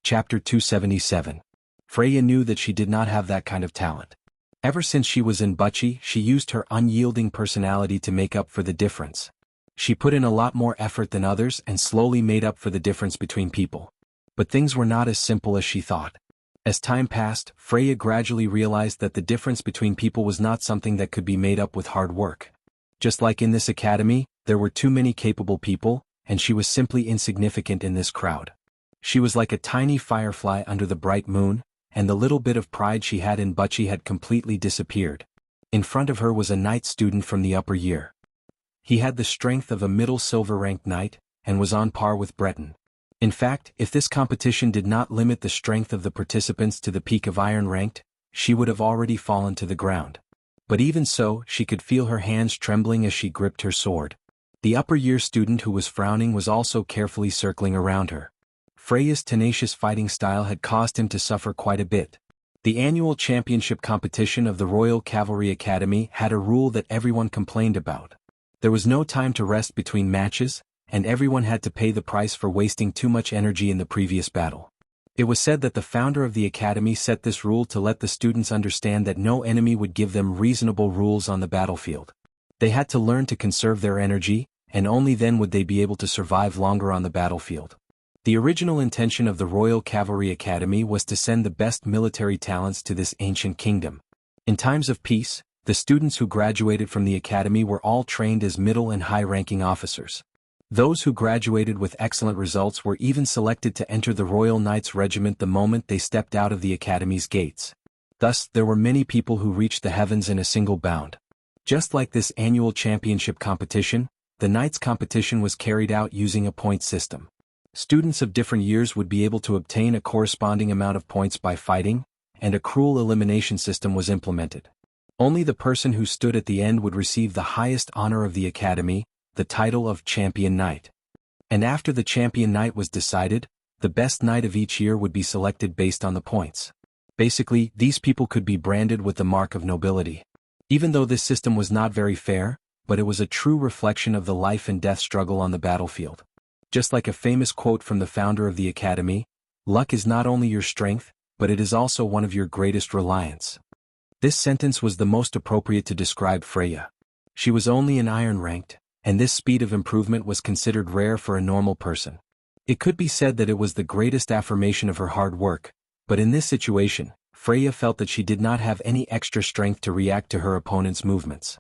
Chapter 277. Freya knew that she did not have that kind of talent. Ever since she was in Butchie, she used her unyielding personality to make up for the difference. She put in a lot more effort than others and slowly made up for the difference between people. But things were not as simple as she thought. As time passed, Freya gradually realized that the difference between people was not something that could be made up with hard work. Just like in this academy, there were too many capable people, and she was simply insignificant in this crowd. She was like a tiny firefly under the bright moon, and the little bit of pride she had in Butchie had completely disappeared. In front of her was a knight student from the upper year. He had the strength of a middle silver-ranked knight, and was on par with Breton. In fact, if this competition did not limit the strength of the participants to the peak of iron-ranked, she would have already fallen to the ground. But even so, she could feel her hands trembling as she gripped her sword. The upper-year student who was frowning was also carefully circling around her. Freya's tenacious fighting style had caused him to suffer quite a bit. The annual championship competition of the Royal Cavalry Academy had a rule that everyone complained about. There was no time to rest between matches, and everyone had to pay the price for wasting too much energy in the previous battle. It was said that the founder of the academy set this rule to let the students understand that no enemy would give them reasonable rules on the battlefield. They had to learn to conserve their energy, and only then would they be able to survive longer on the battlefield. The original intention of the Royal Cavalry Academy was to send the best military talents to this ancient kingdom. In times of peace, the students who graduated from the academy were all trained as middle and high-ranking officers. Those who graduated with excellent results were even selected to enter the Royal Knights Regiment the moment they stepped out of the academy's gates. Thus, there were many people who reached the heavens in a single bound. Just like this annual championship competition, the Knights competition was carried out using a point system. Students of different years would be able to obtain a corresponding amount of points by fighting, and a cruel elimination system was implemented. Only the person who stood at the end would receive the highest honor of the academy, the title of Champion Knight. And after the Champion Knight was decided, the best knight of each year would be selected based on the points. Basically, these people could be branded with the mark of nobility. Even though this system was not very fair, but it was a true reflection of the life and death struggle on the battlefield. Just like a famous quote from the founder of the academy, "Luck is not only your strength, but it is also one of your greatest reliance." This sentence was the most appropriate to describe Freya. She was only an iron-ranked, and this speed of improvement was considered rare for a normal person. It could be said that it was the greatest affirmation of her hard work, but in this situation, Freya felt that she did not have any extra strength to react to her opponent's movements.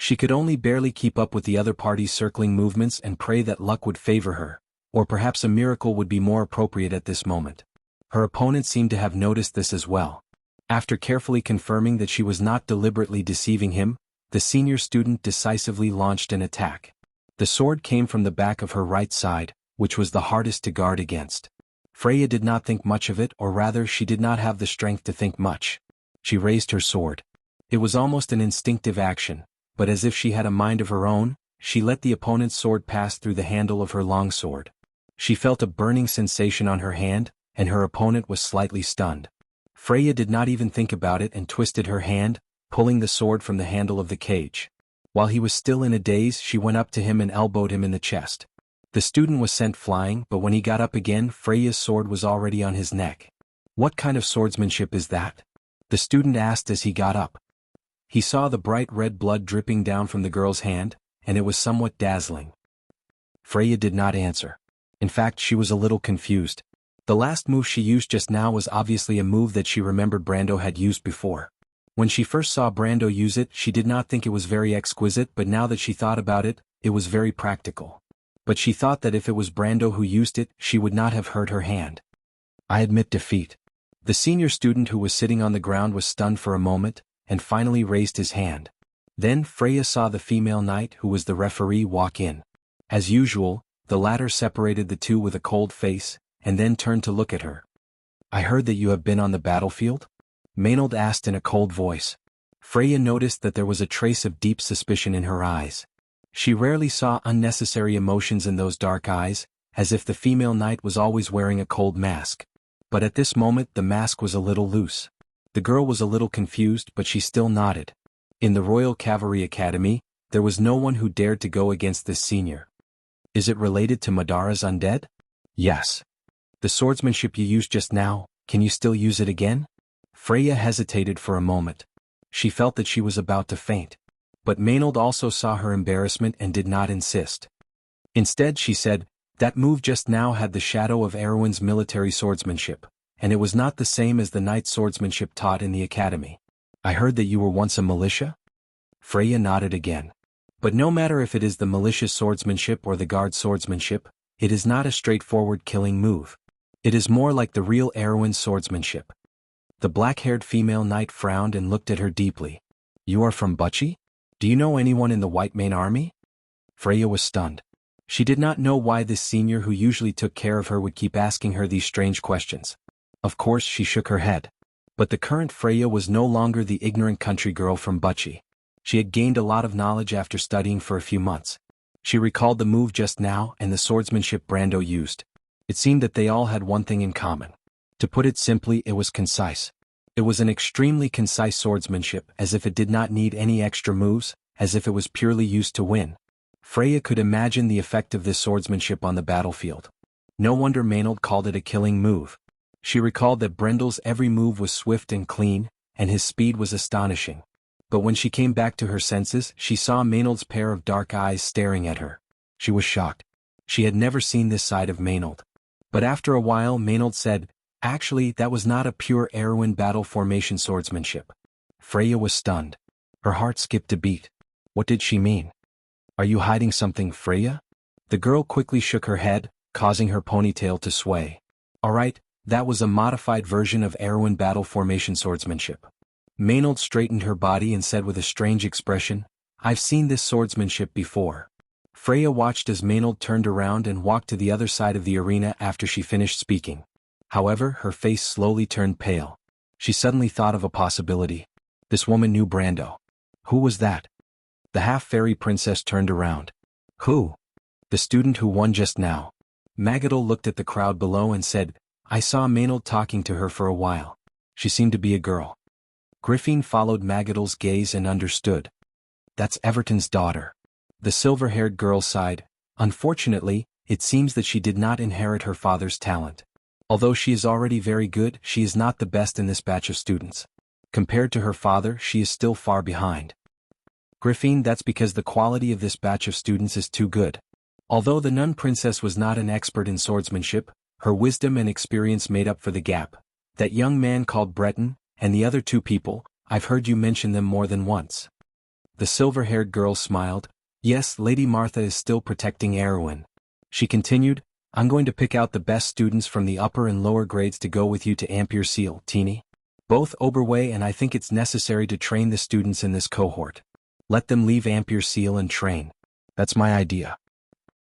She could only barely keep up with the other party's circling movements and pray that luck would favor her, or perhaps a miracle would be more appropriate at this moment. Her opponent seemed to have noticed this as well. After carefully confirming that she was not deliberately deceiving him, the senior student decisively launched an attack. The sword came from the back of her right side, which was the hardest to guard against. Freya did not think much of it, or rather she did not have the strength to think much. She raised her sword. It was almost an instinctive action, but as if she had a mind of her own, she let the opponent's sword pass through the handle of her long sword. She felt a burning sensation on her hand, and her opponent was slightly stunned. Freya did not even think about it and twisted her hand, pulling the sword from the handle of the cage. While he was still in a daze, she went up to him and elbowed him in the chest. The student was sent flying, but when he got up again, Freya's sword was already on his neck. "What kind of swordsmanship is that?" the student asked as he got up. He saw the bright red blood dripping down from the girl's hand, and it was somewhat dazzling. Freya did not answer. In fact, she was a little confused. The last move she used just now was obviously a move that she remembered Brando had used before. When she first saw Brando use it, she did not think it was very exquisite, but now that she thought about it, it was very practical. But she thought that if it was Brando who used it, she would not have hurt her hand. "I admit defeat." The senior student who was sitting on the ground was stunned for a moment, and finally raised his hand. Then Freya saw the female knight who was the referee walk in. As usual, the latter separated the two with a cold face, and then turned to look at her. "I heard that you have been on the battlefield?" Maynard asked in a cold voice. Freya noticed that there was a trace of deep suspicion in her eyes. She rarely saw unnecessary emotions in those dark eyes, as if the female knight was always wearing a cold mask. But at this moment the mask was a little loose. The girl was a little confused, but she still nodded. In the Royal Cavalry Academy, there was no one who dared to go against this senior. "Is it related to Madara's undead?" "Yes." The swordsmanship you used just now, can you still use it again? Freya hesitated for a moment. She felt that she was about to faint. But Maynard also saw her embarrassment and did not insist. Instead she said, that move just now had the shadow of Erwin's military swordsmanship, and it was not the same as the knight swordsmanship taught in the academy. I heard that you were once a militia? Freya nodded again. But no matter if it is the malicious swordsmanship or the guard swordsmanship, it is not a straightforward killing move. It is more like the real Erwin swordsmanship. The black-haired female knight frowned and looked at her deeply. You are from Wuxia? Do you know anyone in the White Mane army? Freya was stunned. She did not know why this senior who usually took care of her would keep asking her these strange questions. Of course she shook her head. But the current Freya was no longer the ignorant country girl from Wuxia. She had gained a lot of knowledge after studying for a few months. She recalled the move just now and the swordsmanship Brando used. It seemed that they all had one thing in common. To put it simply, it was concise. It was an extremely concise swordsmanship, as if it did not need any extra moves, as if it was purely used to win. Freya could imagine the effect of this swordsmanship on the battlefield. No wonder Maynard called it a killing move. She recalled that Brendel's every move was swift and clean, and his speed was astonishing. But when she came back to her senses, she saw Maynard's pair of dark eyes staring at her. She was shocked. She had never seen this side of Maynard. But after a while Maynard said, actually that was not a pure Erwin battle formation swordsmanship. Freya was stunned. Her heart skipped a beat. What did she mean? Are you hiding something, Freya? The girl quickly shook her head, causing her ponytail to sway. Alright, that was a modified version of Erwin battle formation swordsmanship. Maynard straightened her body and said with a strange expression, I've seen this swordsmanship before. Freya watched as Maynard turned around and walked to the other side of the arena after she finished speaking. However, her face slowly turned pale. She suddenly thought of a possibility. This woman knew Brando. Who was that? The half-fairy princess turned around. Who? The student who won just now. Magadol looked at the crowd below and said, I saw Maynard talking to her for a while. She seemed to be a girl. Griffin followed Magadol's gaze and understood. That's Everton's daughter. The silver-haired girl sighed. Unfortunately, it seems that she did not inherit her father's talent. Although she is already very good, she is not the best in this batch of students. Compared to her father, she is still far behind. Griffin, that's because the quality of this batch of students is too good. Although the nun princess was not an expert in swordsmanship, her wisdom and experience made up for the gap. That young man called Breton, and the other two people, I've heard you mention them more than once. The silver-haired girl smiled. Yes, Lady Martha is still protecting Erwin. She continued, I'm going to pick out the best students from the upper and lower grades to go with you to Ampere Seal, Teeny. Both Oberway, and I think it's necessary to train the students in this cohort. Let them leave Ampere Seal and train. That's my idea.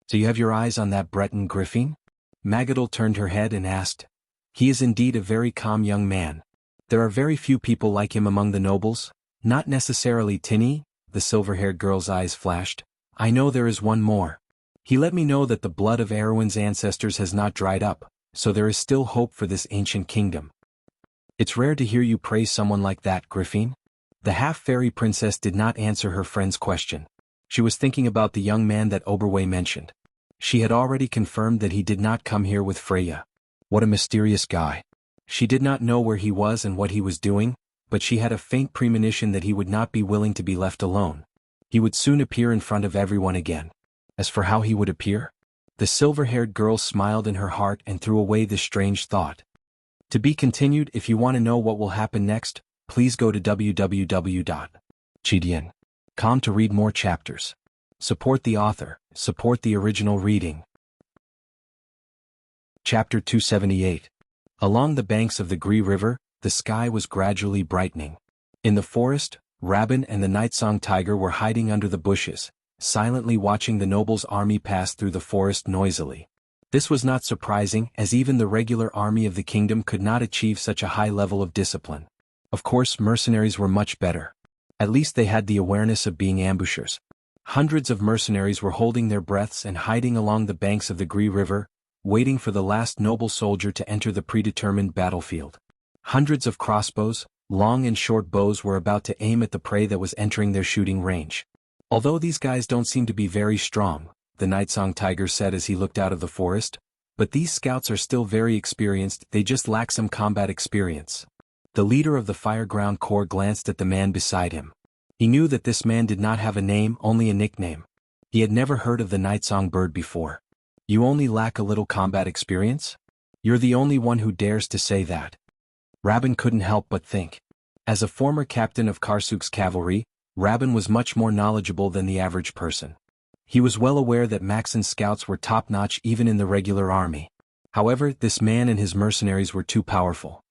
So you have your eyes on that Breton, Griffin? Magadol turned her head and asked. He is indeed a very calm young man. There are very few people like him among the nobles. Not necessarily Tinny, the silver-haired girl's eyes flashed. I know there is one more. He let me know that the blood of Erwin's ancestors has not dried up, so there is still hope for this ancient kingdom. It's rare to hear you praise someone like that, Griffin. The half-fairy princess did not answer her friend's question. She was thinking about the young man that Oberway mentioned. She had already confirmed that he did not come here with Freya. What a mysterious guy. She did not know where he was and what he was doing, but she had a faint premonition that he would not be willing to be left alone. He would soon appear in front of everyone again. As for how he would appear? The silver-haired girl smiled in her heart and threw away this strange thought. To be continued. If you want to know what will happen next, please go to www.chidian.com to read more chapters. Support the author, support the original reading. Chapter 278. Along the banks of the Gree River, the sky was gradually brightening. In the forest, Rabin and the Nightsong Tiger were hiding under the bushes, silently watching the noble's army pass through the forest noisily. This was not surprising, as even the regular army of the kingdom could not achieve such a high level of discipline. Of course, mercenaries were much better. At least they had the awareness of being ambushers. Hundreds of mercenaries were holding their breaths and hiding along the banks of the Gree River, waiting for the last noble soldier to enter the predetermined battlefield. Hundreds of crossbows, long and short bows were about to aim at the prey that was entering their shooting range. Although these guys don't seem to be very strong, the Nightsong Tiger said as he looked out of the forest, But these scouts are still very experienced, they just lack some combat experience. The leader of the Fireground Corps glanced at the man beside him. He knew that this man did not have a name, only a nickname. He had never heard of the night songbird before. You only lack a little combat experience? You're the only one who dares to say that. Rabin couldn't help but think. As a former captain of Karsuk's cavalry, Rabin was much more knowledgeable than the average person. He was well aware that Maxon's scouts were top-notch even in the regular army. However, this man and his mercenaries were too powerful.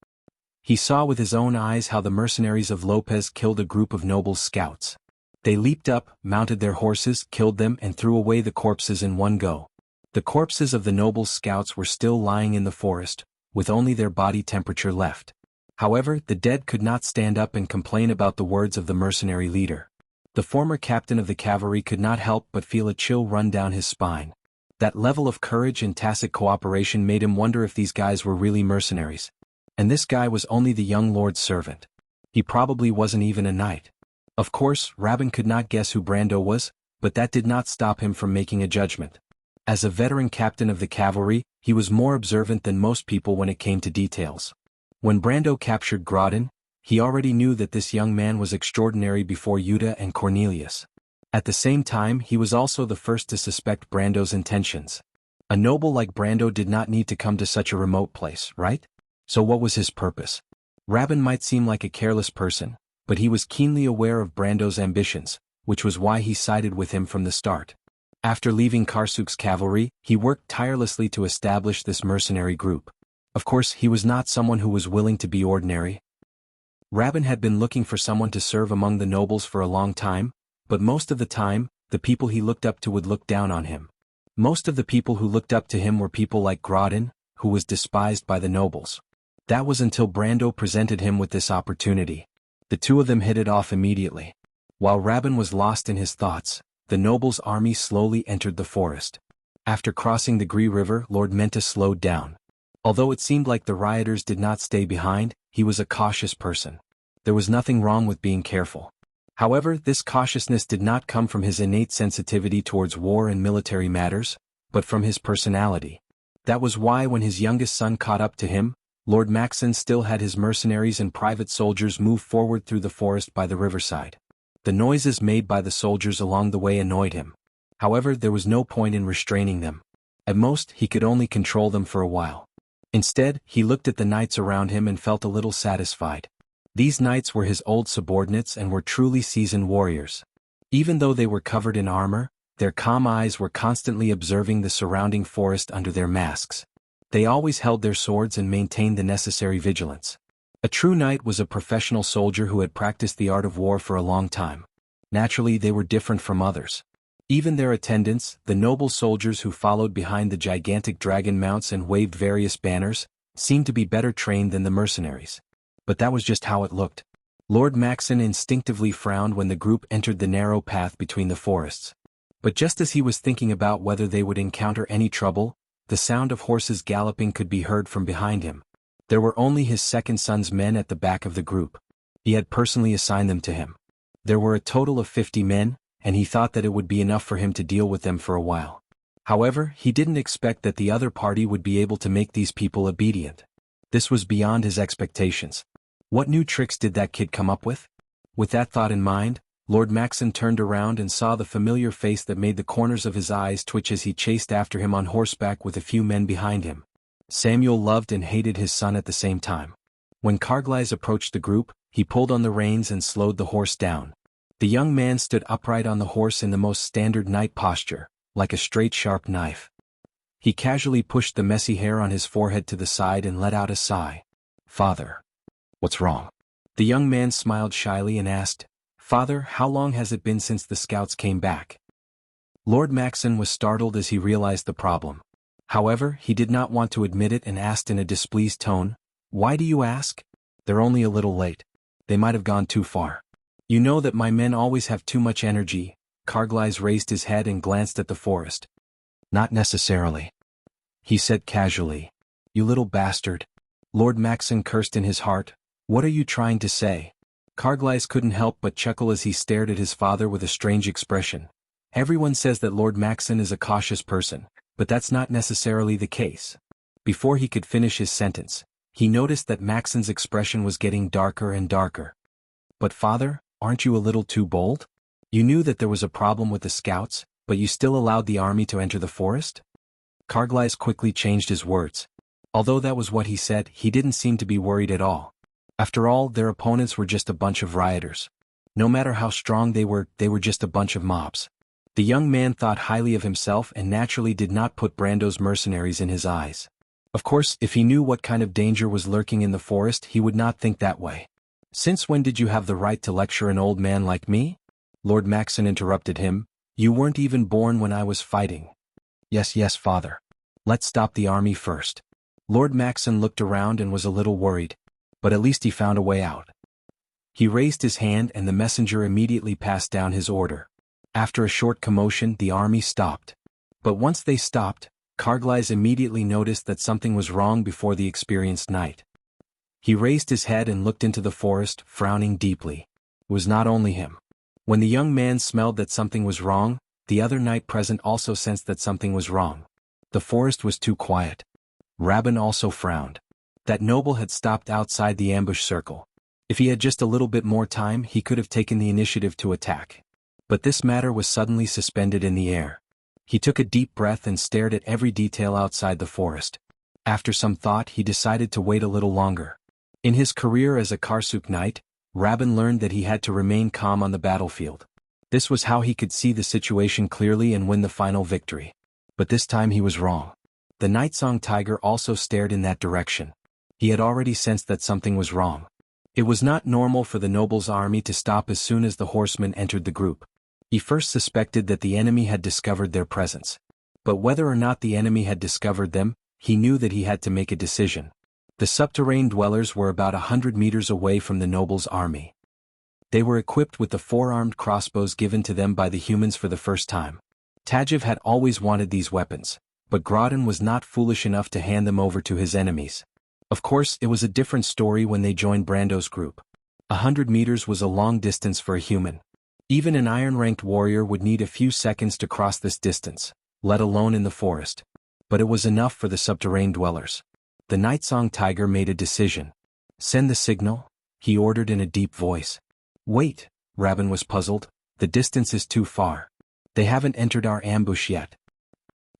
He saw with his own eyes how the mercenaries of Lopez killed a group of nobles' scouts. They leaped up, mounted their horses, killed them and threw away the corpses in one go. The corpses of the nobles' scouts were still lying in the forest, with only their body temperature left. However, the dead could not stand up and complain about the words of the mercenary leader. The former captain of the cavalry could not help but feel a chill run down his spine. That level of courage and tacit cooperation made him wonder if these guys were really mercenaries. And this guy was only the young lord's servant. He probably wasn't even a knight. Of course, Rabin could not guess who Brando was, but that did not stop him from making a judgment. As a veteran captain of the cavalry, he was more observant than most people when it came to details. When Brando captured Grodin, he already knew that this young man was extraordinary before Yuta and Cornelius. At the same time, he was also the first to suspect Brando's intentions. A noble like Brando did not need to come to such a remote place, right? So what was his purpose? Rabin might seem like a careless person, but he was keenly aware of Brando's ambitions, which was why he sided with him from the start. After leaving Karsuk's cavalry, he worked tirelessly to establish this mercenary group. Of course, he was not someone who was willing to be ordinary. Rabin had been looking for someone to serve among the nobles for a long time, but most of the time, the people he looked up to would look down on him. Most of the people who looked up to him were people like Grodin, who was despised by the nobles. That was until Brando presented him with this opportunity. The two of them hit it off immediately. While Rabin was lost in his thoughts, the nobles' army slowly entered the forest. After crossing the Gree River, Lord Menta slowed down. Although it seemed like the rioters did not stay behind, he was a cautious person. There was nothing wrong with being careful. However, this cautiousness did not come from his innate sensitivity towards war and military matters, but from his personality. That was why when his youngest son caught up to him, Lord Maxon still had his mercenaries and private soldiers move forward through the forest by the riverside. The noises made by the soldiers along the way annoyed him. However, there was no point in restraining them. At most, he could only control them for a while. Instead, he looked at the knights around him and felt a little satisfied. These knights were his old subordinates and were truly seasoned warriors. Even though they were covered in armor, their calm eyes were constantly observing the surrounding forest under their masks. They always held their swords and maintained the necessary vigilance. A true knight was a professional soldier who had practiced the art of war for a long time. Naturally, they were different from others. Even their attendants, the noble soldiers who followed behind the gigantic dragon mounts and waved various banners, seemed to be better trained than the mercenaries. But that was just how it looked. Lord Maxon instinctively frowned when the group entered the narrow path between the forests. But just as he was thinking about whether they would encounter any trouble, the sound of horses galloping could be heard from behind him. There were only his second son's men at the back of the group. He had personally assigned them to him. There were a total of 50 men, and he thought that it would be enough for him to deal with them for a while. However, he didn't expect that the other party would be able to make these people obedient. This was beyond his expectations. What new tricks did that kid come up with? With that thought in mind, Lord Maxon turned around and saw the familiar face that made the corners of his eyes twitch as he chased after him on horseback with a few men behind him. Samuel loved and hated his son at the same time. When Carglass approached the group, he pulled on the reins and slowed the horse down. The young man stood upright on the horse in the most standard knight posture, like a straight sharp knife. He casually pushed the messy hair on his forehead to the side and let out a sigh. "Father. What's wrong?" The young man smiled shyly and asked, "Father, how long has it been since the scouts came back?" Lord Maxon was startled as he realized the problem. However, he did not want to admit it and asked in a displeased tone, "Why do you ask? They're only a little late. They might have gone too far. You know that my men always have too much energy." Carglass raised his head and glanced at the forest. "Not necessarily," he said casually. "You little bastard." Lord Maxon cursed in his heart. "What are you trying to say?" Carglass couldn't help but chuckle as he stared at his father with a strange expression. Everyone says that Lord Maxon is a cautious person, But that's not necessarily the case. Before he could finish his sentence, he noticed that Maxon's expression was getting darker and darker. But father, aren't you a little too bold? You knew that there was a problem with the scouts, but you still allowed the army to enter the forest? Carglass quickly changed his words. Although that was what he said, he didn't seem to be worried at all. After all, their opponents were just a bunch of rioters. No matter how strong they were just a bunch of mobs. The young man thought highly of himself and naturally did not put Brando's mercenaries in his eyes. Of course, if he knew what kind of danger was lurking in the forest, he would not think that way. Since when did you have the right to lecture an old man like me? Lord Maxon interrupted him. You weren't even born when I was fighting. Yes, father. Let's stop the army first. Lord Maxon looked around and was a little worried, but at least he found a way out. He raised his hand and the messenger immediately passed down his order. After a short commotion, the army stopped. But once they stopped, Carglass immediately noticed that something was wrong before the experienced knight. He raised his head and looked into the forest, frowning deeply. It was not only him. When the young man smelled that something was wrong, the other knight present also sensed that something was wrong. The forest was too quiet. Rabban also frowned. That noble had stopped outside the ambush circle. If he had just a little bit more time, he could have taken the initiative to attack. But this matter was suddenly suspended in the air. He took a deep breath and stared at every detail outside the forest. After some thought, he decided to wait a little longer. In his career as a Karsuk knight, Rabban learned that he had to remain calm on the battlefield. This was how he could see the situation clearly and win the final victory. But this time he was wrong. The Nightsong Tiger also stared in that direction. He had already sensed that something was wrong. It was not normal for the noble's army to stop as soon as the horsemen entered the group. He first suspected that the enemy had discovered their presence. But whether or not the enemy had discovered them, he knew that he had to make a decision. The subterranean dwellers were about 100 meters away from the noble's army. They were equipped with the four-armed crossbows given to them by the humans for the first time. Tajiv had always wanted these weapons, but Grodin was not foolish enough to hand them over to his enemies. Of course, it was a different story when they joined Brando's group. 100 meters was a long distance for a human. Even an iron-ranked warrior would need a few seconds to cross this distance, let alone in the forest. But it was enough for the subterranean dwellers. The Nightsong Tiger made a decision. Send the signal, he ordered in a deep voice. Wait, Rabban was puzzled, the distance is too far. They haven't entered our ambush yet.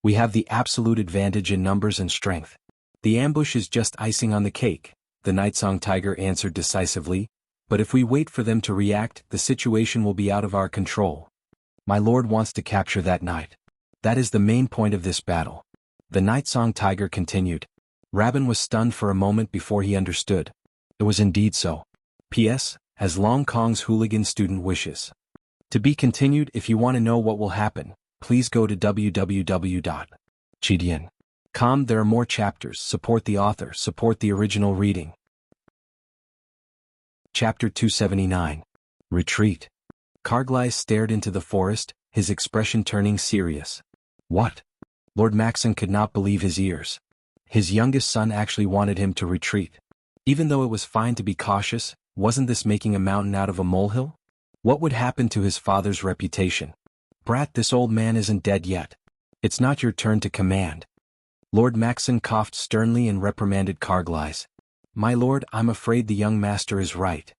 We have the absolute advantage in numbers and strength. The ambush is just icing on the cake, the Nightsong Tiger answered decisively, but if we wait for them to react, the situation will be out of our control. My lord wants to capture that knight. That is the main point of this battle. The Nightsong Tiger continued. Rabban was stunned for a moment before he understood. It was indeed so. P.S. As Long Kong's hooligan student wishes. To be continued. If you want to know what will happen, please go to www.chidian.com. There are more chapters. Support the author. Support the original reading. Chapter 279. Retreat. Carglass stared into the forest, his expression turning serious. What? Lord Maxon could not believe his ears. His youngest son actually wanted him to retreat. Even though it was fine to be cautious, wasn't this making a mountain out of a molehill? What would happen to his father's reputation? Brat, this old man isn't dead yet. It's not your turn to command. Lord Maxon coughed sternly and reprimanded Carglass. My lord, I'm afraid the young master is right.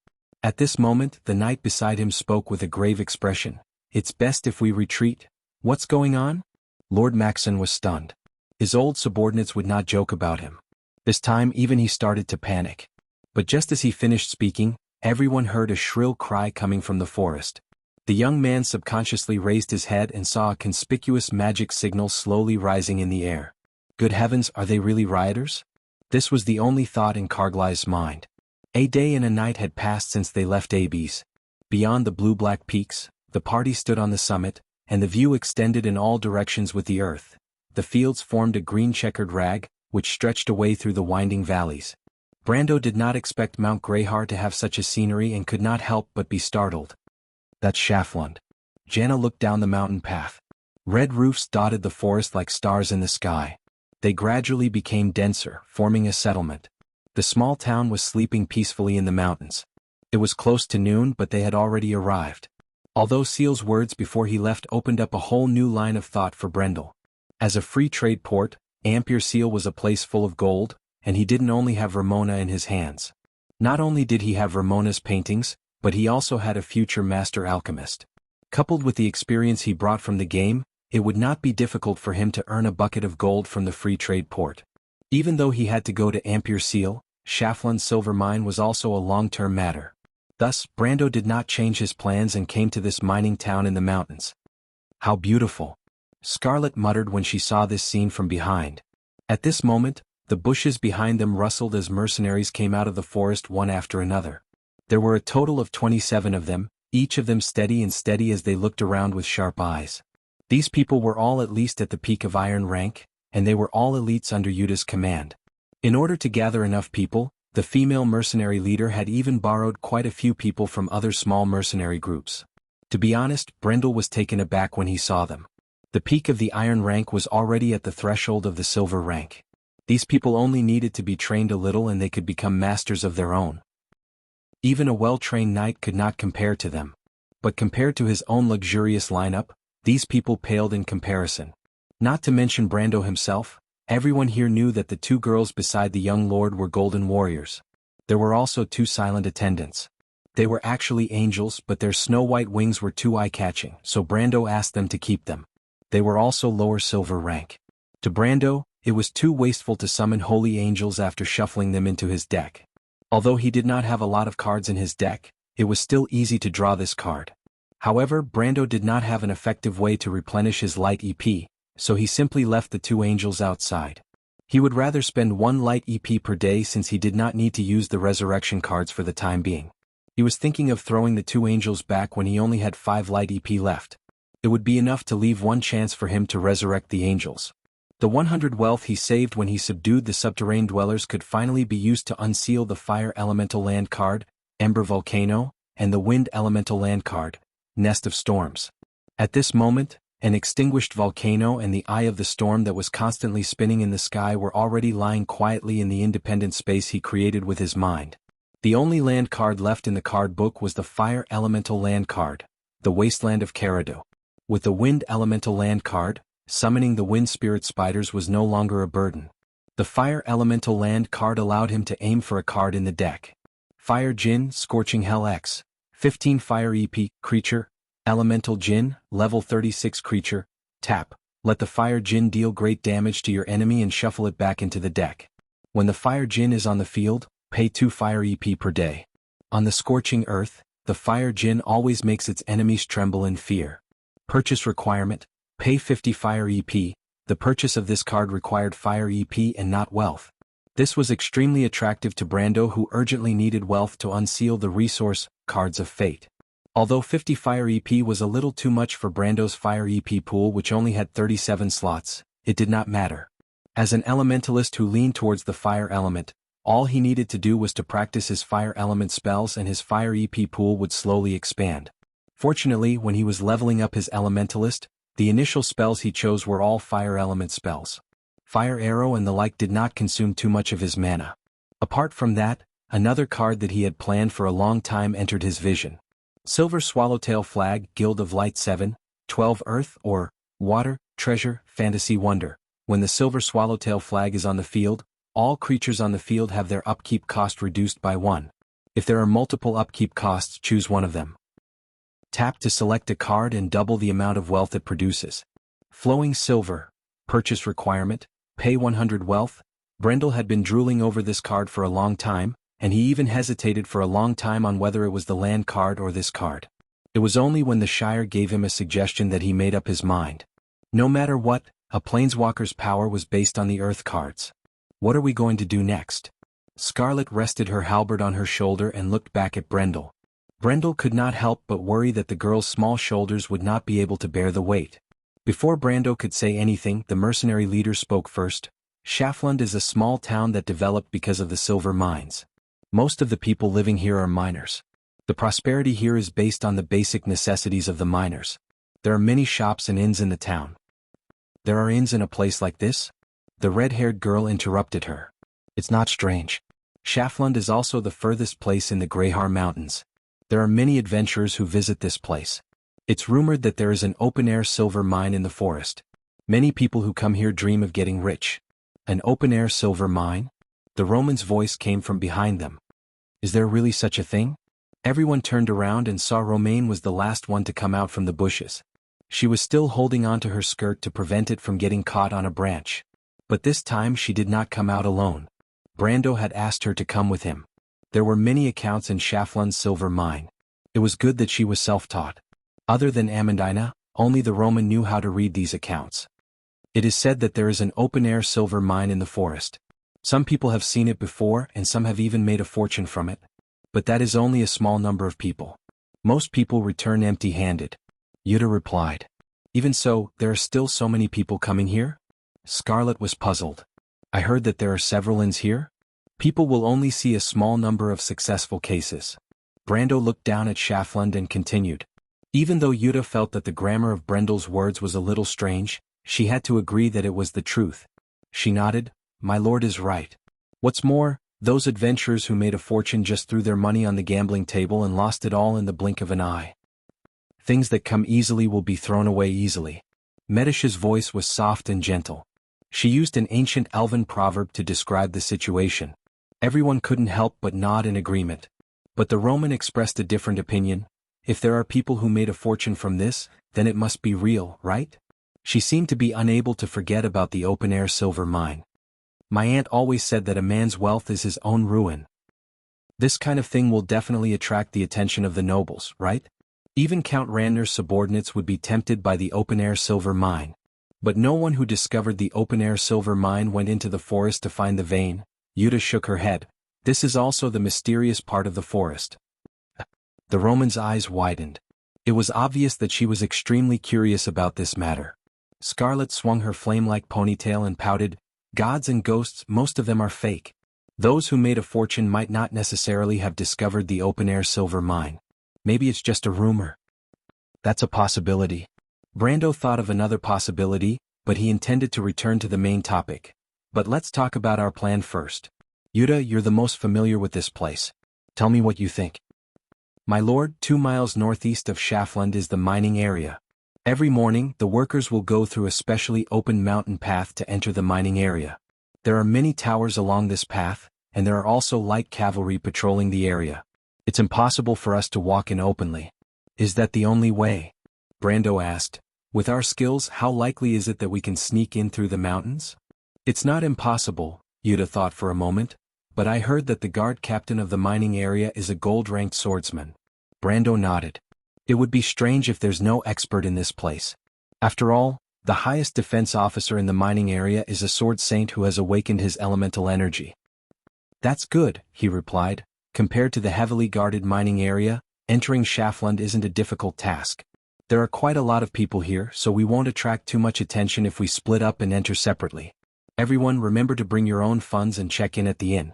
At this moment, the knight beside him spoke with a grave expression. It's best if we retreat. What's going on? Lord Maxon was stunned. His old subordinates would not joke about him. This time even he started to panic. But just as he finished speaking, everyone heard a shrill cry coming from the forest. The young man subconsciously raised his head and saw a conspicuous magic signal slowly rising in the air. Good heavens, are they really rioters? This was the only thought in Carglass's mind. A day and a night had passed since they left Abyss. Beyond the blue-black peaks, the party stood on the summit, and the view extended in all directions with the earth. The fields formed a green-checkered rag, which stretched away through the winding valleys. Brando did not expect Mount Greyhar to have such a scenery and could not help but be startled. That's Schaflund. Jana looked down the mountain path. Red roofs dotted the forest like stars in the sky. They gradually became denser, forming a settlement. The small town was sleeping peacefully in the mountains. It was close to noon, but they had already arrived. Although Seal's words before he left opened up a whole new line of thought for Brendel. As a free trade port, Amberlight was a place full of gold, and he didn't only have Ramona in his hands. Not only did he have Ramona's paintings, but he also had a future master alchemist. Coupled with the experience he brought from the game, it would not be difficult for him to earn a bucket of gold from the free trade port. Even though he had to go to Amberlight, Schafland's silver mine was also a long-term matter. Thus, Brando did not change his plans and came to this mining town in the mountains. How beautiful! Scarlet muttered when she saw this scene from behind. At this moment, the bushes behind them rustled as mercenaries came out of the forest one after another. There were a total of 27 of them, each of them steady as they looked around with sharp eyes. These people were all at least at the peak of iron rank, and they were all elites under Yuta's command. In order to gather enough people, the female mercenary leader had even borrowed quite a few people from other small mercenary groups. To be honest, Brendel was taken aback when he saw them. The peak of the iron rank was already at the threshold of the silver rank. These people only needed to be trained a little and they could become masters of their own. Even a well-trained knight could not compare to them. But compared to his own luxurious lineup, these people paled in comparison. Not to mention Brando himself, everyone here knew that the two girls beside the young lord were golden warriors. There were also two silent attendants. They were actually angels, but their snow-white wings were too eye-catching, so Brando asked them to keep them. They were also lower silver rank. To Brando, it was too wasteful to summon holy angels after shuffling them into his deck. Although he did not have a lot of cards in his deck, it was still easy to draw this card. However, Brando did not have an effective way to replenish his light EP, so he simply left the two angels outside. He would rather spend one light EP per day since he did not need to use the resurrection cards for the time being. He was thinking of throwing the two angels back when he only had 5 light EP left. It would be enough to leave one chance for him to resurrect the angels. The 100 wealth he saved when he subdued the subterranean dwellers could finally be used to unseal the fire elemental land card, Ember Volcano, and the wind elemental land card, Nest of Storms. At this moment, an extinguished volcano and the eye of the storm that was constantly spinning in the sky were already lying quietly in the independent space he created with his mind. The only land card left in the card book was the fire elemental land card, the Wasteland of Carado. With the wind elemental land card, summoning the wind spirit spiders was no longer a burden. The fire elemental land card allowed him to aim for a card in the deck. Fire Jin, Scorching Hell X, 15 Fire EP, creature, Elemental Jin, level 36 creature, tap, let the Fire Jin deal great damage to your enemy and shuffle it back into the deck. When the Fire Jin is on the field, pay 2 Fire EP per day. On the Scorching Earth, the Fire Jin always makes its enemies tremble in fear. Purchase requirement, pay 50 Fire EP, the purchase of this card required Fire EP and not wealth. This was extremely attractive to Brando, who urgently needed wealth to unseal the resource, Cards of Fate. Although 50 Fire EP was a little too much for Brando's Fire EP pool, which only had 37 slots, it did not matter. As an elementalist who leaned towards the fire element, all he needed to do was to practice his fire element spells and his Fire EP pool would slowly expand. Fortunately, when he was leveling up his elementalist, the initial spells he chose were all fire element spells. Fire Arrow and the like did not consume too much of his mana. Apart from that, another card that he had planned for a long time entered his vision. Silver Swallowtail Flag, Guild of Light 7, 12 Earth or Water, Treasure, Fantasy Wonder. When the Silver Swallowtail Flag is on the field, all creatures on the field have their upkeep cost reduced by 1. If there are multiple upkeep costs, choose one of them. Tap to select a card and double the amount of wealth it produces. Flowing Silver, purchase requirement, pay 100 wealth. Brendel had been drooling over this card for a long time, and he even hesitated for a long time on whether it was the land card or this card. It was only when the Shire gave him a suggestion that he made up his mind. No matter what, a planeswalker's power was based on the earth cards. What are we going to do next? Scarlet rested her halberd on her shoulder and looked back at Brendel. Brendel could not help but worry that the girl's small shoulders would not be able to bear the weight. Before Brando could say anything, the mercenary leader spoke first. Schafland is a small town that developed because of the silver mines. Most of the people living here are miners. The prosperity here is based on the basic necessities of the miners. There are many shops and inns in the town. There are inns in a place like this? The red-haired girl interrupted her. It's not strange. Schafland is also the furthest place in the Greyhar Mountains. There are many adventurers who visit this place. It's rumored that there is an open-air silver mine in the forest. Many people who come here dream of getting rich. An open-air silver mine? The Roman's voice came from behind them. Is there really such a thing? Everyone turned around and saw Romaine was the last one to come out from the bushes. She was still holding onto her skirt to prevent it from getting caught on a branch. But this time she did not come out alone. Brando had asked her to come with him. There were many accounts in Schaflund's silver mine. It was good that she was self-taught. Other than Amandina, only the Roman knew how to read these accounts. It is said that there is an open-air silver mine in the forest. Some people have seen it before and some have even made a fortune from it. But that is only a small number of people. Most people return empty-handed. Yuta replied. Even so, there are still so many people coming here? Scarlet was puzzled. I heard that there are several inns here? People will only see a small number of successful cases. Brando looked down at Schaflund and continued. Even though Yuta felt that the grammar of Brendel's words was a little strange, she had to agree that it was the truth. She nodded. My lord is right. What's more, those adventurers who made a fortune just threw their money on the gambling table and lost it all in the blink of an eye. Things that come easily will be thrown away easily. Medish's voice was soft and gentle. She used an ancient elven proverb to describe the situation. Everyone couldn't help but nod in agreement. But the Roman expressed a different opinion. If there are people who made a fortune from this, then it must be real, right? She seemed to be unable to forget about the open-air silver mine. My aunt always said that a man's wealth is his own ruin. This kind of thing will definitely attract the attention of the nobles, right? Even Count Randner's subordinates would be tempted by the open-air silver mine. But no one who discovered the open-air silver mine went into the forest to find the vein. Yuta shook her head. This is also the mysterious part of the forest. The Roman's eyes widened. It was obvious that she was extremely curious about this matter. Scarlet swung her flame-like ponytail and pouted. Gods and ghosts, most of them are fake. Those who made a fortune might not necessarily have discovered the open-air silver mine. Maybe it's just a rumor. That's a possibility. Brando thought of another possibility, but he intended to return to the main topic. But let's talk about our plan first. Yuta, you're the most familiar with this place. Tell me what you think. My lord, 2 miles northeast of Schaflund is the mining area. Every morning, the workers will go through a specially opened mountain path to enter the mining area. There are many towers along this path, and there are also light cavalry patrolling the area. It's impossible for us to walk in openly. Is that the only way? Brando asked. With our skills, how likely is it that we can sneak in through the mountains? It's not impossible, Yuta thought for a moment, but I heard that the guard captain of the mining area is a gold-ranked swordsman. Brando nodded. It would be strange if there's no expert in this place. After all, the highest defense officer in the mining area is a sword saint who has awakened his elemental energy. That's good, he replied. Compared to the heavily guarded mining area, entering Schaflund isn't a difficult task. There are quite a lot of people here, so we won't attract too much attention if we split up and enter separately. Everyone remember to bring your own funds and check in at the inn.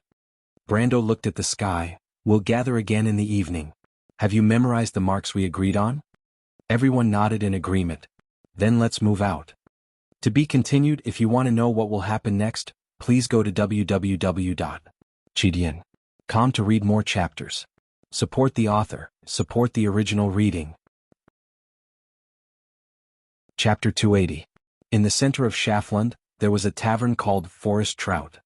Brando looked at the sky. We'll gather again in the evening. Have you memorized the marks we agreed on? Everyone nodded in agreement. Then let's move out. To be continued. If you want to know what will happen next, please go to www.chidian.com to read more chapters. Support the author, support the original reading. Chapter 280. In the center of Schaflund, there was a tavern called Forest Trout.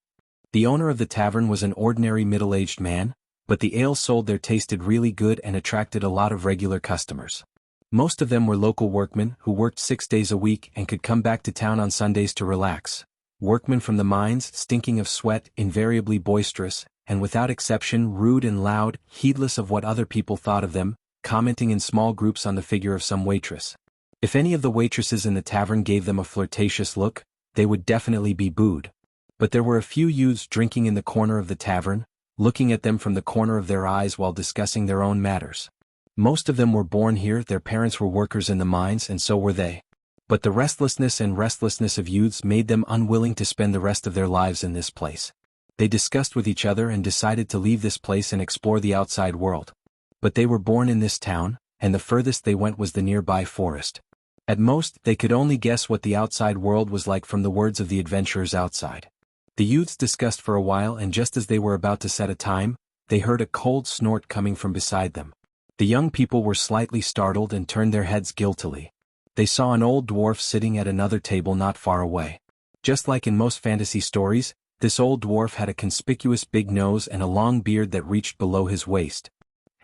The owner of the tavern was an ordinary middle-aged man, but the ale sold there tasted really good and attracted a lot of regular customers. Most of them were local workmen who worked 6 days a week and could come back to town on Sundays to relax. Workmen from the mines, stinking of sweat, invariably boisterous, and without exception rude and loud, heedless of what other people thought of them, commenting in small groups on the figure of some waitress. If any of the waitresses in the tavern gave them a flirtatious look, they would definitely be booed. But there were a few youths drinking in the corner of the tavern, looking at them from the corner of their eyes while discussing their own matters. Most of them were born here, their parents were workers in the mines and so were they. But the restlessness of youths made them unwilling to spend the rest of their lives in this place. They discussed with each other and decided to leave this place and explore the outside world. But they were born in this town, and the furthest they went was the nearby forest. At most, they could only guess what the outside world was like from the words of the adventurers outside. The youths discussed for a while, and just as they were about to set a time, they heard a cold snort coming from beside them. The young people were slightly startled and turned their heads guiltily. They saw an old dwarf sitting at another table not far away. Just like in most fantasy stories, this old dwarf had a conspicuous big nose and a long beard that reached below his waist.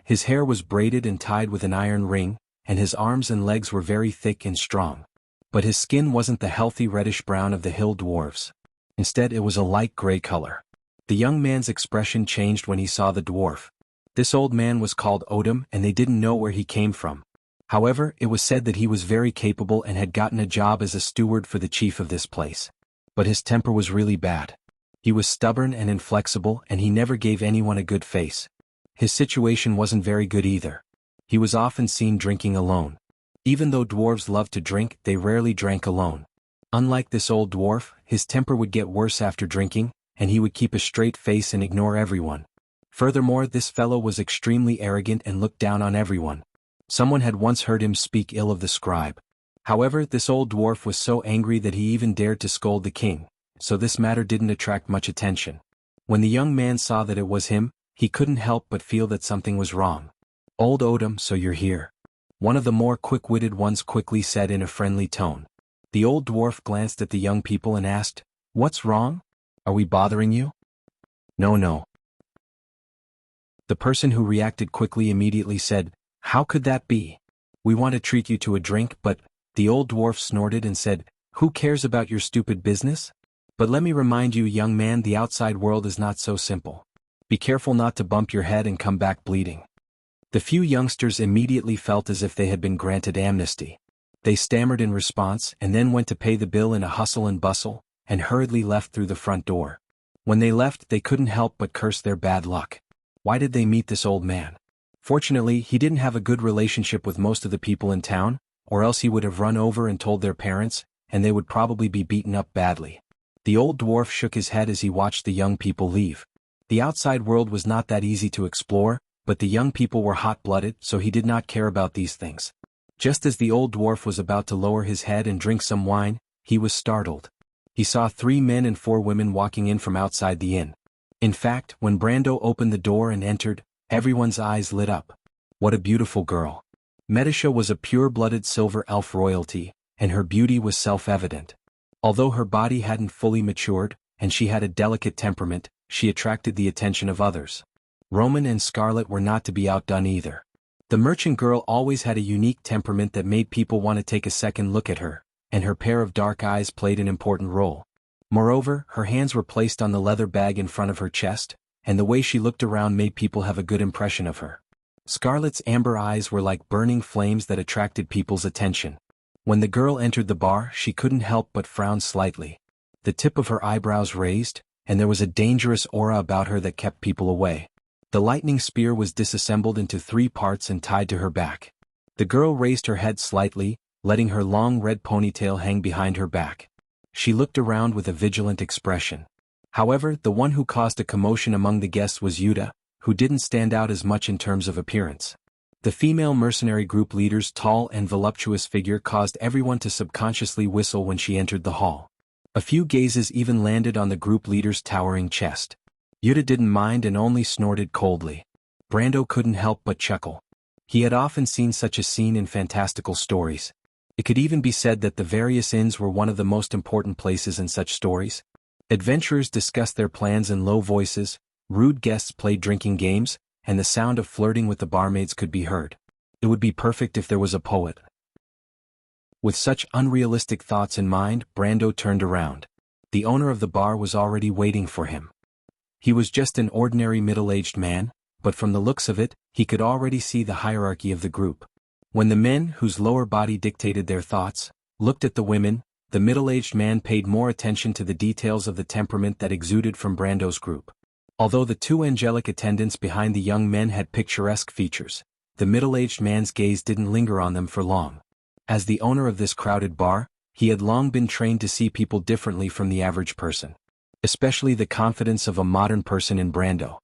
His hair was braided and tied with an iron ring, and his arms and legs were very thick and strong. But his skin wasn't the healthy reddish-brown of the hill dwarves. Instead it was a light gray color. The young man's expression changed when he saw the dwarf. This old man was called Odom and they didn't know where he came from. However, it was said that he was very capable and had gotten a job as a steward for the chief of this place. But his temper was really bad. He was stubborn and inflexible and he never gave anyone a good face. His situation wasn't very good either. He was often seen drinking alone. Even though dwarves loved to drink, they rarely drank alone. Unlike this old dwarf, his temper would get worse after drinking, and he would keep a straight face and ignore everyone. Furthermore, this fellow was extremely arrogant and looked down on everyone. Someone had once heard him speak ill of the scribe. However, this old dwarf was so angry that he even dared to scold the king, so this matter didn't attract much attention. When the young man saw that it was him, he couldn't help but feel that something was wrong. "Old Odom, so you're here," one of the more quick-witted ones quickly said in a friendly tone. The old dwarf glanced at the young people and asked, "What's wrong? Are we bothering you?" No. The person who reacted quickly immediately said, "How could that be? We want to treat you to a drink, but..." The old dwarf snorted and said, "Who cares about your stupid business? But let me remind you, young man, the outside world is not so simple. Be careful not to bump your head and come back bleeding." The few youngsters immediately felt as if they had been granted amnesty. They stammered in response and then went to pay the bill in a hustle and bustle, and hurriedly left through the front door. When they left, they couldn't help but curse their bad luck. Why did they meet this old man? Fortunately, he didn't have a good relationship with most of the people in town, or else he would have run over and told their parents, and they would probably be beaten up badly. The old dwarf shook his head as he watched the young people leave. The outside world was not that easy to explore, but the young people were hot-blooded, so he did not care about these things. Just as the old dwarf was about to lower his head and drink some wine, he was startled. He saw 3 men and 4 women walking in from outside the inn. In fact, when Brando opened the door and entered, everyone's eyes lit up. What a beautiful girl. Medisha was a pure-blooded silver elf royalty, and her beauty was self-evident. Although her body hadn't fully matured, and she had a delicate temperament, she attracted the attention of others. Roman and Scarlet were not to be outdone either. The merchant girl always had a unique temperament that made people want to take a second look at her, and her pair of dark eyes played an important role. Moreover, her hands were placed on the leather bag in front of her chest, and the way she looked around made people have a good impression of her. Scarlet's amber eyes were like burning flames that attracted people's attention. When the girl entered the bar, she couldn't help but frown slightly. The tip of her eyebrows raised, and there was a dangerous aura about her that kept people away. The lightning spear was disassembled into 3 parts and tied to her back. The girl raised her head slightly, letting her long red ponytail hang behind her back. She looked around with a vigilant expression. However, the one who caused a commotion among the guests was Yuta, who didn't stand out as much in terms of appearance. The female mercenary group leader's tall and voluptuous figure caused everyone to subconsciously whistle when she entered the hall. A few gazes even landed on the group leader's towering chest. Yuta didn't mind and only snorted coldly. Brando couldn't help but chuckle. He had often seen such a scene in fantastical stories. It could even be said that the various inns were one of the most important places in such stories. Adventurers discussed their plans in low voices, rude guests played drinking games, and the sound of flirting with the barmaids could be heard. It would be perfect if there was a poet. With such unrealistic thoughts in mind, Brando turned around. The owner of the bar was already waiting for him. He was just an ordinary middle-aged man, but from the looks of it, he could already see the hierarchy of the group. When the men, whose lower body dictated their thoughts, looked at the women, the middle-aged man paid more attention to the details of the temperament that exuded from Brando's group. Although the 2 angelic attendants behind the young men had picturesque features, the middle-aged man's gaze didn't linger on them for long. As the owner of this crowded bar, he had long been trained to see people differently from the average person. Especially the confidence of a modern person in Brando.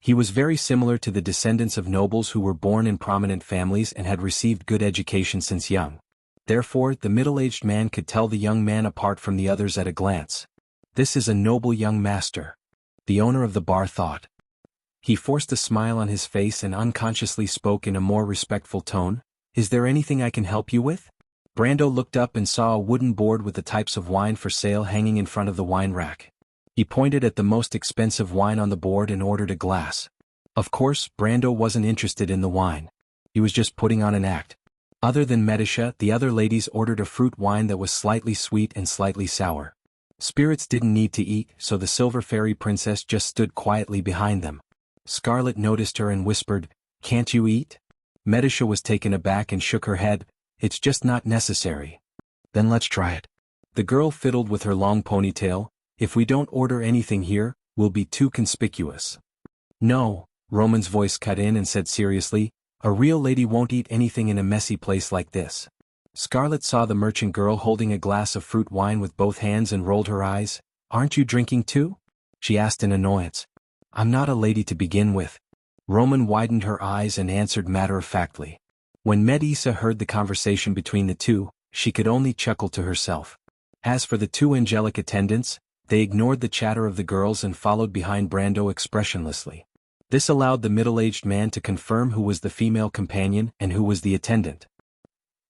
He was very similar to the descendants of nobles who were born in prominent families and had received good education since young. Therefore, the middle-aged man could tell the young man apart from the others at a glance. This is a noble young master, the owner of the bar thought. He forced a smile on his face and unconsciously spoke in a more respectful tone. Is there anything I can help you with? Brando looked up and saw a wooden board with the types of wine for sale hanging in front of the wine rack. He pointed at the most expensive wine on the board and ordered a glass. Of course, Brando wasn't interested in the wine. He was just putting on an act. Other than Medisha, the other ladies ordered a fruit wine that was slightly sweet and slightly sour. Spirits didn't need to eat, so the silver fairy princess just stood quietly behind them. Scarlet noticed her and whispered, "Can't you eat?" Medisha was taken aback and shook her head. "It's just not necessary." "Then let's try it." The girl fiddled with her long ponytail. "If we don't order anything here, we'll be too conspicuous." "No," Roman's voice cut in and said seriously, "a real lady won't eat anything in a messy place like this." Scarlet saw the merchant girl holding a glass of fruit wine with both hands and rolled her eyes. "Aren't you drinking too?" she asked in annoyance. "I'm not a lady to begin with." Roman widened her eyes and answered matter-of-factly. When Medisa heard the conversation between the two, she could only chuckle to herself. As for the two angelic attendants, they ignored the chatter of the girls and followed behind Brando expressionlessly. This allowed the middle-aged man to confirm who was the female companion and who was the attendant.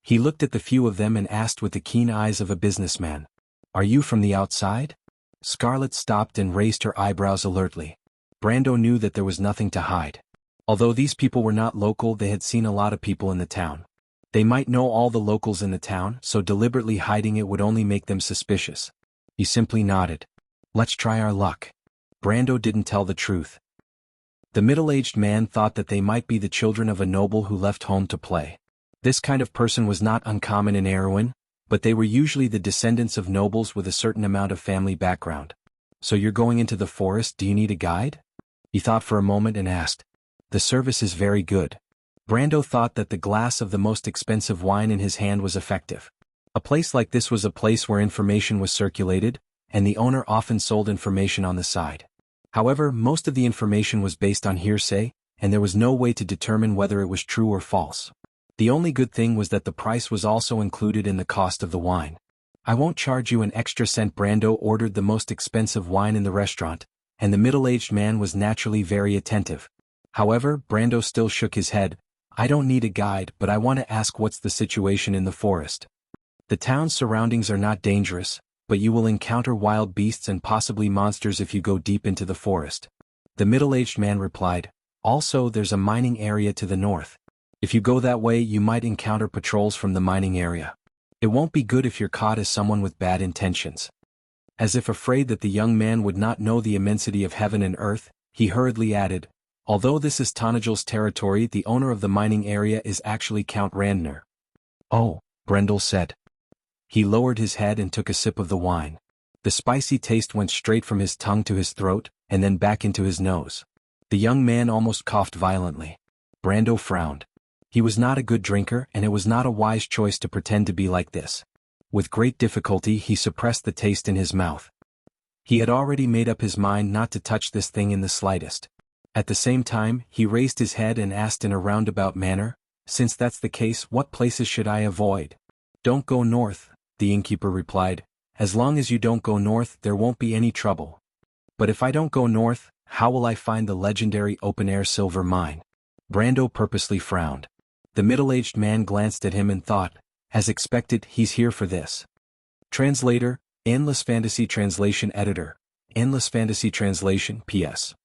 He looked at the few of them and asked with the keen eyes of a businessman, "Are you from the outside?" Scarlet stopped and raised her eyebrows alertly. Brando knew that there was nothing to hide. Although these people were not local, they had seen a lot of people in the town. They might know all the locals in the town, so deliberately hiding it would only make them suspicious. He simply nodded. "Let's try our luck." Brando didn't tell the truth. The middle-aged man thought that they might be the children of a noble who left home to play. This kind of person was not uncommon in Erewhon, but they were usually the descendants of nobles with a certain amount of family background. "So you're going into the forest, do you need a guide?" He thought for a moment and asked. "The service is very good." Brando thought that the glass of the most expensive wine in his hand was effective. A place like this was a place where information was circulated, and the owner often sold information on the side. However, most of the information was based on hearsay, and there was no way to determine whether it was true or false. The only good thing was that the price was also included in the cost of the wine. "I won't charge you an extra cent." Brando ordered the most expensive wine in the restaurant, and the middle-aged man was naturally very attentive. However, Brando still shook his head. "I don't need a guide, but I want to ask, what's the situation in the forest?" "The town's surroundings are not dangerous, but you will encounter wild beasts and possibly monsters if you go deep into the forest." The middle-aged man replied. "Also, there's a mining area to the north. If you go that way, you might encounter patrols from the mining area. It won't be good if you're caught as someone with bad intentions." As if afraid that the young man would not know the immensity of heaven and earth, he hurriedly added, "Although this is Tanagel's territory, the owner of the mining area is actually Count Randner." "Oh," Brendel said. He lowered his head and took a sip of the wine. The spicy taste went straight from his tongue to his throat, and then back into his nose. The young man almost coughed violently. Brando frowned. He was not a good drinker, and it was not a wise choice to pretend to be like this. With great difficulty he suppressed the taste in his mouth. He had already made up his mind not to touch this thing in the slightest. At the same time, he raised his head and asked in a roundabout manner, "Since that's the case, what places should I avoid?" "Don't go north," the innkeeper replied. "As long as you don't go north, there won't be any trouble." "But if I don't go north, how will I find the legendary open-air silver mine?" Brando purposely frowned. The middle-aged man glanced at him and thought, as expected, he's here for this. Translator, Endless Fantasy Translation Editor, Endless Fantasy Translation, P.S.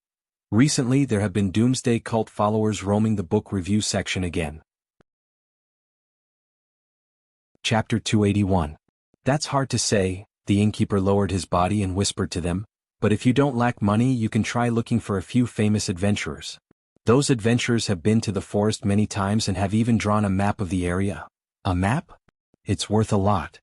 Recently there have been doomsday cult followers roaming the book review section again. Chapter 281. "That's hard to say," the innkeeper lowered his body and whispered to them, "but if you don't lack money, you can try looking for a few famous adventurers. Those adventurers have been to the forest many times and have even drawn a map of the area." "A map? It's worth a lot."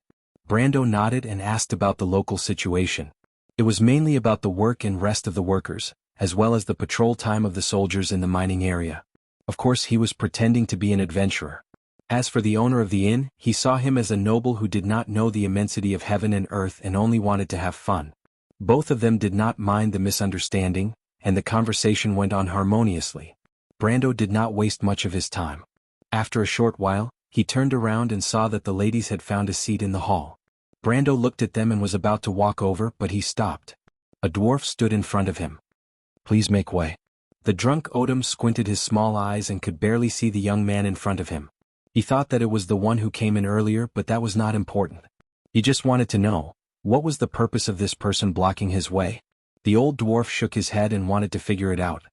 Brando nodded and asked about the local situation. It was mainly about the work and rest of the workers, as well as the patrol time of the soldiers in the mining area. Of course, he was pretending to be an adventurer. As for the owner of the inn, he saw him as a noble who did not know the immensity of heaven and earth and only wanted to have fun. Both of them did not mind the misunderstanding, and the conversation went on harmoniously. Brando did not waste much of his time. After a short while, he turned around and saw that the ladies had found a seat in the hall. Brando looked at them and was about to walk over, but he stopped. A dwarf stood in front of him. "Please make way." The drunk Odom squinted his small eyes and could barely see the young man in front of him. He thought that it was the one who came in earlier, but that was not important. He just wanted to know, what was the purpose of this person blocking his way? The old dwarf shook his head and wanted to figure it out.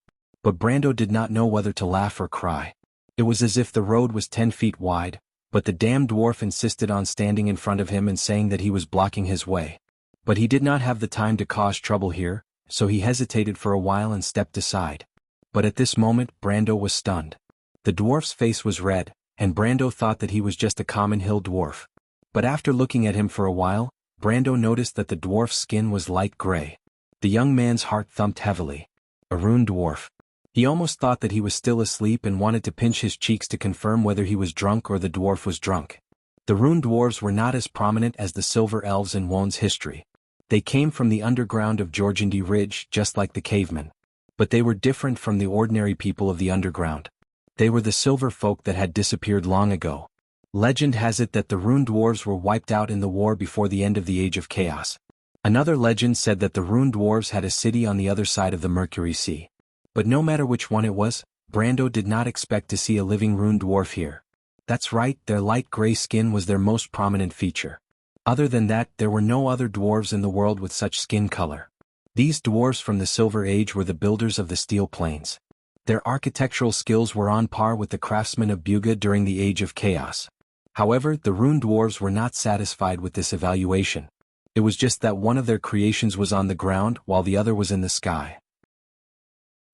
But Brando did not know whether to laugh or cry. It was as if the road was 10 feet wide, but the damn dwarf insisted on standing in front of him and saying that he was blocking his way. But he did not have the time to cause trouble here, so he hesitated for a while and stepped aside. But at this moment, Brando was stunned. The dwarf's face was red, and Brando thought that he was just a common hill dwarf. But after looking at him for a while, Brando noticed that the dwarf's skin was light gray. The young man's heart thumped heavily. A rune dwarf. He almost thought that he was still asleep and wanted to pinch his cheeks to confirm whether he was drunk or the dwarf was drunk. The rune dwarves were not as prominent as the silver elves in Wone's history. They came from the underground of Jorgandi Ridge just like the cavemen. But they were different from the ordinary people of the underground. They were the silver folk that had disappeared long ago. Legend has it that the rune dwarves were wiped out in the war before the end of the Age of Chaos. Another legend said that the rune dwarves had a city on the other side of the Mercury Sea. But no matter which one it was, Brando did not expect to see a living rune dwarf here. That's right, their light gray skin was their most prominent feature. Other than that, there were no other dwarves in the world with such skin color. These dwarves from the Silver Age were the builders of the Steel Plains. Their architectural skills were on par with the craftsmen of Buga during the Age of Chaos. However, the rune dwarves were not satisfied with this evaluation. It was just that one of their creations was on the ground while the other was in the sky.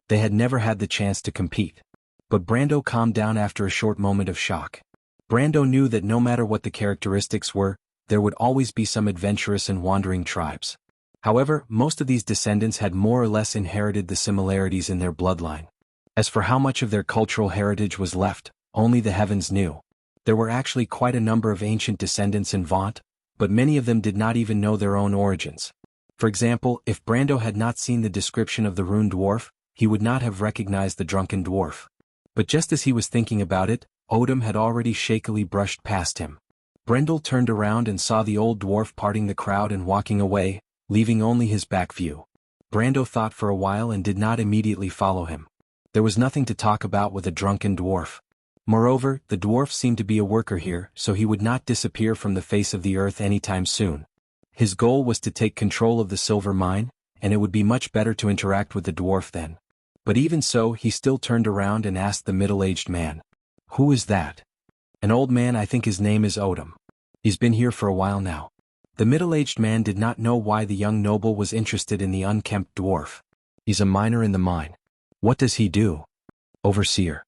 They had never had the chance to compete. But Brando calmed down after a short moment of shock. Brando knew that no matter what the characteristics were, there would always be some adventurous and wandering tribes. However, most of these descendants had more or less inherited the similarities in their bloodline. As for how much of their cultural heritage was left, only the heavens knew. There were actually quite a number of ancient descendants in Vaunt, but many of them did not even know their own origins. For example, if Brando had not seen the description of the rune dwarf, he would not have recognized the drunken dwarf. But just as he was thinking about it, Odom had already shakily brushed past him. Brendel turned around and saw the old dwarf parting the crowd and walking away, leaving only his back view. Brando thought for a while and did not immediately follow him. There was nothing to talk about with a drunken dwarf. Moreover, the dwarf seemed to be a worker here, so he would not disappear from the face of the earth anytime soon. His goal was to take control of the silver mine, and it would be much better to interact with the dwarf then. But even so, he still turned around and asked the middle-aged man, "Who is that?" "An old man, I think his name is Odom. He's been here for a while now." The middle-aged man did not know why the young noble was interested in the unkempt dwarf. "He's a miner in the mine." "What does he do?" "Overseer."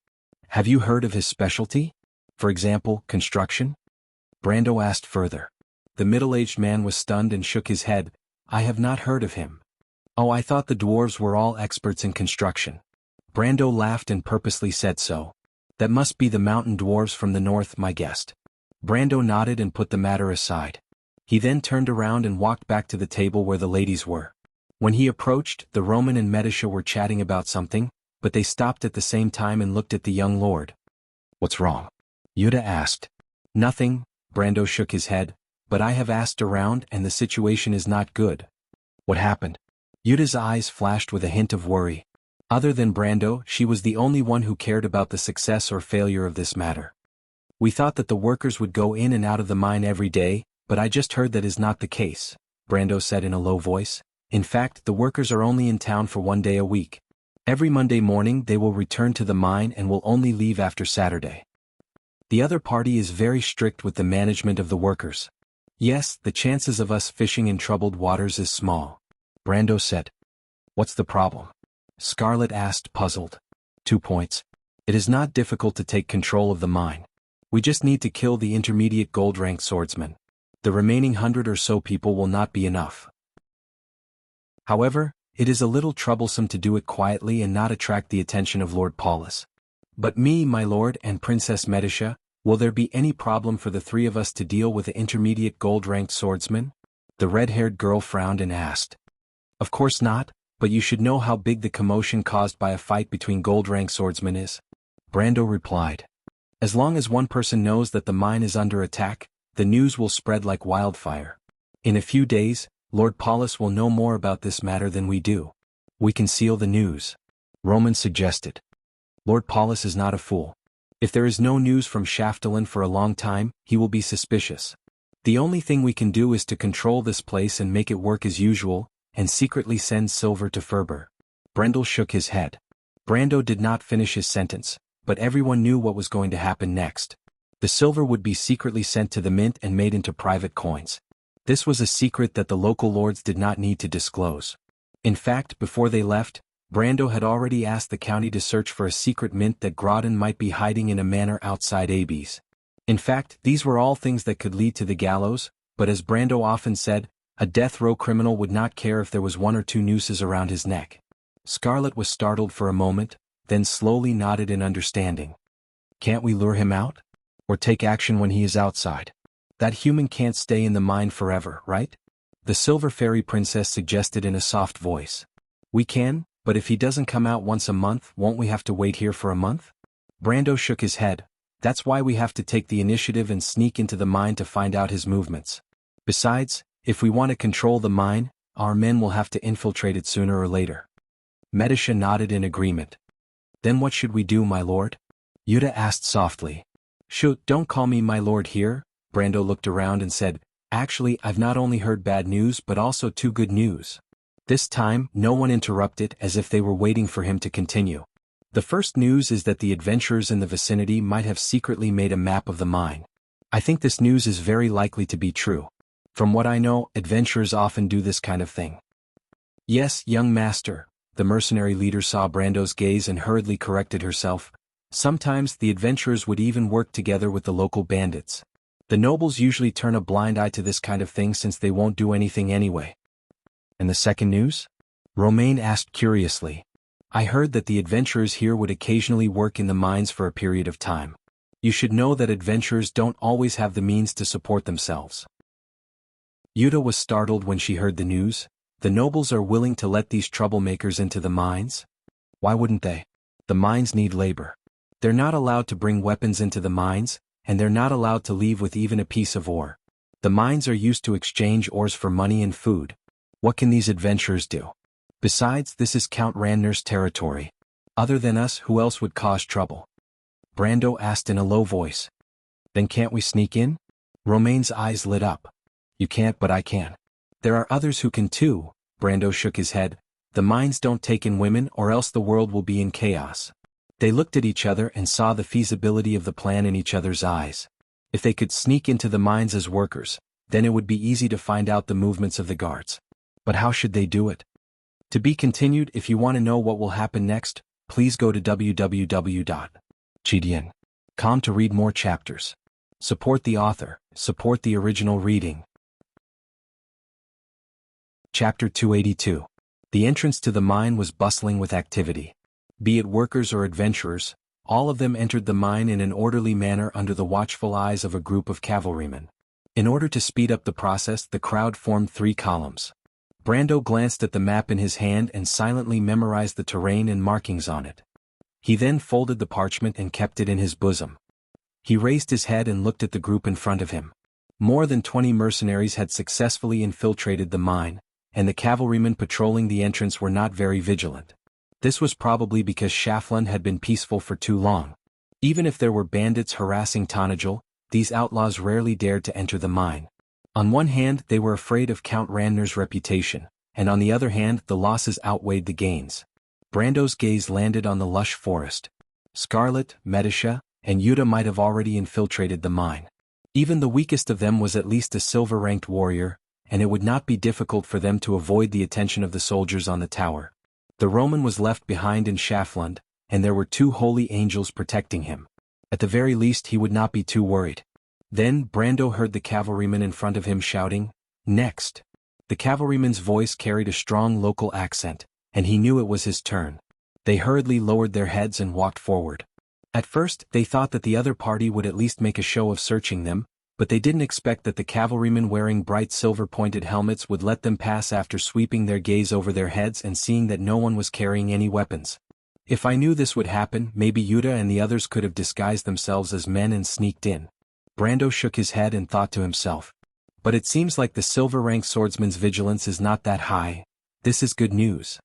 "Have you heard of his specialty? For example, construction?" Brando asked further. The middle-aged man was stunned and shook his head. "I have not heard of him." "Oh, I thought the dwarves were all experts in construction." Brando laughed and purposely said so. "That must be the mountain dwarves from the north, my guest." Brando nodded and put the matter aside. He then turned around and walked back to the table where the ladies were. When he approached, the Roman and Medicia were chatting about something, but they stopped at the same time and looked at the young lord. "What's wrong?" Yuta asked. "Nothing," Brando shook his head, "but I have asked around and the situation is not good." "What happened?" Yuta's eyes flashed with a hint of worry. Other than Brando, she was the only one who cared about the success or failure of this matter. "We thought that the workers would go in and out of the mine every day, but I just heard that is not the case," Brando said in a low voice. "In fact, the workers are only in town for 1 day a week. Every Monday morning they will return to the mine and will only leave after Saturday. The other party is very strict with the management of the workers. Yes, the chances of us fishing in troubled waters is small," Brando said. "What's the problem?" Scarlet asked, puzzled. 2 points. It is not difficult to take control of the mine. We just need to kill the intermediate gold-ranked swordsman. The remaining 100 or so people will not be enough. However, it is a little troublesome to do it quietly and not attract the attention of Lord Paulus. But me, my lord, and Princess Medicia, will there be any problem for the 3 of us to deal with the intermediate gold-ranked swordsman? The red-haired girl frowned and asked. Of course not, but you should know how big the commotion caused by a fight between gold-ranked swordsmen is. Brando replied. As long as one person knows that the mine is under attack, the news will spread like wildfire. In a few days, Lord Paulus will know more about this matter than we do. We can seal the news. Roman suggested. Lord Paulus is not a fool. If there is no news from Shaftalin for a long time, he will be suspicious. The only thing we can do is to control this place and make it work as usual, and secretly send silver to Ferber. Brendel shook his head. Brando did not finish his sentence, but everyone knew what was going to happen next. The silver would be secretly sent to the mint and made into private coins. This was a secret that the local lords did not need to disclose. In fact, before they left, Brando had already asked the county to search for a secret mint that Grodin might be hiding in a manor outside Abbey's. In fact, these were all things that could lead to the gallows, but as Brando often said, a death row criminal would not care if there was 1 or 2 nooses around his neck. Scarlet was startled for a moment, then slowly nodded in understanding. Can't we lure him out? Or take action when he is outside? That human can't stay in the mine forever, right? The Silver Fairy Princess suggested in a soft voice. We can, but if he doesn't come out once a month, won't we have to wait here for a month? Brando shook his head. That's why we have to take the initiative and sneak into the mine to find out his movements. Besides, if we want to control the mine, our men will have to infiltrate it sooner or later. Medisha nodded in agreement. Then what should we do, my lord? Yuta asked softly. Shoot, don't call me my lord here. Brando looked around and said, actually, I've not only heard bad news but also 2 good news. This time, no one interrupted as if they were waiting for him to continue. The first news is that the adventurers in the vicinity might have secretly made a map of the mine. I think this news is very likely to be true. From what I know, adventurers often do this kind of thing. Yes, young master, the mercenary leader saw Brando's gaze and hurriedly corrected herself. Sometimes the adventurers would even work together with the local bandits. The nobles usually turn a blind eye to this kind of thing since they won't do anything anyway. And the second news? Romaine asked curiously. I heard that the adventurers here would occasionally work in the mines for a period of time. You should know that adventurers don't always have the means to support themselves. Yuta was startled when she heard the news. The nobles are willing to let these troublemakers into the mines? Why wouldn't they? The mines need labor. They're not allowed to bring weapons into the mines, and they're not allowed to leave with even a piece of ore. The mines are used to exchange ores for money and food. What can these adventurers do? Besides, this is Count Randner's territory. Other than us, who else would cause trouble? Brando asked in a low voice. Then can't we sneak in? Romaine's eyes lit up. You can't, but I can. There are others who can too. Brando shook his head. The mines don't take in women or else the world will be in chaos. They looked at each other and saw the feasibility of the plan in each other's eyes. If they could sneak into the mines as workers, then it would be easy to find out the movements of the guards. But how should they do it? To be continued. If you want to know what will happen next, please go to www.chidian.com to read more chapters. Support the author, support the original reading. Chapter 282. The entrance to the mine was bustling with activity. Be it workers or adventurers, all of them entered the mine in an orderly manner under the watchful eyes of a group of cavalrymen. In order to speed up the process, the crowd formed 3 columns. Brando glanced at the map in his hand and silently memorized the terrain and markings on it. He then folded the parchment and kept it in his bosom. He raised his head and looked at the group in front of him. More than 20 mercenaries had successfully infiltrated the mine, and the cavalrymen patrolling the entrance were not very vigilant. This was probably because Shaftalin had been peaceful for too long. Even if there were bandits harassing Tanajul, these outlaws rarely dared to enter the mine. On one hand, they were afraid of Count Randner's reputation, and on the other hand, the losses outweighed the gains. Brando's gaze landed on the lush forest. Scarlet, Medisha, and Yuta might have already infiltrated the mine. Even the weakest of them was at least a silver-ranked warrior, and it would not be difficult for them to avoid the attention of the soldiers on the tower. The Roman was left behind in Shaftalin, and there were 2 holy angels protecting him. At the very least he would not be too worried. Then Brando heard the cavalryman in front of him shouting, "Next!" The cavalryman's voice carried a strong local accent, and he knew it was his turn. They hurriedly lowered their heads and walked forward. At first, they thought that the other party would at least make a show of searching them, but they didn't expect that the cavalrymen wearing bright silver-pointed helmets would let them pass after sweeping their gaze over their heads and seeing that no one was carrying any weapons. If I knew this would happen, maybe Yuta and the others could have disguised themselves as men and sneaked in. Brando shook his head and thought to himself. But it seems like the silver-ranked swordsman's vigilance is not that high. This is good news.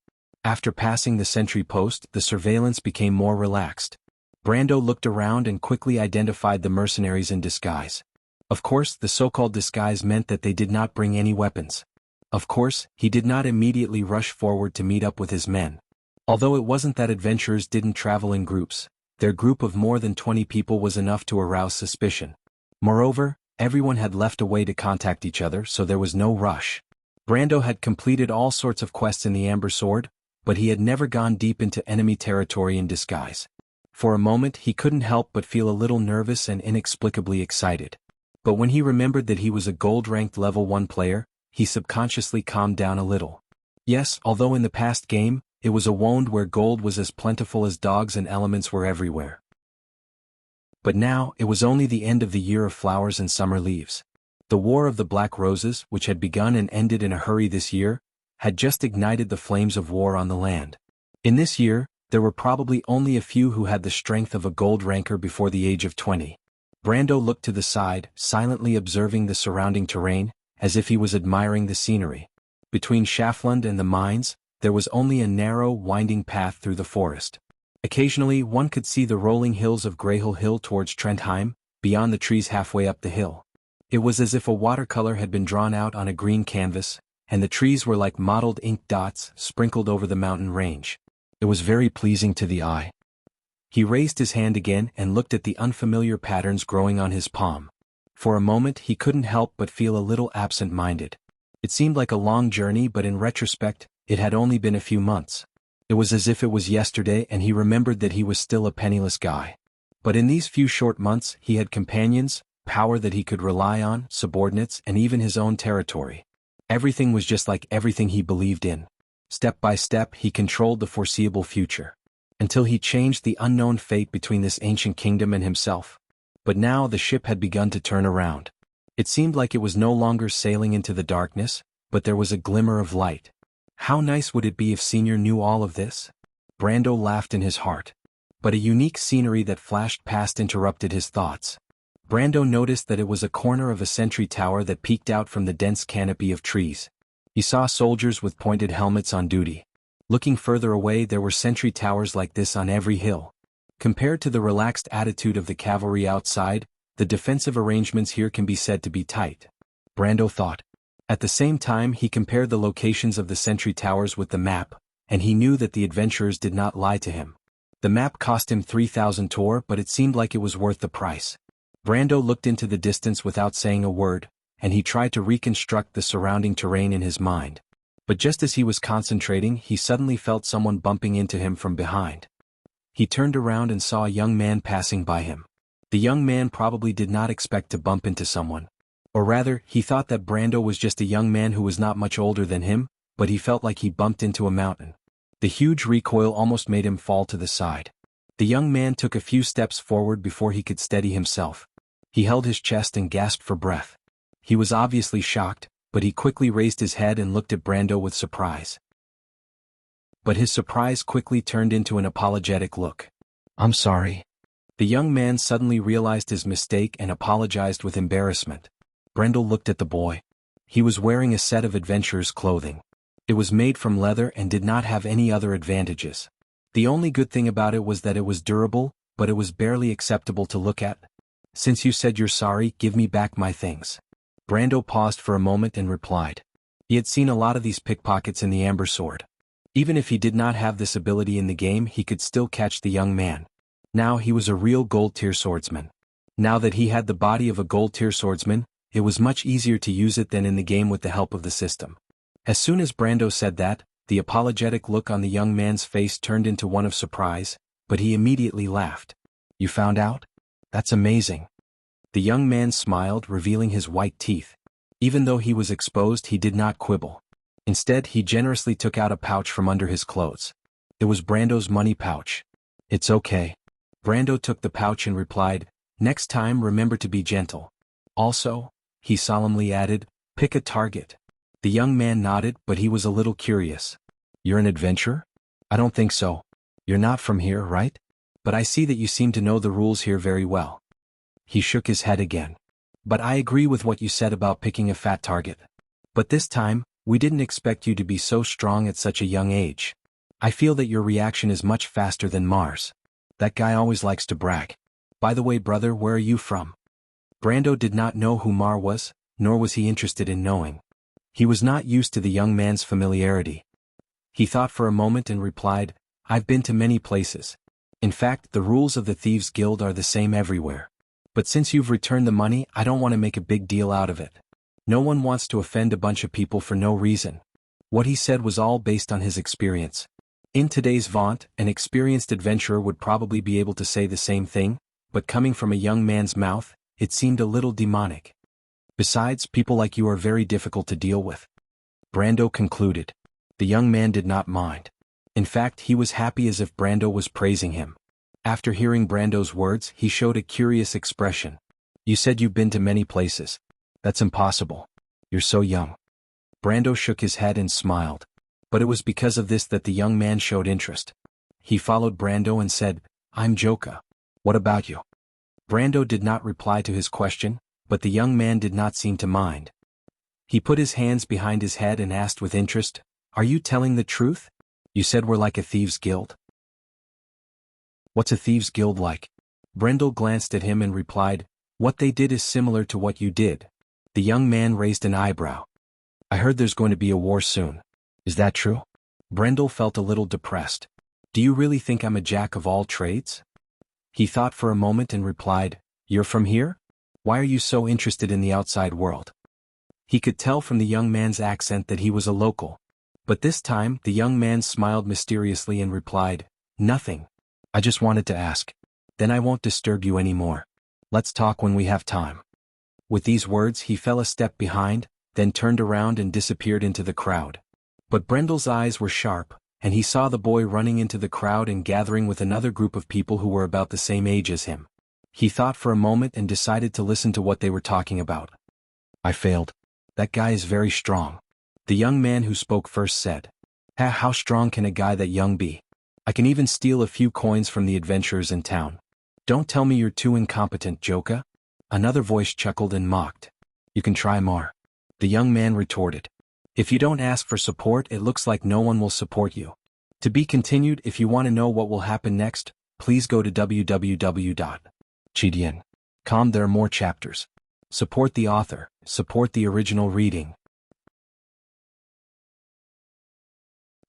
After passing the sentry post, the surveillance became more relaxed. Brando looked around and quickly identified the mercenaries in disguise. Of course, the so-called disguise meant that they did not bring any weapons. Of course, he did not immediately rush forward to meet up with his men. Although it wasn't that adventurers didn't travel in groups, their group of more than 20 people was enough to arouse suspicion. Moreover, everyone had left a way to contact each other, so there was no rush. Brando had completed all sorts of quests in the Amber Sword, but he had never gone deep into enemy territory in disguise. For a moment he couldn't help but feel a little nervous and inexplicably excited. But when he remembered that he was a gold-ranked level 1 player, he subconsciously calmed down a little. Yes, although in the past game, it was a wound where gold was as plentiful as dogs and elements were everywhere. But now, it was only the end of the year of flowers and summer leaves. The War of the Black Roses, which had begun and ended in a hurry this year, had just ignited the flames of war on the land. In this year, there were probably only a few who had the strength of a gold ranker before the age of 20. Brando looked to the side, silently observing the surrounding terrain, as if he was admiring the scenery. Between Schafland and the mines, there was only a narrow, winding path through the forest. Occasionally one could see the rolling hills of Greyhill Hill towards Trentheim, beyond the trees halfway up the hill. It was as if a watercolor had been drawn out on a green canvas, and the trees were like mottled ink dots sprinkled over the mountain range. It was very pleasing to the eye. He raised his hand again and looked at the unfamiliar patterns growing on his palm. For a moment he couldn't help but feel a little absent-minded. It seemed like a long journey, but in retrospect, it had only been a few months. It was as if it was yesterday, and he remembered that he was still a penniless guy. But in these few short months he had companions, power that he could rely on, subordinates, and even his own territory. Everything was just like everything he believed in. Step by step he controlled the foreseeable future. Until he changed the unknown fate between this ancient kingdom and himself. But now the ship had begun to turn around. It seemed like it was no longer sailing into the darkness, but there was a glimmer of light. How nice would it be if Senior knew all of this? Brando laughed in his heart. But a unique scenery that flashed past interrupted his thoughts. Brando noticed that it was a corner of a sentry tower that peeked out from the dense canopy of trees. He saw soldiers with pointed helmets on duty. Looking further away, there were sentry towers like this on every hill. Compared to the relaxed attitude of the cavalry outside, the defensive arrangements here can be said to be tight. Brando thought. At the same time he compared the locations of the sentry towers with the map, and he knew that the adventurers did not lie to him. The map cost him 3,000 tor, but it seemed like it was worth the price. Brando looked into the distance without saying a word, and he tried to reconstruct the surrounding terrain in his mind. But just as he was concentrating, he suddenly felt someone bumping into him from behind. He turned around and saw a young man passing by him. The young man probably did not expect to bump into someone. Or rather, he thought that Brando was just a young man who was not much older than him, but he felt like he bumped into a mountain. The huge recoil almost made him fall to the side. The young man took a few steps forward before he could steady himself. He held his chest and gasped for breath. He was obviously shocked, but he quickly raised his head and looked at Brando with surprise. But his surprise quickly turned into an apologetic look. "I'm sorry." The young man suddenly realized his mistake and apologized with embarrassment. Brando looked at the boy. He was wearing a set of adventurer's clothing. It was made from leather and did not have any other advantages. The only good thing about it was that it was durable, but it was barely acceptable to look at. "Since you said you're sorry, give me back my things." Brando paused for a moment and replied. He had seen a lot of these pickpockets in the Amber Sword. Even if he did not have this ability in the game, he could still catch the young man. Now he was a real gold-tier swordsman. Now that he had the body of a gold-tier swordsman, it was much easier to use it than in the game with the help of the system. As soon as Brando said that, the apologetic look on the young man's face turned into one of surprise, but he immediately laughed. "You found out? That's amazing." The young man smiled, revealing his white teeth. Even though he was exposed, he did not quibble. Instead, he generously took out a pouch from under his clothes. It was Brando's money pouch. "It's okay." Brando took the pouch and replied, "Next time remember to be gentle. Also," he solemnly added, "pick a target." The young man nodded, but he was a little curious. "You're an adventurer?" "I don't think so. You're not from here, right? But I see that you seem to know the rules here very well." He shook his head again. "But I agree with what you said about picking a fat target. But this time, we didn't expect you to be so strong at such a young age. I feel that your reaction is much faster than Mars." That guy always likes to brag. By the way, brother, where are you from? Brando did not know who Mar was, nor was he interested in knowing. He was not used to the young man's familiarity. He thought for a moment and replied, I've been to many places. In fact, the rules of the Thieves' Guild are the same everywhere. But since you've returned the money, I don't want to make a big deal out of it. No one wants to offend a bunch of people for no reason. What he said was all based on his experience. In today's vaunt, an experienced adventurer would probably be able to say the same thing, but coming from a young man's mouth, it seemed a little demonic. Besides, people like you are very difficult to deal with. Brando concluded. The young man did not mind. In fact, he was happy as if Brando was praising him. After hearing Brando's words, he showed a curious expression. You said you've been to many places. That's impossible. You're so young. Brando shook his head and smiled. But it was because of this that the young man showed interest. He followed Brando and said, I'm Joka. What about you? Brando did not reply to his question, but the young man did not seem to mind. He put his hands behind his head and asked with interest, Are you telling the truth? You said we're like a thieves' guild. What's a thieves' guild like? Brando glanced at him and replied, What they did is similar to what you did. The young man raised an eyebrow. I heard there's going to be a war soon. Is that true? Brando felt a little depressed. Do you really think I'm a jack of all trades? He thought for a moment and replied, You're from here? Why are you so interested in the outside world? He could tell from the young man's accent that he was a local. But this time, the young man smiled mysteriously and replied, Nothing. I just wanted to ask. Then I won't disturb you anymore. Let's talk when we have time. With these words, he fell a step behind, then turned around and disappeared into the crowd. But Brendel's eyes were sharp, and he saw the boy running into the crowd and gathering with another group of people who were about the same age as him. He thought for a moment and decided to listen to what they were talking about. I failed. That guy is very strong. The young man who spoke first said. How strong can a guy that young be? I can even steal a few coins from the adventurers in town. Don't tell me you're too incompetent, Joka. Another voice chuckled and mocked. You can try more. The young man retorted. If you don't ask for support, it looks like no one will support you. To be continued. If you want to know what will happen next, please go to www.chidian.com. There are more chapters. Support the author, support the original reading.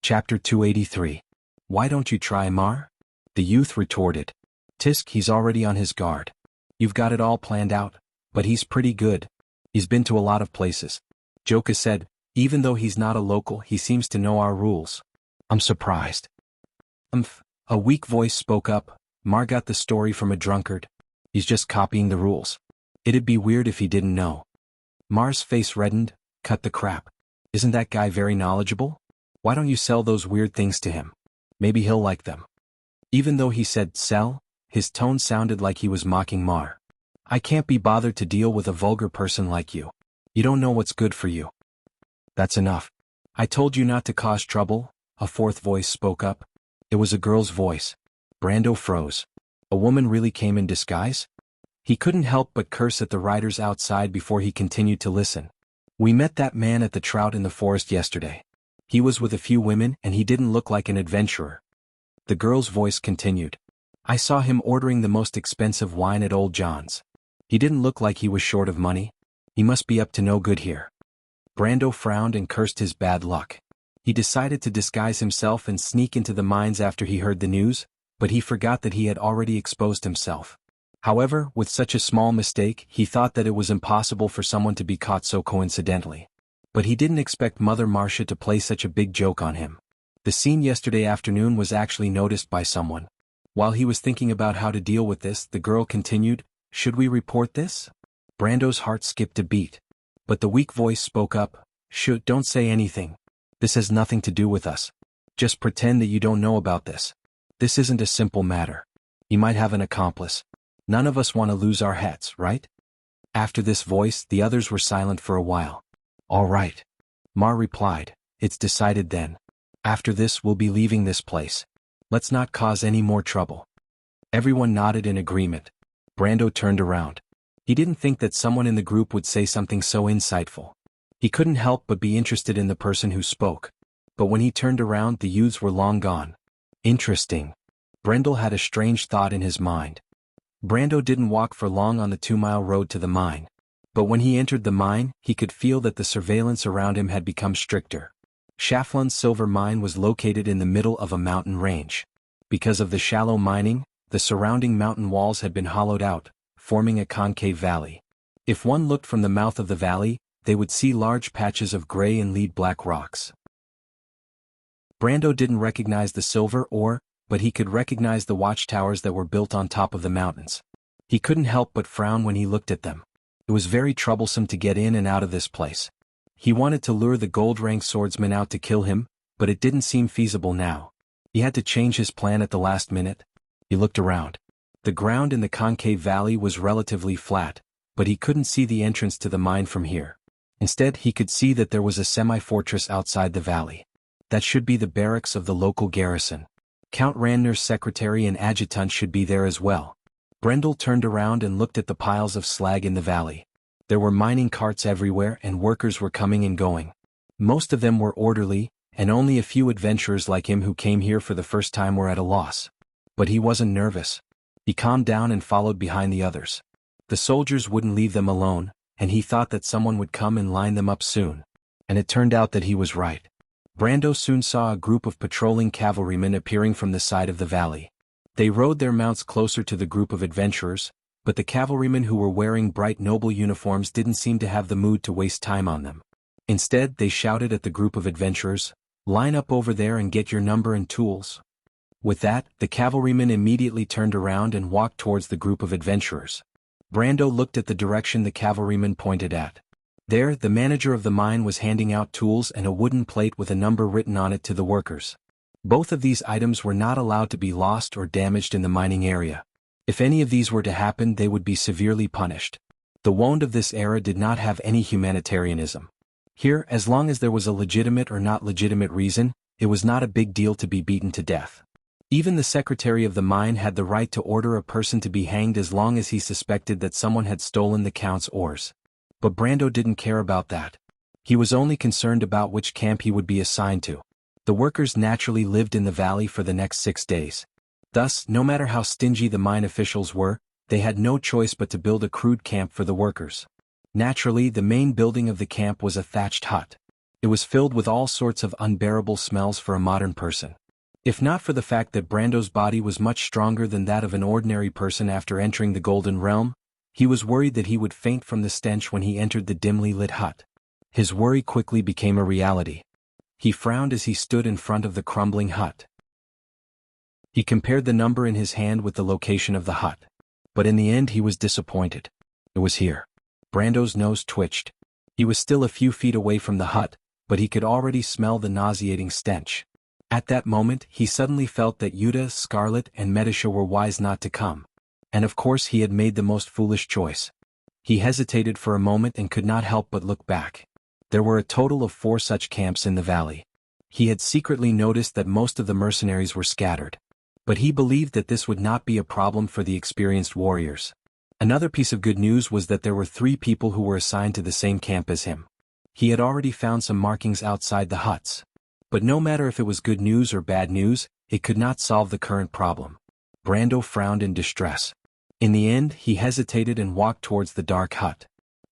Chapter 283. Why don't you try Mar? The youth retorted. Tisk, he's already on his guard. You've got it all planned out, but he's pretty good. He's been to a lot of places. Joka said, even though he's not a local, he seems to know our rules. I'm surprised. A weak voice spoke up. Mar got the story from a drunkard. He's just copying the rules. It'd be weird if he didn't know. Mar's face reddened. Cut the crap. Isn't that guy very knowledgeable? Why don't you sell those weird things to him? Maybe he'll like them. Even though he said sell, his tone sounded like he was mocking Mar. I can't be bothered to deal with a vulgar person like you. You don't know what's good for you. That's enough. I told you not to cause trouble, a fourth voice spoke up. It was a girl's voice. Brando froze. A woman really came in disguise? He couldn't help but curse at the riders outside before he continued to listen. We met that man at the trout in the forest yesterday. He was with a few women and he didn't look like an adventurer. The girl's voice continued. I saw him ordering the most expensive wine at Old John's. He didn't look like he was short of money. He must be up to no good here. Brando frowned and cursed his bad luck. He decided to disguise himself and sneak into the mines after he heard the news, but he forgot that he had already exposed himself. However, with such a small mistake, he thought that it was impossible for someone to be caught so coincidentally. But he didn't expect Mother Marcia to play such a big joke on him. The scene yesterday afternoon was actually noticed by someone. While he was thinking about how to deal with this, the girl continued, Should we report this? Brando's heart skipped a beat. But the weak voice spoke up, Don't say anything. This has nothing to do with us. Just pretend that you don't know about this. This isn't a simple matter. You might have an accomplice. None of us want to lose our heads, right? After this voice, the others were silent for a while. All right. Mar replied, It's decided then. After this, we'll be leaving this place. Let's not cause any more trouble. Everyone nodded in agreement. Brando turned around. He didn't think that someone in the group would say something so insightful. He couldn't help but be interested in the person who spoke. But when he turned around, the youths were long gone. Interesting. Brendel had a strange thought in his mind. Brando didn't walk for long on the 2-mile road to the mine. But when he entered the mine, he could feel that the surveillance around him had become stricter. Schaflon's silver mine was located in the middle of a mountain range. Because of the shallow mining, the surrounding mountain walls had been hollowed out, forming a concave valley. If one looked from the mouth of the valley, they would see large patches of gray and lead-black rocks. Brando didn't recognize the silver ore, but he could recognize the watchtowers that were built on top of the mountains. He couldn't help but frown when he looked at them. It was very troublesome to get in and out of this place. He wanted to lure the gold-rank swordsman out to kill him, but it didn't seem feasible now. He had to change his plan at the last minute. He looked around. The ground in the concave valley was relatively flat, but he couldn't see the entrance to the mine from here. Instead, he could see that there was a semi-fortress outside the valley. That should be the barracks of the local garrison. Count Randner's secretary and adjutant should be there as well. Brendel turned around and looked at the piles of slag in the valley. There were mining carts everywhere and workers were coming and going. Most of them were orderly, and only a few adventurers like him who came here for the first time were at a loss. But he wasn't nervous. He calmed down and followed behind the others. The soldiers wouldn't leave them alone, and he thought that someone would come and line them up soon. And it turned out that he was right. Brando soon saw a group of patrolling cavalrymen appearing from the side of the valley. They rode their mounts closer to the group of adventurers, but the cavalrymen who were wearing bright noble uniforms didn't seem to have the mood to waste time on them. Instead, they shouted at the group of adventurers, "Line up over there and get your number and tools." With that, the cavalrymen immediately turned around and walked towards the group of adventurers. Brando looked at the direction the cavalrymen pointed at. There, the manager of the mine was handing out tools and a wooden plate with a number written on it to the workers. Both of these items were not allowed to be lost or damaged in the mining area. If any of these were to happen, they would be severely punished. The wound of this era did not have any humanitarianism. Here, as long as there was a legitimate or not legitimate reason, it was not a big deal to be beaten to death. Even the secretary of the mine had the right to order a person to be hanged as long as he suspected that someone had stolen the count's ores. But Brando didn't care about that. He was only concerned about which camp he would be assigned to. The workers naturally lived in the valley for the next 6 days. Thus, no matter how stingy the mine officials were, they had no choice but to build a crude camp for the workers. Naturally, the main building of the camp was a thatched hut. It was filled with all sorts of unbearable smells for a modern person. If not for the fact that Brando's body was much stronger than that of an ordinary person after entering the Golden Realm, he was worried that he would faint from the stench when he entered the dimly lit hut. His worry quickly became a reality. He frowned as he stood in front of the crumbling hut. He compared the number in his hand with the location of the hut. But in the end he was disappointed. It was here. Brando's nose twitched. He was still a few feet away from the hut, but he could already smell the nauseating stench. At that moment, he suddenly felt that Yuta, Scarlet, and Medisha were wise not to come. And of course he had made the most foolish choice. He hesitated for a moment and could not help but look back. There were a total of 4 such camps in the valley. He had secretly noticed that most of the mercenaries were scattered. But he believed that this would not be a problem for the experienced warriors. Another piece of good news was that there were 3 people who were assigned to the same camp as him. He had already found some markings outside the huts. But no matter if it was good news or bad news, it could not solve the current problem. Brando frowned in distress. In the end, he hesitated and walked towards the dark hut.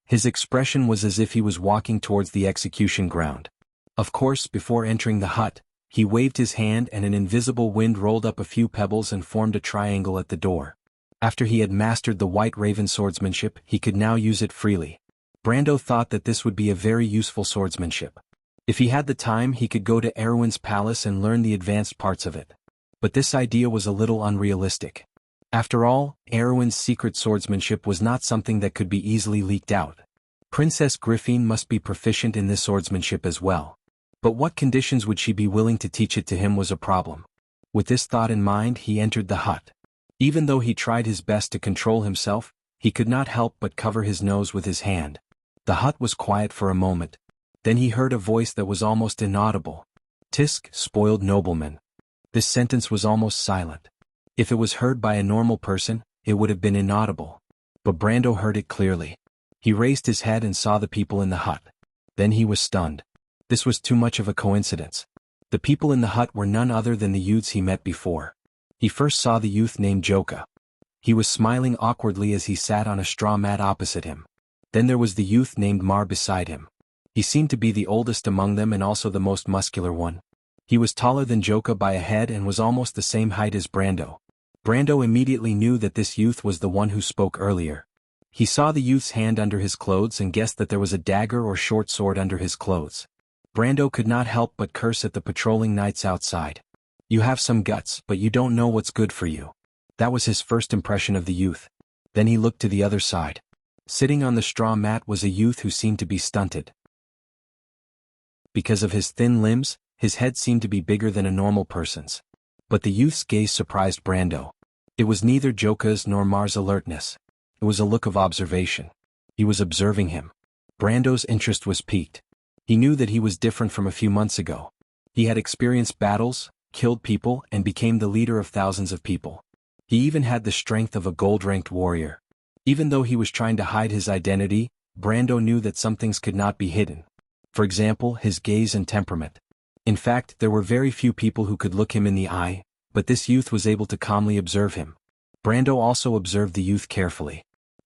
His expression was as if he was walking towards the execution ground. Of course, before entering the hut, he waved his hand and an invisible wind rolled up a few pebbles and formed a triangle at the door. After he had mastered the White Raven swordsmanship, he could now use it freely. Brando thought that this would be a very useful swordsmanship. If he had the time, he could go to Erwin's palace and learn the advanced parts of it. But this idea was a little unrealistic. After all, Erwin's secret swordsmanship was not something that could be easily leaked out. Princess Griffine must be proficient in this swordsmanship as well. But what conditions would she be willing to teach it to him was a problem. With this thought in mind, he entered the hut. Even though he tried his best to control himself, he could not help but cover his nose with his hand. The hut was quiet for a moment. Then he heard a voice that was almost inaudible. "Tisk, spoiled nobleman." This sentence was almost silent. If it was heard by a normal person, it would have been inaudible. But Brando heard it clearly. He raised his head and saw the people in the hut. Then he was stunned. This was too much of a coincidence. The people in the hut were none other than the youths he met before. He first saw the youth named Joka. He was smiling awkwardly as he sat on a straw mat opposite him. Then there was the youth named Mar beside him. He seemed to be the oldest among them and also the most muscular one. He was taller than Joka by a head and was almost the same height as Brando. Brando immediately knew that this youth was the one who spoke earlier. He saw the youth's hand under his clothes and guessed that there was a dagger or short sword under his clothes. Brando could not help but curse at the patrolling knights outside. You have some guts, but you don't know what's good for you. That was his first impression of the youth. Then he looked to the other side. Sitting on the straw mat was a youth who seemed to be stunted. Because of his thin limbs, his head seemed to be bigger than a normal person's. But the youth's gaze surprised Brando. It was neither Joka's nor Mar's alertness. It was a look of observation. He was observing him. Brando's interest was piqued. He knew that he was different from a few months ago. He had experienced battles, killed people, and became the leader of thousands of people. He even had the strength of a gold-ranked warrior. Even though he was trying to hide his identity, Brando knew that some things could not be hidden. For example, his gaze and temperament. In fact, there were very few people who could look him in the eye, but this youth was able to calmly observe him. Brando also observed the youth carefully.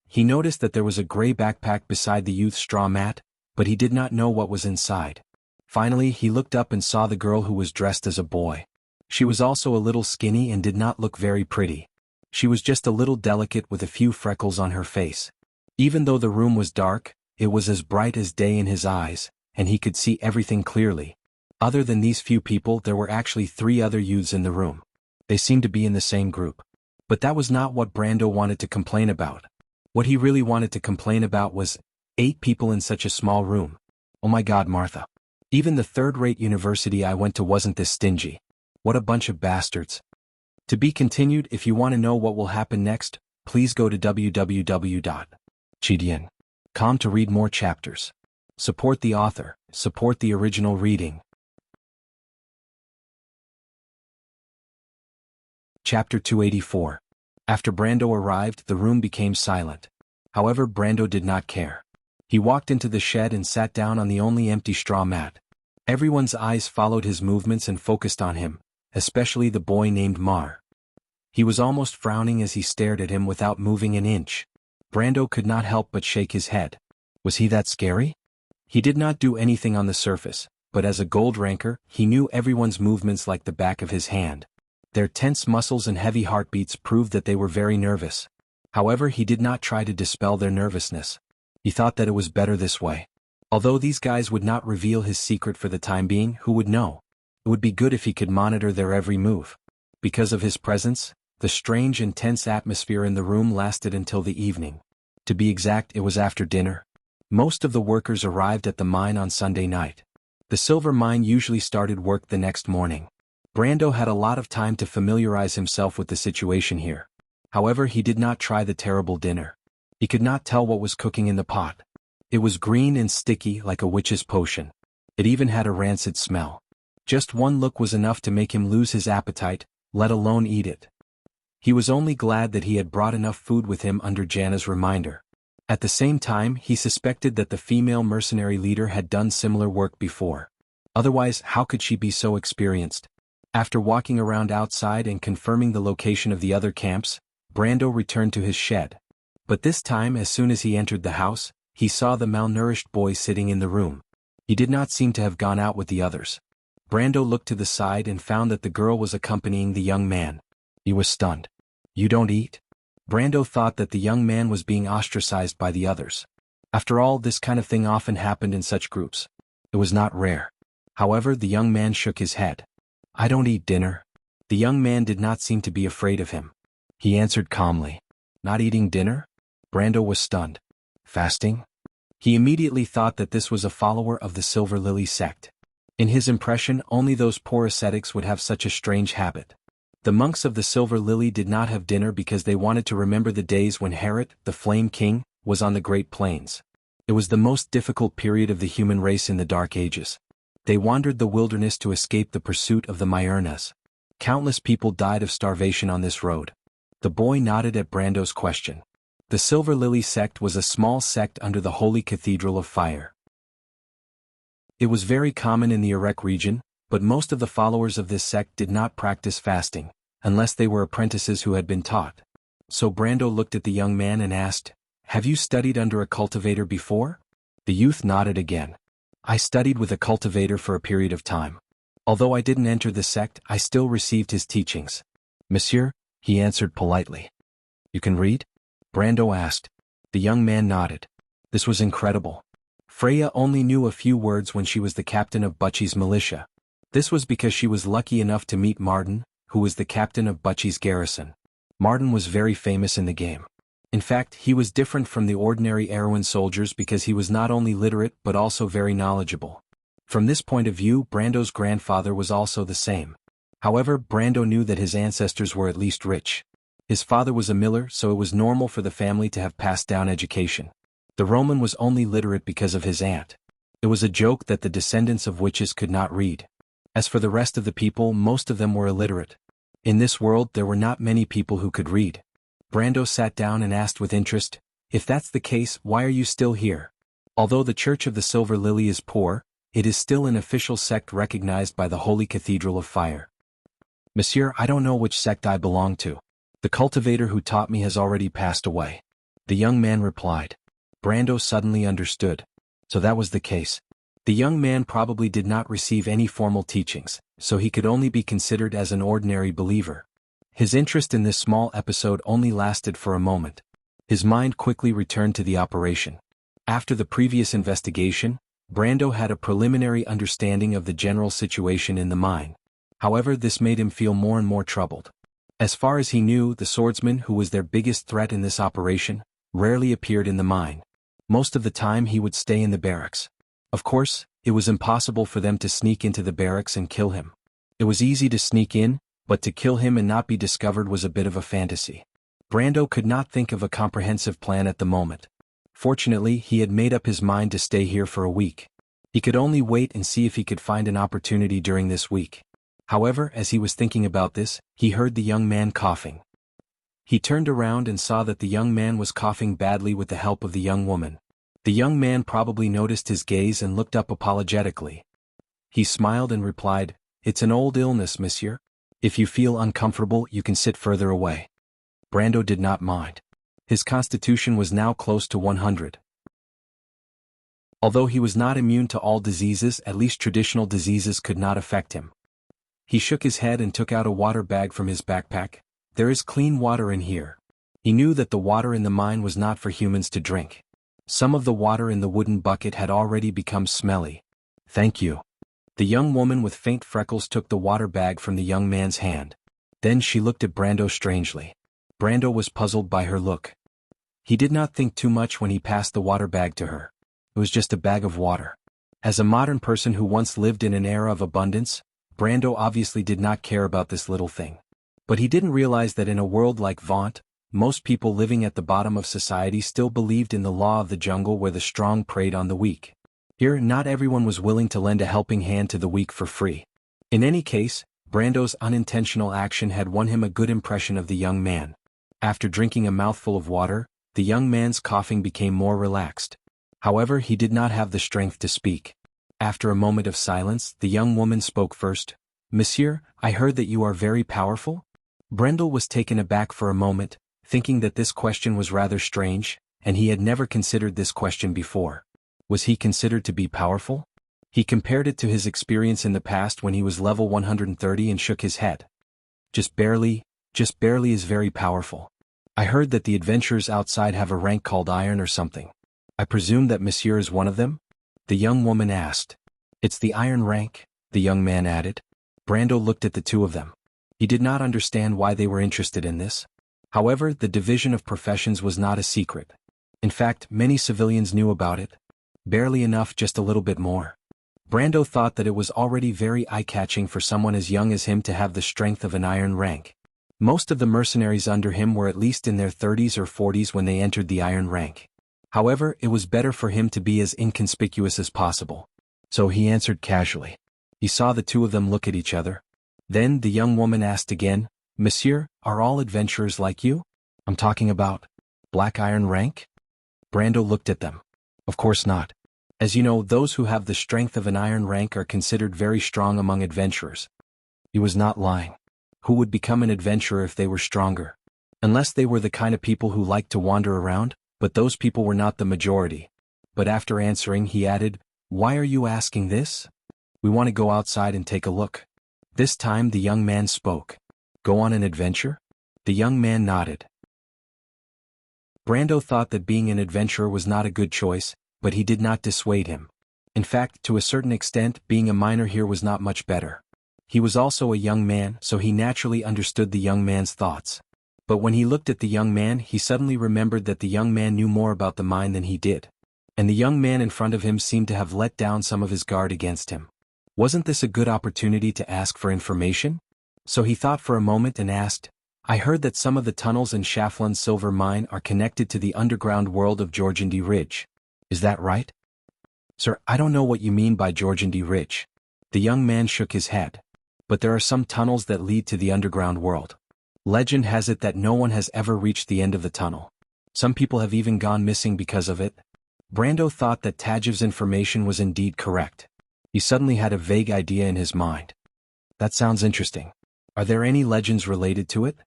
He noticed that there was a gray backpack beside the youth's straw mat, but he did not know what was inside. Finally, he looked up and saw the girl who was dressed as a boy. She was also a little skinny and did not look very pretty. She was just a little delicate with a few freckles on her face. Even though the room was dark, it was as bright as day in his eyes, and he could see everything clearly. Other than these few people, there were actually 3 other youths in the room. They seemed to be in the same group. But that was not what Brando wanted to complain about. What he really wanted to complain about was 8 people in such a small room. Oh my God, Martha. Even the third-rate university I went to wasn't this stingy. What a bunch of bastards. To be continued. If you want to know what will happen next, please go to www.chidian.com to read more chapters. Support the author, support the original reading. Chapter 284. After Brando arrived, the room became silent. However, Brando did not care. He walked into the shed and sat down on the only empty straw mat. Everyone's eyes followed his movements and focused on him, especially the boy named Mar. He was almost frowning as he stared at him without moving an inch. Brando could not help but shake his head. Was he that scary? He did not do anything on the surface, but as a gold ranker, he knew everyone's movements like the back of his hand. Their tense muscles and heavy heartbeats proved that they were very nervous. However, he did not try to dispel their nervousness. He thought that it was better this way. Although these guys would not reveal his secret for the time being, who would know? It would be good if he could monitor their every move. Because of his presence, the strange and tense atmosphere in the room lasted until the evening. To be exact, it was after dinner. Most of the workers arrived at the mine on Sunday night. The silver mine usually started work the next morning. Brando had a lot of time to familiarize himself with the situation here. However, he did not try the terrible dinner. He could not tell what was cooking in the pot. It was green and sticky like a witch's potion. It even had a rancid smell. Just one look was enough to make him lose his appetite, let alone eat it. He was only glad that he had brought enough food with him under Jana's reminder. At the same time, he suspected that the female mercenary leader had done similar work before. Otherwise, how could she be so experienced? After walking around outside and confirming the location of the other camps, Brando returned to his shed. But this time, as soon as he entered the house, he saw the malnourished boy sitting in the room. He did not seem to have gone out with the others. Brando looked to the side and found that the girl was accompanying the young man. He was stunned. You don't eat? Brando thought that the young man was being ostracized by the others. After all, this kind of thing often happened in such groups. It was not rare. However, the young man shook his head. I don't eat dinner. The young man did not seem to be afraid of him. He answered calmly. Not eating dinner? Brando was stunned. Fasting? He immediately thought that this was a follower of the Silver Lily sect. In his impression, only those poor ascetics would have such a strange habit. The monks of the Silver Lily did not have dinner because they wanted to remember the days when Herod, the Flame King, was on the Great Plains. It was the most difficult period of the human race in the Dark Ages. They wandered the wilderness to escape the pursuit of the Myurnas. Countless people died of starvation on this road. The boy nodded at Brando's question. The Silver Lily sect was a small sect under the Holy Cathedral of Fire. It was very common in the Iraq region, but most of the followers of this sect did not practice fasting. unless they were apprentices who had been taught. So Brando looked at the young man and asked, "Have you studied under a cultivator before?" The youth nodded again. "I studied with a cultivator for a period of time. Although I didn't enter the sect, I still received his teachings." "Monsieur," he answered politely. "You can read?" Brando asked. The young man nodded. This was incredible. Freya only knew a few words when she was the captain of Butchie's militia. This was because she was lucky enough to meet Martin, who was the captain of Butchie's garrison. Martin was very famous in the game. In fact, he was different from the ordinary Erewhon soldiers because he was not only literate but also very knowledgeable. From this point of view, Brando's grandfather was also the same. However, Brando knew that his ancestors were at least rich. His father was a miller, so it was normal for the family to have passed down education. The Roman was only literate because of his aunt. It was a joke that the descendants of witches could not read. As for the rest of the people, most of them were illiterate. In this world there were not many people who could read. Brando sat down and asked with interest, "If that's the case, why are you still here? Although the Church of the Silver Lily is poor, it is still an official sect recognized by the Holy Cathedral of Fire." "Monsieur, I don't know which sect I belong to. The cultivator who taught me has already passed away," the young man replied. Brando suddenly understood. So that was the case. The young man probably did not receive any formal teachings, so he could only be considered as an ordinary believer. His interest in this small episode only lasted for a moment. His mind quickly returned to the operation. After the previous investigation, Brando had a preliminary understanding of the general situation in the mine. However, this made him feel more and more troubled. As far as he knew, the swordsman who was their biggest threat in this operation rarely appeared in the mine. Most of the time he would stay in the barracks. Of course, it was impossible for them to sneak into the barracks and kill him. It was easy to sneak in, but to kill him and not be discovered was a bit of a fantasy. Brando could not think of a comprehensive plan at the moment. Fortunately, he had made up his mind to stay here for a week. He could only wait and see if he could find an opportunity during this week. However, as he was thinking about this, he heard the young man coughing. He turned around and saw that the young man was coughing badly with the help of the young woman. The young man probably noticed his gaze and looked up apologetically. He smiled and replied, "It's an old illness, monsieur. If you feel uncomfortable, you can sit further away." Brando did not mind. His constitution was now close to 100. Although he was not immune to all diseases, at least traditional diseases could not affect him. He shook his head and took out a water bag from his backpack. "There is clean water in here." He knew that the water in the mine was not for humans to drink. Some of the water in the wooden bucket had already become smelly. "Thank you." The young woman with faint freckles took the water bag from the young man's hand. Then she looked at Brando strangely. Brando was puzzled by her look. He did not think too much when he passed the water bag to her. It was just a bag of water. As a modern person who once lived in an era of abundance, Brando obviously did not care about this little thing. But he didn't realize that in a world like Vaunt, most people living at the bottom of society still believed in the law of the jungle where the strong preyed on the weak. Here, not everyone was willing to lend a helping hand to the weak for free. In any case, Brando's unintentional action had won him a good impression of the young man. After drinking a mouthful of water, the young man's coughing became more relaxed. However, he did not have the strength to speak. After a moment of silence, the young woman spoke first. "Monsieur, I heard that you are very powerful?" Brando was taken aback for a moment, thinking that this question was rather strange, and he had never considered this question before. Was he considered to be powerful? He compared it to his experience in the past when he was level 130 and shook his head. Just barely is very powerful. I heard that the adventurers outside have a rank called Iron or something. I presume that Monsieur is one of them? The young woman asked. "It's the Iron rank," the young man added. Brando looked at the two of them. He did not understand why they were interested in this. However, the division of professions was not a secret. In fact, many civilians knew about it. Barely enough, just a little bit more. Brando thought that it was already very eye-catching for someone as young as him to have the strength of an Iron rank. Most of the mercenaries under him were at least in their 30s or 40s when they entered the Iron rank. However, it was better for him to be as inconspicuous as possible. So he answered casually. He saw the two of them look at each other. Then the young woman asked again, "Monsieur, are all adventurers like you?" "I'm talking about Black Iron rank?" Brando looked at them. "Of course not. As you know, those who have the strength of an Iron rank are considered very strong among adventurers." He was not lying. Who would become an adventurer if they were stronger? Unless they were the kind of people who liked to wander around, but those people were not the majority. But after answering, he added, "Why are you asking this? We want to go outside and take a look." This time the young man spoke. "Go on an adventure?" The young man nodded. Brando thought that being an adventurer was not a good choice, but he did not dissuade him. In fact, to a certain extent, being a miner here was not much better. He was also a young man, so he naturally understood the young man's thoughts. But when he looked at the young man, he suddenly remembered that the young man knew more about the mine than he did. And the young man in front of him seemed to have let down some of his guard against him. Wasn't this a good opportunity to ask for information? So he thought for a moment and asked, "I heard that some of the tunnels in Shaflan's silver mine are connected to the underground world of Georgandy Ridge. Is that right?" "Sir, I don't know what you mean by Georgandy Ridge." The young man shook his head. "But there are some tunnels that lead to the underground world. Legend has it that no one has ever reached the end of the tunnel. Some people have even gone missing because of it." Brando thought that Tajiv's information was indeed correct. He suddenly had a vague idea in his mind. "That sounds interesting. Are there any legends related to it?"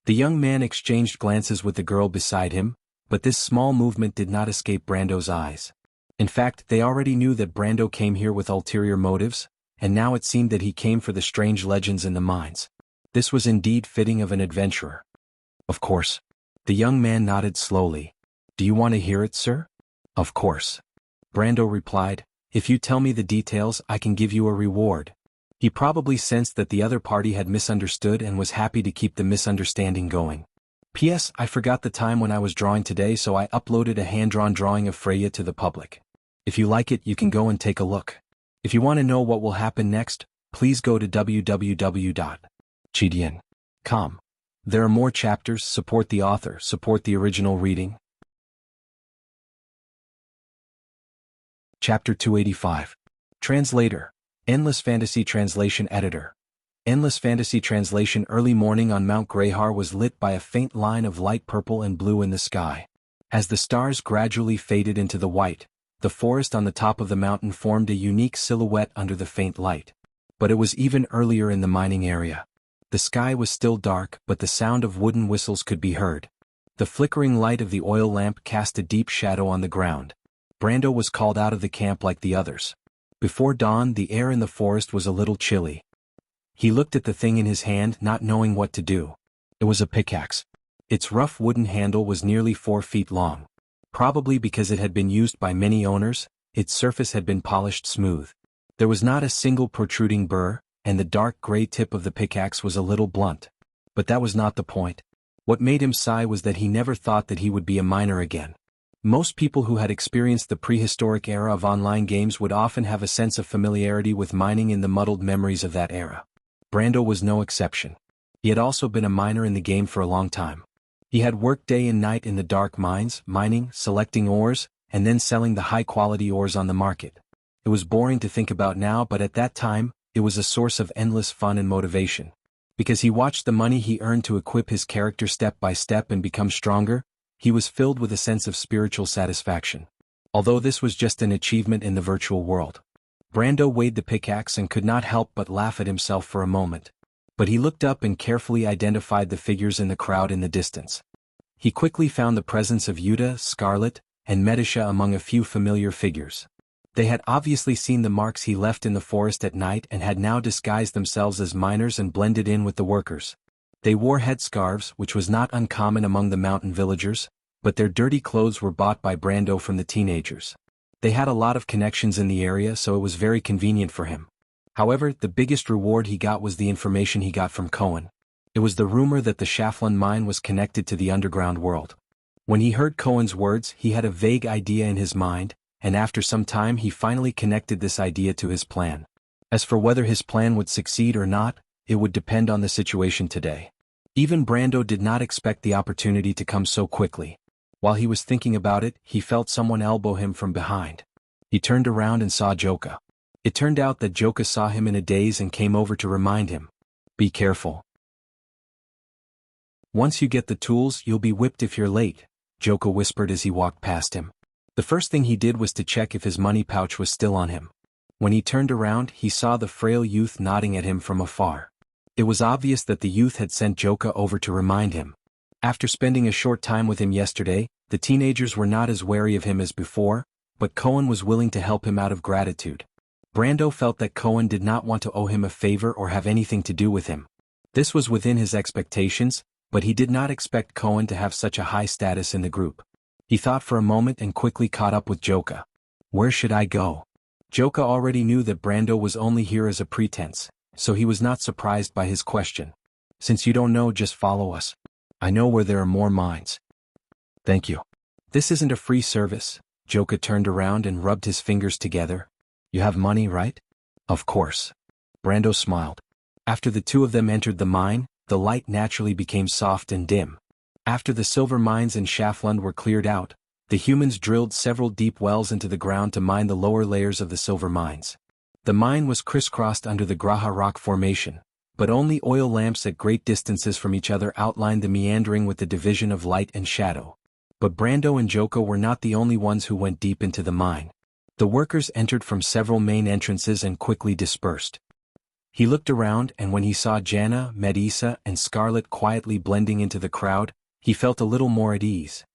The young man exchanged glances with the girl beside him, but this small movement did not escape Brando's eyes. In fact, they already knew that Brando came here with ulterior motives, and now it seemed that he came for the strange legends in the mines. This was indeed fitting of an adventurer. "Of course." The young man nodded slowly. "Do you want to hear it, sir?" "Of course." Brando replied, "If you tell me the details, I can give you a reward." He probably sensed that the other party had misunderstood and was happy to keep the misunderstanding going. "P.S. I forgot the time when I was drawing today, so I uploaded a hand-drawn drawing of Freya to the public. If you like it, you can go and take a look. If you want to know what will happen next, please go to www.chidian.com. There are more chapters. Support the author, support the original reading. Chapter 285. Translator. Endless Fantasy Translation Editor. Endless Fantasy Translation. Early morning on Mount Greyhar was lit by a faint line of light purple and blue in the sky. As the stars gradually faded into the white, the forest on the top of the mountain formed a unique silhouette under the faint light. But it was even earlier in the mining area. The sky was still dark, but the sound of wooden whistles could be heard. The flickering light of the oil lamp cast a deep shadow on the ground. Brando was called out of the camp like the others. Before dawn, the air in the forest was a little chilly. He looked at the thing in his hand, not knowing what to do. It was a pickaxe. Its rough wooden handle was nearly 4 feet long. Probably because it had been used by many owners, its surface had been polished smooth. There was not a single protruding burr, and the dark gray tip of the pickaxe was a little blunt. But that was not the point. What made him sigh was that he never thought that he would be a miner again. Most people who had experienced the prehistoric era of online games would often have a sense of familiarity with mining in the muddled memories of that era. Brando was no exception. He had also been a miner in the game for a long time. He had worked day and night in the dark mines, mining, selecting ores, and then selling the high-quality ores on the market. It was boring to think about now, but at that time, it was a source of endless fun and motivation. Because he watched the money he earned to equip his character step by step and become stronger, he was filled with a sense of spiritual satisfaction. Although this was just an achievement in the virtual world. Brando weighed the pickaxe and could not help but laugh at himself for a moment. But he looked up and carefully identified the figures in the crowd in the distance. He quickly found the presence of Yuta, Scarlet, and Medisha among a few familiar figures. They had obviously seen the marks he left in the forest at night and had now disguised themselves as miners and blended in with the workers. They wore headscarves, which was not uncommon among the mountain villagers, but their dirty clothes were bought by Brando from the teenagers. They had a lot of connections in the area, so it was very convenient for him. However, the biggest reward he got was the information he got from Cohen. It was the rumor that the Shaflan mine was connected to the underground world. When he heard Cohen's words, he had a vague idea in his mind, and after some time he finally connected this idea to his plan. As for whether his plan would succeed or not, it would depend on the situation today. Even Brando did not expect the opportunity to come so quickly. While he was thinking about it, he felt someone elbow him from behind. He turned around and saw Joka. It turned out that Joka saw him in a daze and came over to remind him. "Be careful. Once you get the tools, you'll be whipped if you're late," Joka whispered as he walked past him. The first thing he did was to check if his money pouch was still on him. When he turned around, he saw the frail youth nodding at him from afar. It was obvious that the youth had sent Joka over to remind him. After spending a short time with him yesterday, the teenagers were not as wary of him as before, but Cohen was willing to help him out of gratitude. Brando felt that Cohen did not want to owe him a favor or have anything to do with him. This was within his expectations, but he did not expect Cohen to have such a high status in the group. He thought for a moment and quickly caught up with Joka. Where should I go? Joka already knew that Brando was only here as a pretense, so he was not surprised by his question. Since you don't know, just follow us. I know where there are more mines. Thank you. This isn't a free service. Joka turned around and rubbed his fingers together. You have money, right? Of course. Brando smiled. After the two of them entered the mine, the light naturally became soft and dim. After the silver mines in Schaflund were cleared out, the humans drilled several deep wells into the ground to mine the lower layers of the silver mines. The mine was crisscrossed under the Graha rock formation, but only oil lamps at great distances from each other outlined the meandering with the division of light and shadow. But Brando and Joka were not the only ones who went deep into the mine. The workers entered from several main entrances and quickly dispersed. He looked around, and when he saw Jana, Medisa, and Scarlet quietly blending into the crowd, he felt a little more at ease.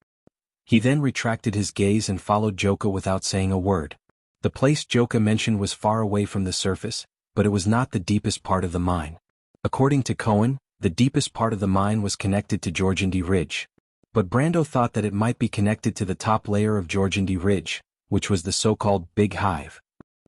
He then retracted his gaze and followed Joka without saying a word. The place Joka mentioned was far away from the surface, but it was not the deepest part of the mine. According to Cohen, the deepest part of the mine was connected to Jorgandi Ridge. But Brando thought that it might be connected to the top layer of Jorgandi Ridge, which was the so-called Big Hive.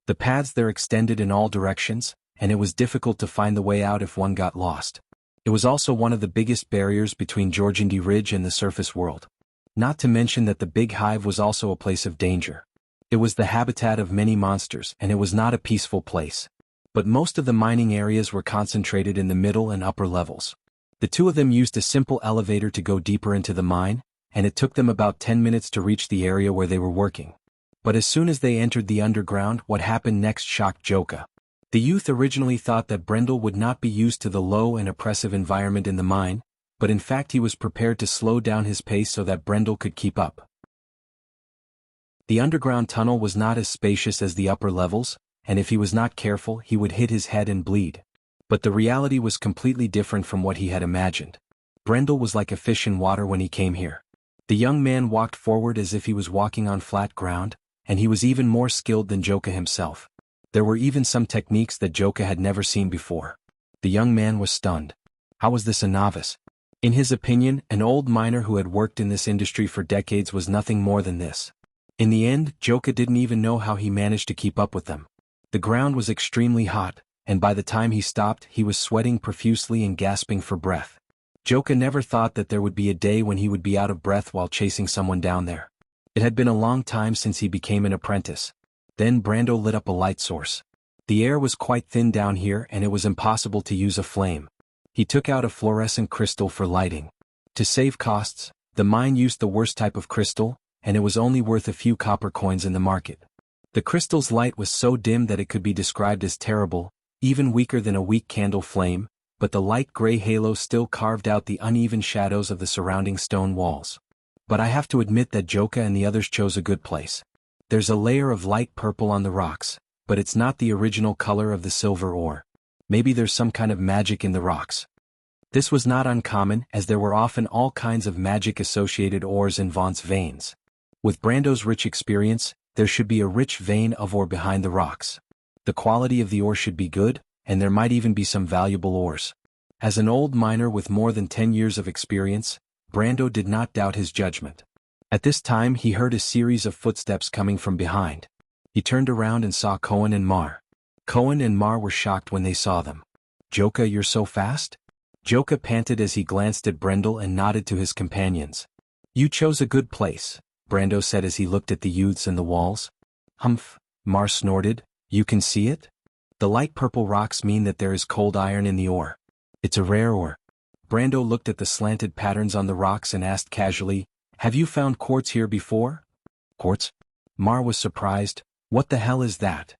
The paths there extended in all directions, and it was difficult to find the way out if one got lost. It was also one of the biggest barriers between Jorgandi Ridge and the surface world. Not to mention that the Big Hive was also a place of danger. It was the habitat of many monsters, and it was not a peaceful place. But most of the mining areas were concentrated in the middle and upper levels. The two of them used a simple elevator to go deeper into the mine, and it took them about 10 minutes to reach the area where they were working. But as soon as they entered the underground, what happened next shocked Joka. The youth originally thought that Brendel would not be used to the low and oppressive environment in the mine, but in fact he was prepared to slow down his pace so that Brendel could keep up. The underground tunnel was not as spacious as the upper levels, and if he was not careful he would hit his head and bleed. But the reality was completely different from what he had imagined. Brendel was like a fish in water when he came here. The young man walked forward as if he was walking on flat ground, and he was even more skilled than Joka himself. There were even some techniques that Joka had never seen before. The young man was stunned. How was this a novice? In his opinion, an old miner who had worked in this industry for decades was nothing more than this. In the end, Joka didn't even know how he managed to keep up with them. The ground was extremely hot, and by the time he stopped, he was sweating profusely and gasping for breath. Joka never thought that there would be a day when he would be out of breath while chasing someone down there. It had been a long time since he became an apprentice. Then Brando lit up a light source. The air was quite thin down here and it was impossible to use a flame. He took out a fluorescent crystal for lighting. To save costs, the mine used the worst type of crystal, and it was only worth a few copper coins in the market. The crystal's light was so dim that it could be described as terrible, even weaker than a weak candle flame, but the light gray halo still carved out the uneven shadows of the surrounding stone walls. But I have to admit that Joka and the others chose a good place. There's a layer of light purple on the rocks, but it's not the original color of the silver ore. Maybe there's some kind of magic in the rocks. This was not uncommon, as there were often all kinds of magic-associated ores in Vaughn's veins. With Brando's rich experience, there should be a rich vein of ore behind the rocks. The quality of the ore should be good, and there might even be some valuable ores. As an old miner with more than 10 years of experience, Brando did not doubt his judgment. At this time he heard a series of footsteps coming from behind. He turned around and saw Cohen and Mar. Cohen and Mar were shocked when they saw them. Joka, you're so fast? Joka panted as he glanced at Brendel and nodded to his companions. You chose a good place, Brando said as he looked at the youths and the walls. Humph, Mar snorted, you can see it? The light purple rocks mean that there is cold iron in the ore. It's a rare ore. Brando looked at the slanted patterns on the rocks and asked casually, have you found quartz here before? Quartz? Mar was surprised. What the hell is that?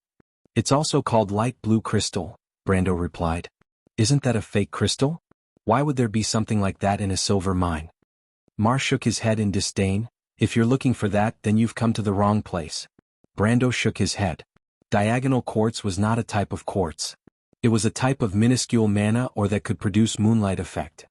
It's also called light blue crystal, Brando replied. Isn't that a fake crystal? Why would there be something like that in a silver mine? Mar shook his head in disdain. If you're looking for that, then you've come to the wrong place. Brando shook his head. Diagonal quartz was not a type of quartz. It was a type of minuscule mana ore that could produce moonlight effect.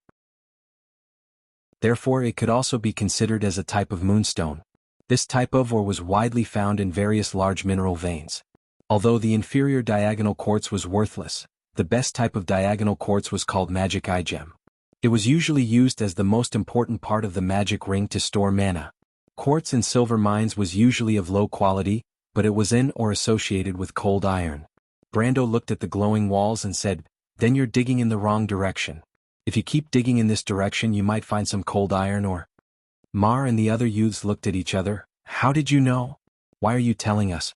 Therefore it could also be considered as a type of moonstone. This type of ore was widely found in various large mineral veins. Although the inferior diagonal quartz was worthless, the best type of diagonal quartz was called magic eye gem. It was usually used as the most important part of the magic ring to store mana. Quartz in silver mines was usually of low quality, but it was in or associated with cold iron. Brando looked at the glowing walls and said, "Then you're digging in the wrong direction. If you keep digging in this direction you might find some cold iron ore." Mar and the other youths looked at each other. "How did you know? Why are you telling us?"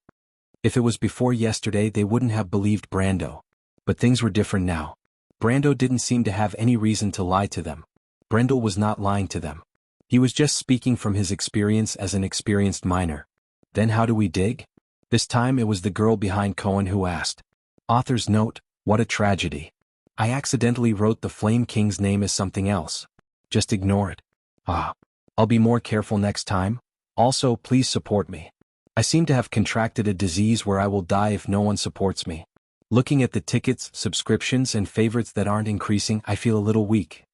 If it was before yesterday they wouldn't have believed Brando. But things were different now. Brando didn't seem to have any reason to lie to them. Brendel was not lying to them. He was just speaking from his experience as an experienced miner. "Then how do we dig?" This time it was the girl behind Cohen who asked. Author's note: what a tragedy. I accidentally wrote the Flame King's name as something else. Just ignore it. I'll be more careful next time. Also, please support me. I seem to have contracted a disease where I will die if no one supports me. Looking at the tickets, subscriptions and favorites that aren't increasing, I feel a little weak.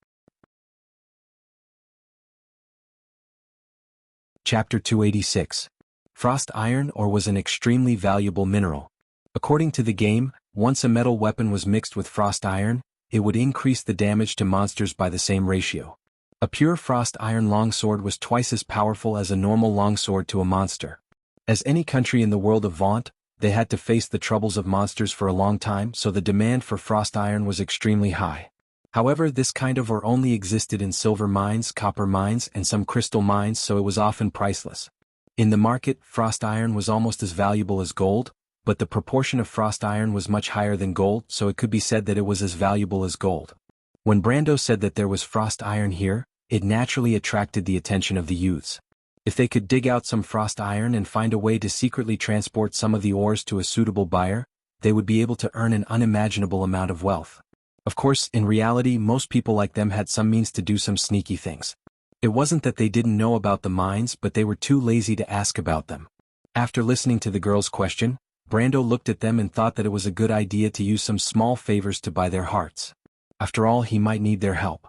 Chapter 286. Frost iron ore was an extremely valuable mineral. According to the game, once a metal weapon was mixed with frost iron, it would increase the damage to monsters by the same ratio. A pure frost iron longsword was twice as powerful as a normal longsword to a monster. As any country in the world of Vaunt, they had to face the troubles of monsters for a long time, so the demand for frost iron was extremely high. However, this kind of ore only existed in silver mines, copper mines, and some crystal mines, so it was often priceless. In the market, frost iron was almost as valuable as gold, but the proportion of frost iron was much higher than gold, so it could be said that it was as valuable as gold. When Brando said that there was frost iron here, it naturally attracted the attention of the youths. If they could dig out some frost iron and find a way to secretly transport some of the ores to a suitable buyer, they would be able to earn an unimaginable amount of wealth. Of course, in reality, most people like them had some means to do some sneaky things. It wasn't that they didn't know about the mines, but they were too lazy to ask about them. After listening to the girl's question, Brando looked at them and thought that it was a good idea to use some small favors to buy their hearts. After all, he might need their help.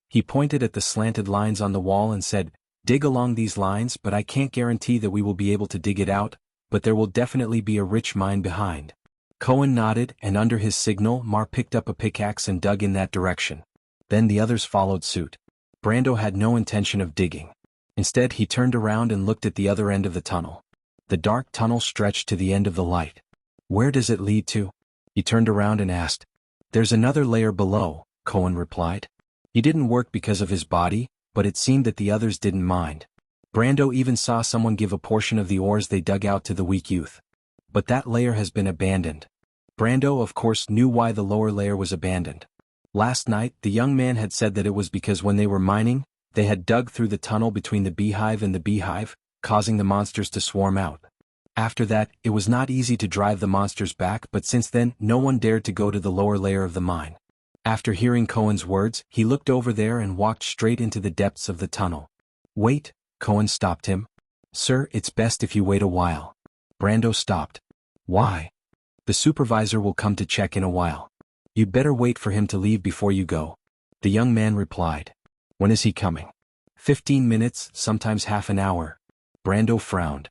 He pointed at the slanted lines on the wall and said, "Dig along these lines, but I can't guarantee that we will be able to dig it out, but there will definitely be a rich mine behind." Cohen nodded, and under his signal, Mar picked up a pickaxe and dug in that direction. Then the others followed suit. Brando had no intention of digging. Instead, he turned around and looked at the other end of the tunnel. The dark tunnel stretched to the end of the light. "Where does it lead to?" He turned around and asked. "There's another layer below," Cohen replied. He didn't work because of his body, but it seemed that the others didn't mind. Brando even saw someone give a portion of the ores they dug out to the weak youth. But that layer has been abandoned. Brando, of course, knew why the lower layer was abandoned. Last night, the young man had said that it was because when they were mining, they had dug through the tunnel between the beehive and the beehive, causing the monsters to swarm out. After that, it was not easy to drive the monsters back, but since then, no one dared to go to the lower layer of the mine. After hearing Cohen's words, he looked over there and walked straight into the depths of the tunnel. "Wait," Cohen stopped him. "Sir, it's best if you wait a while." Brando stopped. "Why?" "The supervisor will come to check in a while. You'd better wait for him to leave before you go." The young man replied. "When is he coming?" 15 minutes, sometimes half an hour." Brando frowned.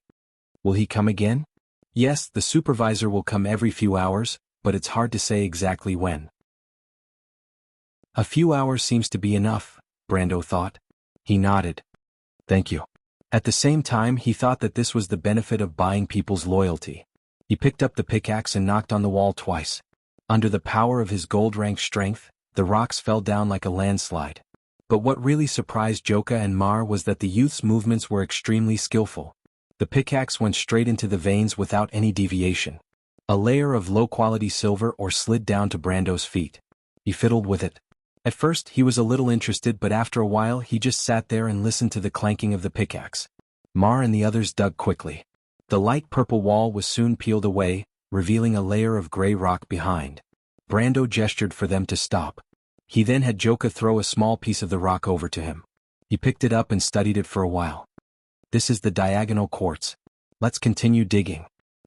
"Will he come again?" "Yes, the supervisor will come every few hours, but it's hard to say exactly when." A few hours seems to be enough, Brando thought. He nodded. "Thank you." At the same time, he thought that this was the benefit of buying people's loyalty. He picked up the pickaxe and knocked on the wall twice. Under the power of his gold-ranked strength, the rocks fell down like a landslide. But what really surprised Joka and Mar was that the youth's movements were extremely skillful. The pickaxe went straight into the veins without any deviation. A layer of low-quality silver ore slid down to Brando's feet. He fiddled with it. At first, he was a little interested, but after a while he just sat there and listened to the clanking of the pickaxe. Mar and the others dug quickly. The light purple wall was soon peeled away, revealing a layer of gray rock behind. Brando gestured for them to stop. He then had Joka throw a small piece of the rock over to him. He picked it up and studied it for a while. "This is the diagonal quartz. Let's continue digging."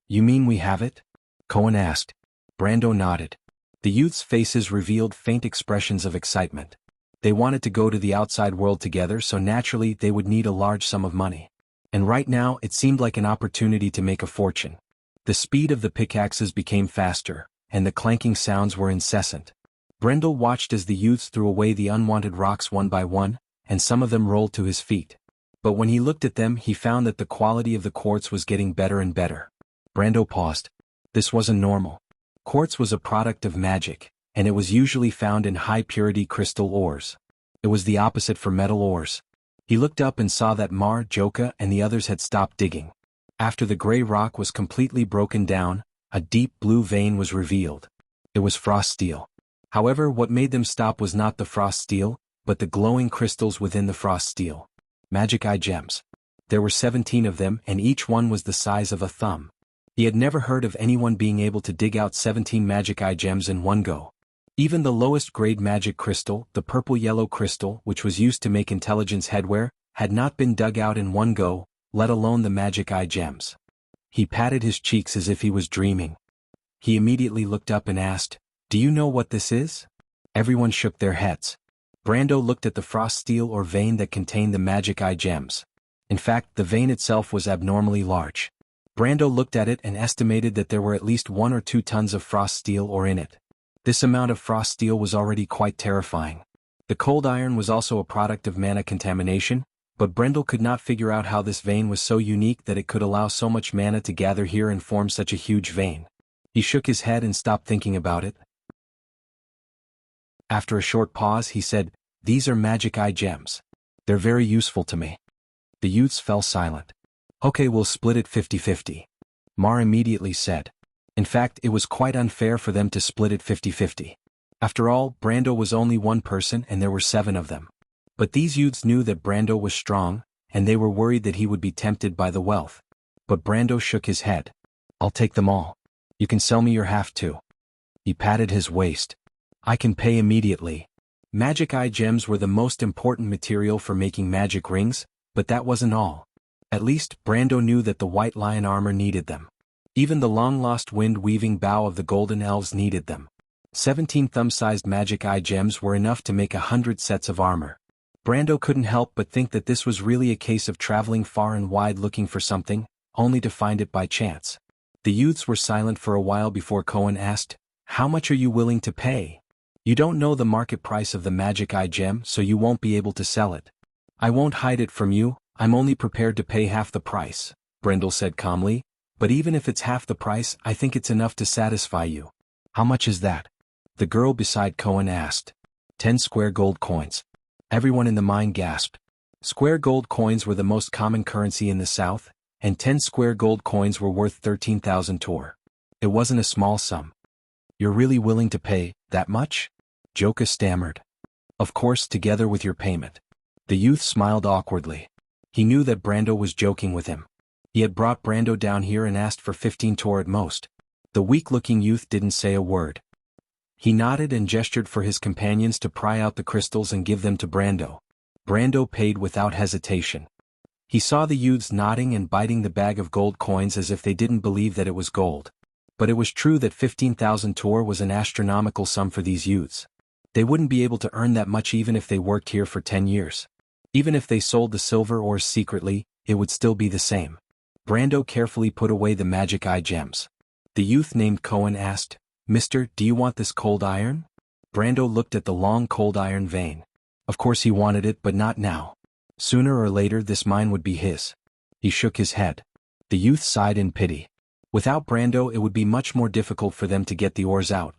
"You mean we have it?" Cohen asked. Brando nodded. The youths' faces revealed faint expressions of excitement. They wanted to go to the outside world together, so naturally they would need a large sum of money. And right now it seemed like an opportunity to make a fortune. The speed of the pickaxes became faster, and the clanking sounds were incessant. Brendel watched as the youths threw away the unwanted rocks one by one, and some of them rolled to his feet. But when he looked at them, he found that the quality of the quartz was getting better and better. Brendel paused. This wasn't normal. Quartz was a product of magic, and it was usually found in high-purity crystal ores. It was the opposite for metal ores. He looked up and saw that Mar, Joka, and the others had stopped digging. After the gray rock was completely broken down, a deep blue vein was revealed. It was frost steel. However, what made them stop was not the frost steel, but the glowing crystals within the frost steel. Magic eye gems. There were 17 of them, and each one was the size of a thumb. He had never heard of anyone being able to dig out 17 magic eye gems in one go. Even the lowest grade magic crystal, the purple-yellow crystal, which was used to make intelligence headwear, had not been dug out in one go, let alone the magic eye gems. He patted his cheeks as if he was dreaming. He immediately looked up and asked, "Do you know what this is?" Everyone shook their heads. Brando looked at the frost steel or vein that contained the magic eye gems. In fact, the vein itself was abnormally large. Brando looked at it and estimated that there were at least 1 or 2 tons of frost steel ore in it. This amount of frost steel was already quite terrifying. The cold iron was also a product of mana contamination, but Brendel could not figure out how this vein was so unique that it could allow so much mana to gather here and form such a huge vein. He shook his head and stopped thinking about it. After a short pause, he said, "These are magic eye gems. They're very useful to me." The youths fell silent. "Okay, we'll split it 50-50. Mar immediately said. In fact, it was quite unfair for them to split it 50-50. After all, Brando was only one person and there were 7 of them. But these youths knew that Brando was strong, and they were worried that he would be tempted by the wealth. But Brando shook his head. "I'll take them all. You can sell me your half too." He patted his waist. "I can pay immediately." Magic eye gems were the most important material for making magic rings, but that wasn't all. At least, Brando knew that the White Lion armor needed them. Even the long-lost wind-weaving bow of the Golden Elves needed them. 17 thumb-sized magic eye gems were enough to make 100 sets of armor. Brando couldn't help but think that this was really a case of traveling far and wide looking for something, only to find it by chance. The youths were silent for a while before Cohen asked, "How much are you willing to pay? You don't know the market price of the magic eye gem, so you won't be able to sell it." "I won't hide it from you, I'm only prepared to pay half the price," Brendel said calmly. "But even if it's half the price, I think it's enough to satisfy you." "How much is that?" the girl beside Cohen asked. 10 square gold coins. Everyone in the mine gasped. Square gold coins were the most common currency in the south, and 10 square gold coins were worth 13,000 tor. It wasn't a small sum. "You're really willing to pay that much?" Joka stammered. "Of course, together with your payment." The youth smiled awkwardly. He knew that Brando was joking with him. He had brought Brando down here and asked for 15 tor at most. The weak-looking youth didn't say a word. He nodded and gestured for his companions to pry out the crystals and give them to Brando. Brando paid without hesitation. He saw the youths nodding and biting the bag of gold coins as if they didn't believe that it was gold. But it was true that 15,000 tor was an astronomical sum for these youths. They wouldn't be able to earn that much even if they worked here for 10 years. Even if they sold the silver ores secretly, it would still be the same. Brando carefully put away the magic eye gems. The youth named Cohen asked, "Mister, do you want this cold iron?" Brando looked at the long cold iron vein. Of course he wanted it, but not now. Sooner or later this mine would be his. He shook his head. The youth sighed in pity. Without Brando it would be much more difficult for them to get the ores out.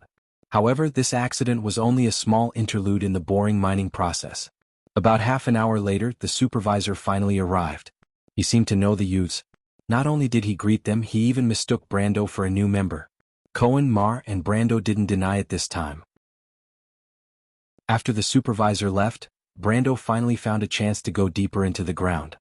However, this accident was only a small interlude in the boring mining process. About half an hour later the supervisor finally arrived. He seemed to know the youths. Not only did he greet them, he even mistook Brando for a new member. Cohen, Mar, and Brando didn't deny it this time. After the supervisor left, Brando finally found a chance to go deeper into the ground.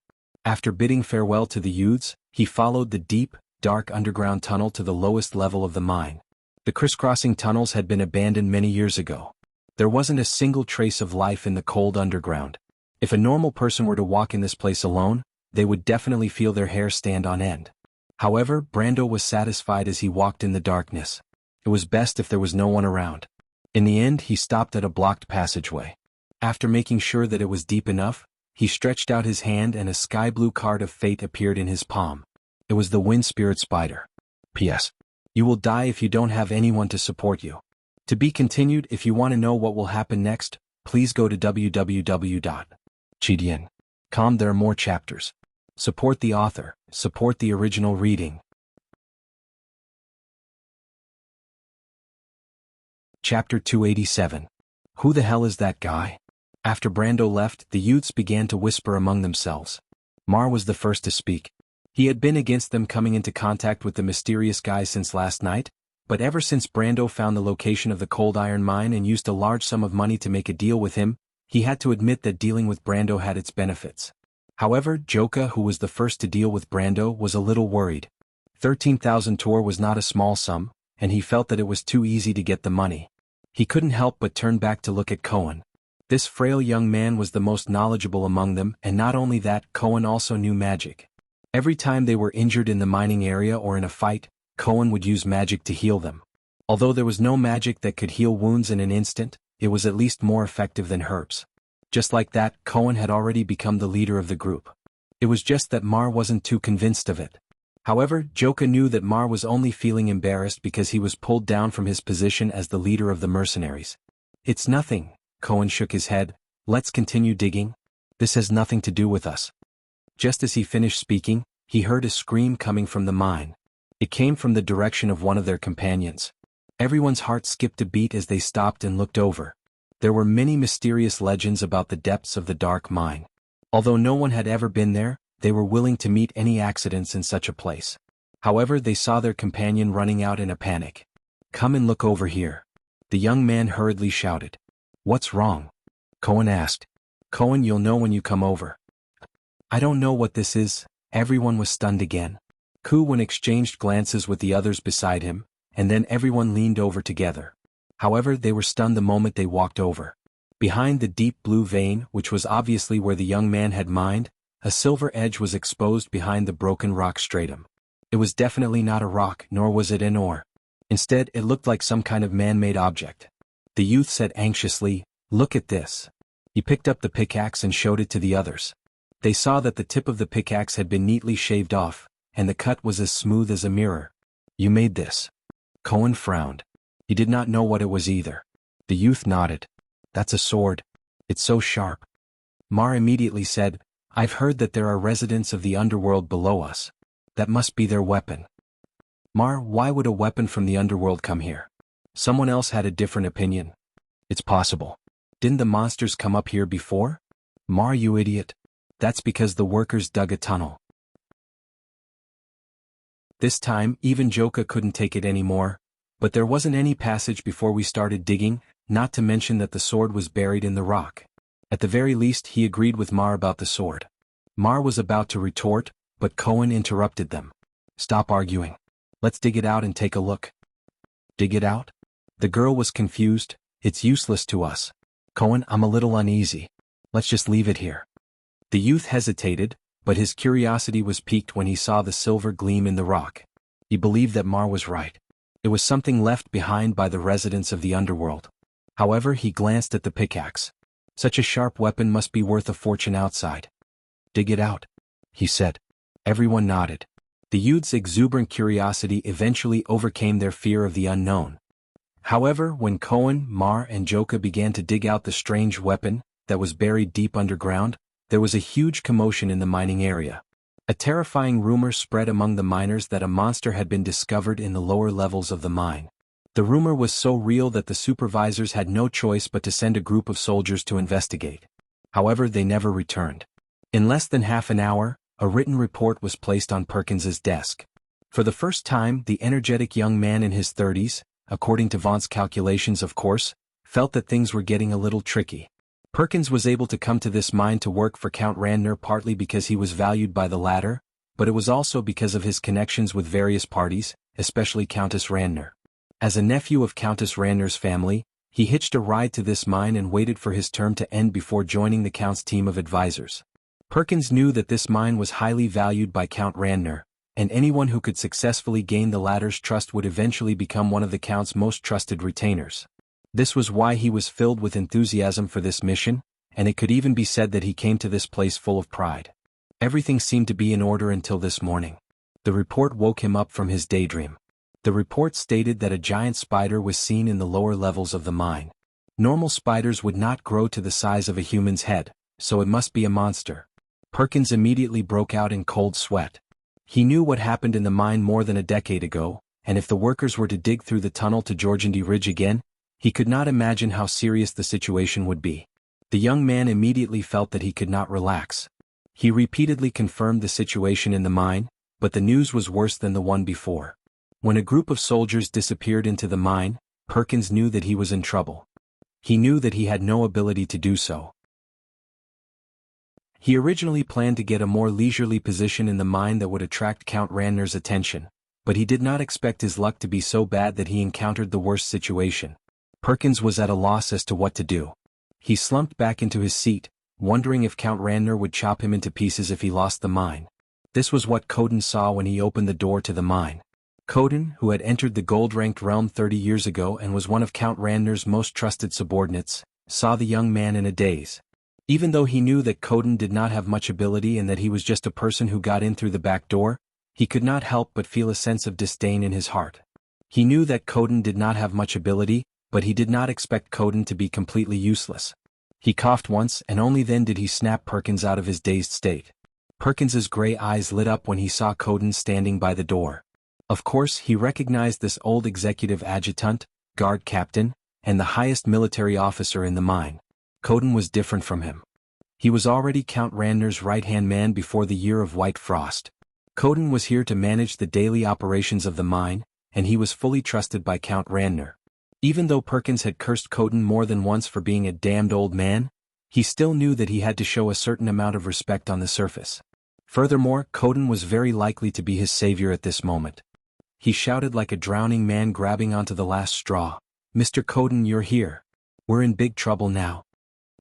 After bidding farewell to the youths, he followed the deep, dark underground tunnel to the lowest level of the mine. The crisscrossing tunnels had been abandoned many years ago. There wasn't a single trace of life in the cold underground. If a normal person were to walk in this place alone, they would definitely feel their hair stand on end. However, Brando was satisfied as he walked in the darkness. It It was best if there was no one around. In the end, he stopped at a blocked passageway. After making sure that it was deep enough, he stretched out his hand and a sky-blue card of fate appeared in his palm. It was the wind spirit spider. P.S. You will die if you don't have anyone to support you. To be continued. If you want to know what will happen next, please go to www.chidian.com. There are more chapters. Support the author, support the original reading. Chapter 287. Who the hell is that guy? After Brando left, the youths began to whisper among themselves. Mar was the first to speak. He had been against them coming into contact with the mysterious guy since last night, but ever since Brando found the location of the cold iron mine and used a large sum of money to make a deal with him, he had to admit that dealing with Brando had its benefits. However, Joka, who was the first to deal with Brando, was a little worried. 13,000 tor was not a small sum, and he felt that it was too easy to get the money. He couldn't help but turn back to look at Cohen. This frail young man was the most knowledgeable among them, and not only that, Cohen also knew magic. Every time they were injured in the mining area or in a fight, Cohen would use magic to heal them. Although there was no magic that could heal wounds in an instant, it was at least more effective than herbs. Just like that, Cohen had already become the leader of the group. It was just that Mar wasn't too convinced of it. However, Joka knew that Mar was only feeling embarrassed because he was pulled down from his position as the leader of the mercenaries. It's nothing, Cohen shook his head. Let's continue digging. This has nothing to do with us. Just as he finished speaking, he heard a scream coming from the mine. It came from the direction of one of their companions. Everyone's heart skipped a beat as they stopped and looked over. There were many mysterious legends about the depths of the dark mine. Although no one had ever been there, they were willing to meet any accidents in such a place. However, they saw their companion running out in a panic. Come and look over here. The young man hurriedly shouted. What's wrong? Cohen asked. Cohen, you'll know when you come over. I don't know what this is. Everyone was stunned again. Cohen exchanged glances with the others beside him, and then everyone leaned over together. However, they were stunned the moment they walked over. Behind the deep blue vein, which was obviously where the young man had mined, a silver edge was exposed behind the broken rock stratum. It was definitely not a rock, nor was it an ore. Instead, it looked like some kind of man-made object. The youth said anxiously, Look at this. He picked up the pickaxe and showed it to the others. They saw that the tip of the pickaxe had been neatly shaved off, and the cut was as smooth as a mirror. You made this. Cohen frowned. He did not know what it was either. The youth nodded. That's a sword. It's so sharp. Mar immediately said, I've heard that there are residents of the underworld below us. That must be their weapon. Mar, why would a weapon from the underworld come here? Someone else had a different opinion. It's possible. Didn't the monsters come up here before? Mar, you idiot. That's because the workers dug a tunnel. This time, even Joka couldn't take it anymore. But there wasn't any passage before we started digging, not to mention that the sword was buried in the rock. At the very least, he agreed with Mar about the sword. Mar was about to retort, but Cohen interrupted them. Stop arguing. Let's dig it out and take a look. Dig it out? The girl was confused. It's useless to us. Cohen, I'm a little uneasy. Let's just leave it here. The youth hesitated, but his curiosity was piqued when he saw the silver gleam in the rock. He believed that Mar was right. It was something left behind by the residents of the underworld. However, he glanced at the pickaxe. Such a sharp weapon must be worth a fortune outside. Dig it out, he said. Everyone nodded. The youth's exuberant curiosity eventually overcame their fear of the unknown. However, when Cohen, Mar, and Joka began to dig out the strange weapon that was buried deep underground, there was a huge commotion in the mining area. A terrifying rumor spread among the miners that a monster had been discovered in the lower levels of the mine. The rumor was so real that the supervisors had no choice but to send a group of soldiers to investigate. However, they never returned. In less than half an hour, a written report was placed on Perkins's desk. For the first time, the energetic young man in his 30s, according to Vaughn's calculations of course, felt that things were getting a little tricky. Perkins was able to come to this mine to work for Count Randner partly because he was valued by the latter, but it was also because of his connections with various parties, especially Countess Randner. As a nephew of Countess Randner's family, he hitched a ride to this mine and waited for his term to end before joining the Count's team of advisors. Perkins knew that this mine was highly valued by Count Randner, and anyone who could successfully gain the latter's trust would eventually become one of the Count's most trusted retainers. This was why he was filled with enthusiasm for this mission, and it could even be said that he came to this place full of pride. Everything seemed to be in order until this morning. The report woke him up from his daydream. The report stated that a giant spider was seen in the lower levels of the mine. Normal spiders would not grow to the size of a human's head, so it must be a monster. Perkins immediately broke out in cold sweat. He knew what happened in the mine more than a decade ago, and if the workers were to dig through the tunnel to Georgandy Ridge again, he could not imagine how serious the situation would be. The young man immediately felt that he could not relax. He repeatedly confirmed the situation in the mine, but the news was worse than the one before. When a group of soldiers disappeared into the mine, Perkins knew that he was in trouble. He knew that he had no ability to do so. He originally planned to get a more leisurely position in the mine that would attract Count Randner's attention, but he did not expect his luck to be so bad that he encountered the worst situation. Perkins was at a loss as to what to do. He slumped back into his seat, wondering if Count Randner would chop him into pieces if he lost the mine. This was what Coden saw when he opened the door to the mine. Coden, who had entered the gold-ranked realm 30 years ago and was one of Count Randner's most trusted subordinates, saw the young man in a daze. Even though he knew that Coden did not have much ability and that he was just a person who got in through the back door, he could not help but feel a sense of disdain in his heart. He knew that Coden did not have much ability, but he did not expect Coden to be completely useless. He coughed once and only then did he snap Perkins out of his dazed state. Perkins's gray eyes lit up when he saw Coden standing by the door. Of course, he recognized this old executive adjutant, guard captain, and the highest military officer in the mine. Coden was different from him. He was already Count Randner's right-hand man before the year of White Frost. Coden was here to manage the daily operations of the mine, and he was fully trusted by Count Randner. Even though Perkins had cursed Coden more than once for being a damned old man, he still knew that he had to show a certain amount of respect on the surface. Furthermore, Coden was very likely to be his savior at this moment. He shouted like a drowning man grabbing onto the last straw. "Mr. Coden, you're here. We're in big trouble now."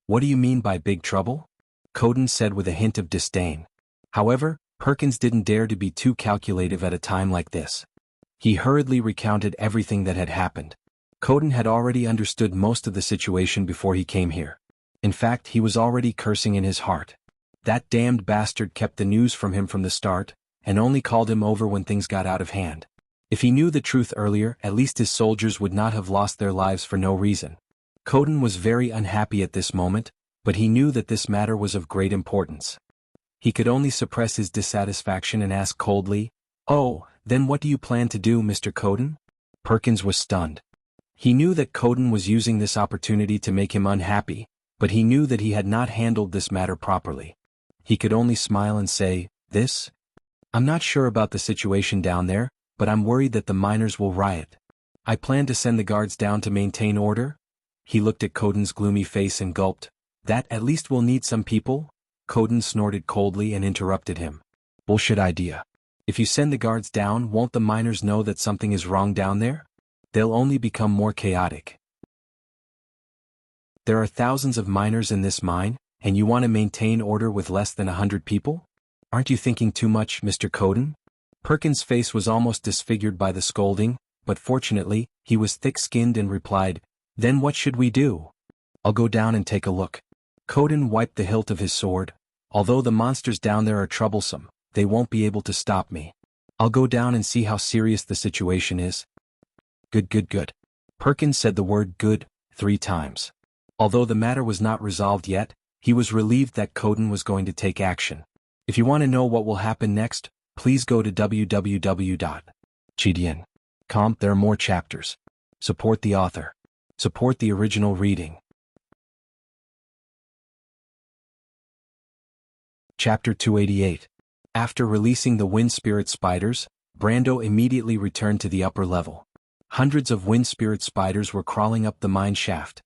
"What do you mean by big trouble?" Coden said with a hint of disdain. However, Perkins didn't dare to be too calculative at a time like this. He hurriedly recounted everything that had happened. Coden had already understood most of the situation before he came here. In fact, he was already cursing in his heart. That damned bastard kept the news from him from the start, and only called him over when things got out of hand. If he knew the truth earlier, at least his soldiers would not have lost their lives for no reason. Coden was very unhappy at this moment, but he knew that this matter was of great importance. He could only suppress his dissatisfaction and ask coldly, "Oh, then what do you plan to do, Mr. Coden?" Perkins was stunned. He knew that Coden was using this opportunity to make him unhappy, but he knew that he had not handled this matter properly. He could only smile and say, "This? I'm not sure about the situation down there, but I'm worried that the miners will riot. I plan to send the guards down to maintain order." He looked at Coden's gloomy face and gulped. "That at least will need some people?" Coden snorted coldly and interrupted him. "Bullshit idea. If you send the guards down, won't the miners know that something is wrong down there? They'll only become more chaotic. There are thousands of miners in this mine, and you want to maintain order with less than 100 people? Aren't you thinking too much, Mr. Coden?" Perkins' face was almost disfigured by the scolding, but fortunately, he was thick-skinned and replied, "Then what should we do?" "I'll go down and take a look." Coden wiped the hilt of his sword. "Although the monsters down there are troublesome, they won't be able to stop me. I'll go down and see how serious the situation is." Good, good, good. Perkins said the word good 3 times. Although the matter was not resolved yet, he was relieved that Coden was going to take action. If you want to know what will happen next, please go to www.gdn.com. There are more chapters. Support the author. Support the original reading. Chapter 288. After releasing the wind spirit spiders, Brando immediately returned to the upper level. Hundreds of wind spirit spiders were crawling up the mine shaft.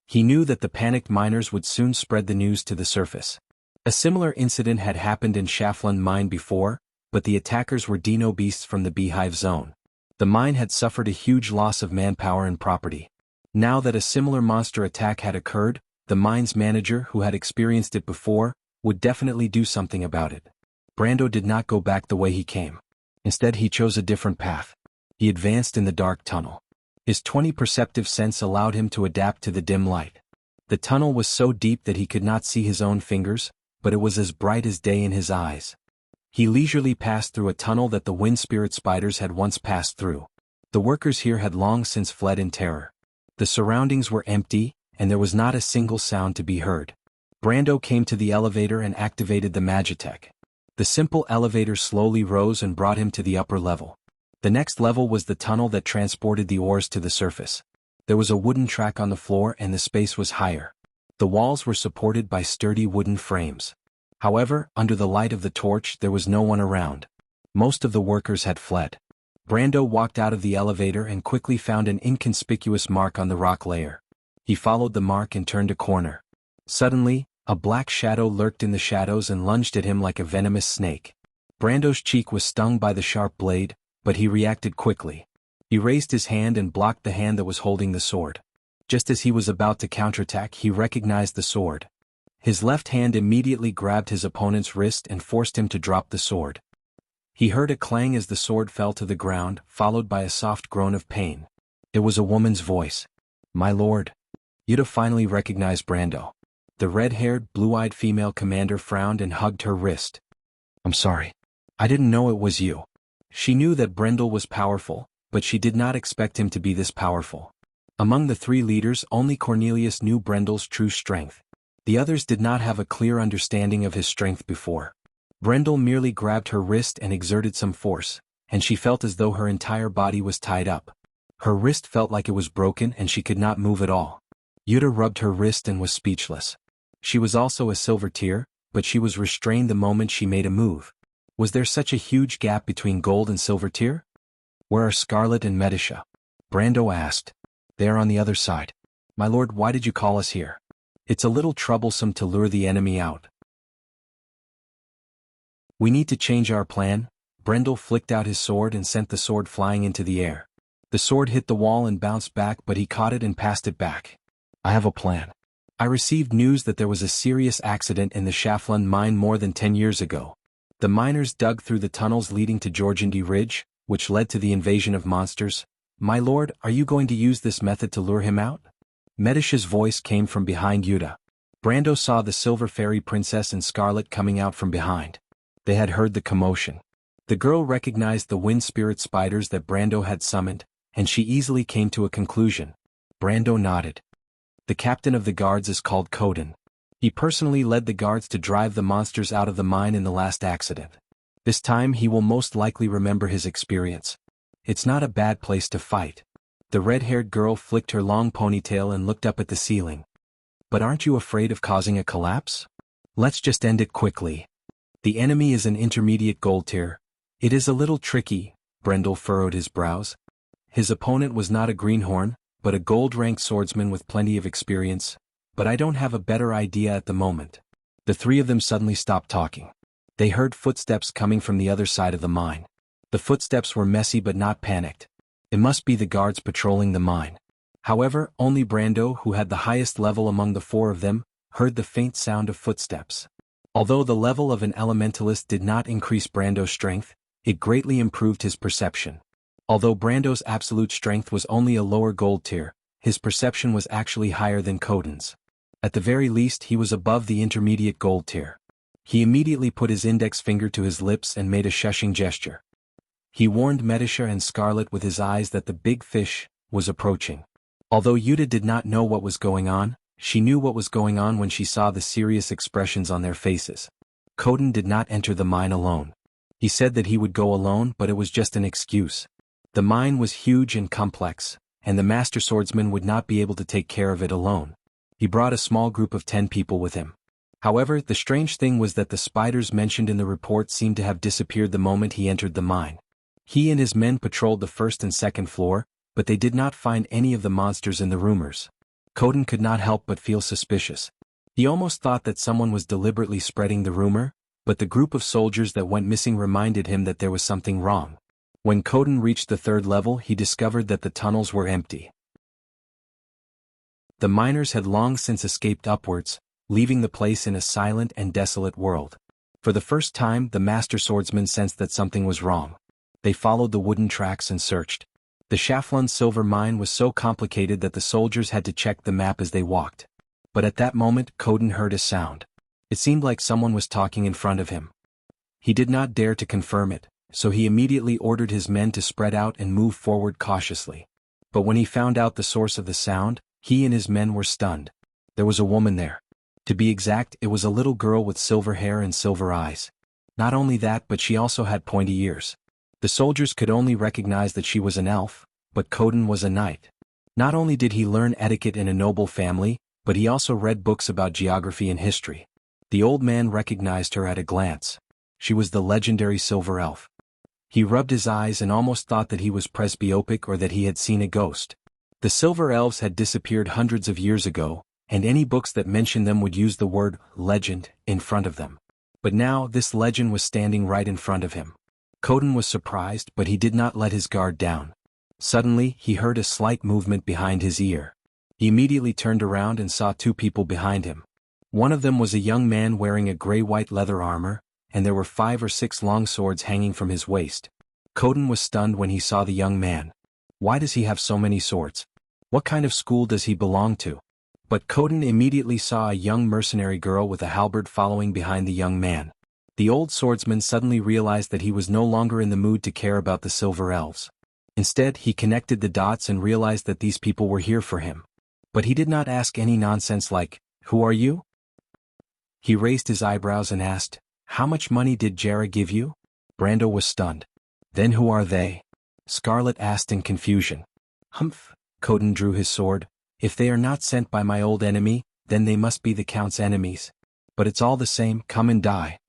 He knew that the panicked miners would soon spread the news to the surface. A similar incident had happened in Shafland mine before, but the attackers were dino beasts from the Beehive Zone. The mine had suffered a huge loss of manpower and property. Now that a similar monster attack had occurred, the mine's manager, who had experienced it before, would definitely do something about it. Brando did not go back the way he came. Instead he chose a different path. He advanced in the dark tunnel. His 20 perceptive sense allowed him to adapt to the dim light. The tunnel was so deep that he could not see his own fingers, but it was as bright as day in his eyes. He leisurely passed through a tunnel that the wind spirit spiders had once passed through. The workers here had long since fled in terror. The surroundings were empty, and there was not a single sound to be heard. Brando came to the elevator and activated the Magitech. The simple elevator slowly rose and brought him to the upper level. The next level was the tunnel that transported the ores to the surface. There was a wooden track on the floor and the space was higher. The walls were supported by sturdy wooden frames. However, under the light of the torch there was no one around. Most of the workers had fled. Brando walked out of the elevator and quickly found an inconspicuous mark on the rock layer. He followed the mark and turned a corner. Suddenly, a black shadow lurked in the shadows and lunged at him like a venomous snake. Brando's cheek was stung by the sharp blade, but he reacted quickly. He raised his hand and blocked the hand that was holding the sword. Just as he was about to counterattack, he recognized the sword. His left hand immediately grabbed his opponent's wrist and forced him to drop the sword. He heard a clang as the sword fell to the ground, followed by a soft groan of pain. It was a woman's voice. "My lord." Yuta finally recognized Brando. The red-haired, blue-eyed female commander frowned and hugged her wrist. "I'm sorry. I didn't know it was you." She knew that Brendel was powerful, but she did not expect him to be this powerful. Among the three leaders, only Cornelius knew Brendel's true strength. The others did not have a clear understanding of his strength before. Brendel merely grabbed her wrist and exerted some force, and she felt as though her entire body was tied up. Her wrist felt like it was broken and she could not move at all. Yuta rubbed her wrist and was speechless. She was also a silver tier, but she was restrained the moment she made a move. Was there such a huge gap between gold and silver tier? "Where are Scarlet and Medisha?" Brando asked. "They are on the other side." "My lord, why did you call us here?" "It's a little troublesome to lure the enemy out." "We need to change our plan." Brendel flicked out his sword and sent the sword flying into the air. The sword hit the wall and bounced back, but he caught it and passed it back. "I have a plan. I received news that there was a serious accident in the Shaflan mine more than 10 years ago. The miners dug through the tunnels leading to Jorgandi Ridge, which led to the invasion of monsters. My lord, are you going to use this method to lure him out?" Medisha's voice came from behind Yuta. Brando saw the Silver Fairy Princess and Scarlet coming out from behind. They had heard the commotion. The girl recognized the wind spirit spiders that Brando had summoned, and she easily came to a conclusion. Brando nodded. "The captain of the guards is called Koden. He personally led the guards to drive the monsters out of the mine in the last accident. This time he will most likely remember his experience. It's not a bad place to fight." The red-haired girl flicked her long ponytail and looked up at the ceiling. "But aren't you afraid of causing a collapse? Let's just end it quickly. The enemy is an intermediate gold tier. It is a little tricky." Brendel furrowed his brows. His opponent was not a greenhorn, but a gold-ranked swordsman with plenty of experience. "But I don't have a better idea at the moment." The three of them suddenly stopped talking. They heard footsteps coming from the other side of the mine. The footsteps were messy but not panicked. It must be the guards patrolling the mine. However, only Brando, who had the highest level among the four of them, heard the faint sound of footsteps. Although the level of an elementalist did not increase Brando's strength, it greatly improved his perception. Although Brando's absolute strength was only a lower gold tier, his perception was actually higher than Koden's. At the very least he was above the intermediate gold tier. He immediately put his index finger to his lips and made a shushing gesture. He warned Medisha and Scarlet with his eyes that the big fish was approaching. Although Yuta did not know what was going on, she knew what was going on when she saw the serious expressions on their faces. Koden did not enter the mine alone. He said that he would go alone, but it was just an excuse. The mine was huge and complex, and the master swordsman would not be able to take care of it alone. He brought a small group of 10 people with him. However, the strange thing was that the spiders mentioned in the report seemed to have disappeared the moment he entered the mine. He and his men patrolled the first and second floor, but they did not find any of the monsters in the rumors. Koden could not help but feel suspicious. He almost thought that someone was deliberately spreading the rumor, but the group of soldiers that went missing reminded him that there was something wrong. When Koden reached the third level, he discovered that the tunnels were empty. The miners had long since escaped upwards, leaving the place in a silent and desolate world. For the first time, the master swordsman sensed that something was wrong. They followed the wooden tracks and searched. The Shaflun silver mine was so complicated that the soldiers had to check the map as they walked. But at that moment Coden heard a sound. It seemed like someone was talking in front of him. He did not dare to confirm it, so he immediately ordered his men to spread out and move forward cautiously. But when he found out the source of the sound, he and his men were stunned. There was a woman there. To be exact, it was a little girl with silver hair and silver eyes. Not only that, but she also had pointy ears. The soldiers could only recognize that she was an elf, but Coden was a knight. Not only did he learn etiquette in a noble family, but he also read books about geography and history. The old man recognized her at a glance. She was the legendary silver elf. He rubbed his eyes and almost thought that he was presbyopic or that he had seen a ghost. The silver elves had disappeared hundreds of years ago, and any books that mentioned them would use the word legend in front of them. But now this legend was standing right in front of him. Coden was surprised, but he did not let his guard down. Suddenly, he heard a slight movement behind his ear. He immediately turned around and saw two people behind him. One of them was a young man wearing a gray-white leather armor, and there were 5 or 6 long swords hanging from his waist. Coden was stunned when he saw the young man. Why does he have so many swords? What kind of school does he belong to? But Coden immediately saw a young mercenary girl with a halberd following behind the young man. The old swordsman suddenly realized that he was no longer in the mood to care about the silver elves. Instead, he connected the dots and realized that these people were here for him. But he did not ask any nonsense like, "Who are you?" He raised his eyebrows and asked, "How much money did Jera give you?" Brando was stunned. "Then who are they?" Scarlet asked in confusion. "Humph," Coden drew his sword. "If they are not sent by my old enemy, then they must be the Count's enemies. But it's all the same, come and die."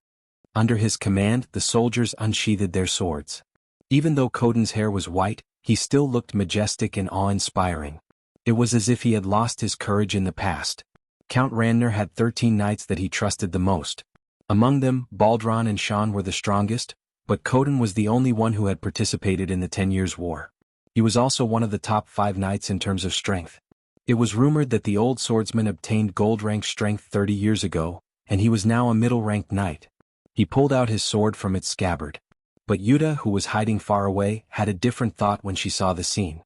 Under his command, the soldiers unsheathed their swords. Even though Coden's hair was white, he still looked majestic and awe-inspiring. It was as if he had lost his courage in the past. Count Randner had 13 knights that he trusted the most. Among them, Baldron and Sean were the strongest, but Coden was the only one who had participated in the 10 Years' War. He was also one of the top 5 knights in terms of strength. It was rumored that the old swordsman obtained gold-rank strength 30 years ago, and he was now a middle-ranked knight. He pulled out his sword from its scabbard. But Yuta, who was hiding far away, had a different thought when she saw the scene.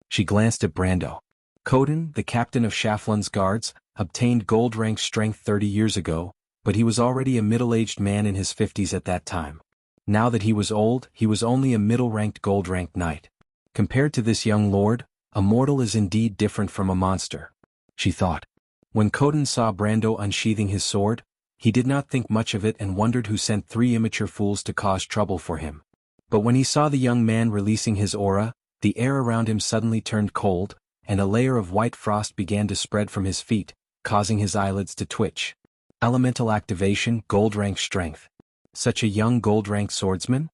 She glanced at Brando. Coden, the captain of Shaflun's guards, obtained gold-rank strength 30 years ago, but he was already a middle-aged man in his 50s at that time. Now that he was old, he was only a middle-ranked gold-ranked knight. Compared to this young lord, a mortal is indeed different from a monster, she thought. When Coden saw Brando unsheathing his sword, he did not think much of it and wondered who sent 3 immature fools to cause trouble for him. But when he saw the young man releasing his aura, the air around him suddenly turned cold, and a layer of white frost began to spread from his feet, causing his eyelids to twitch. Elemental activation, gold-rank strength. Such a young gold-rank swordsman?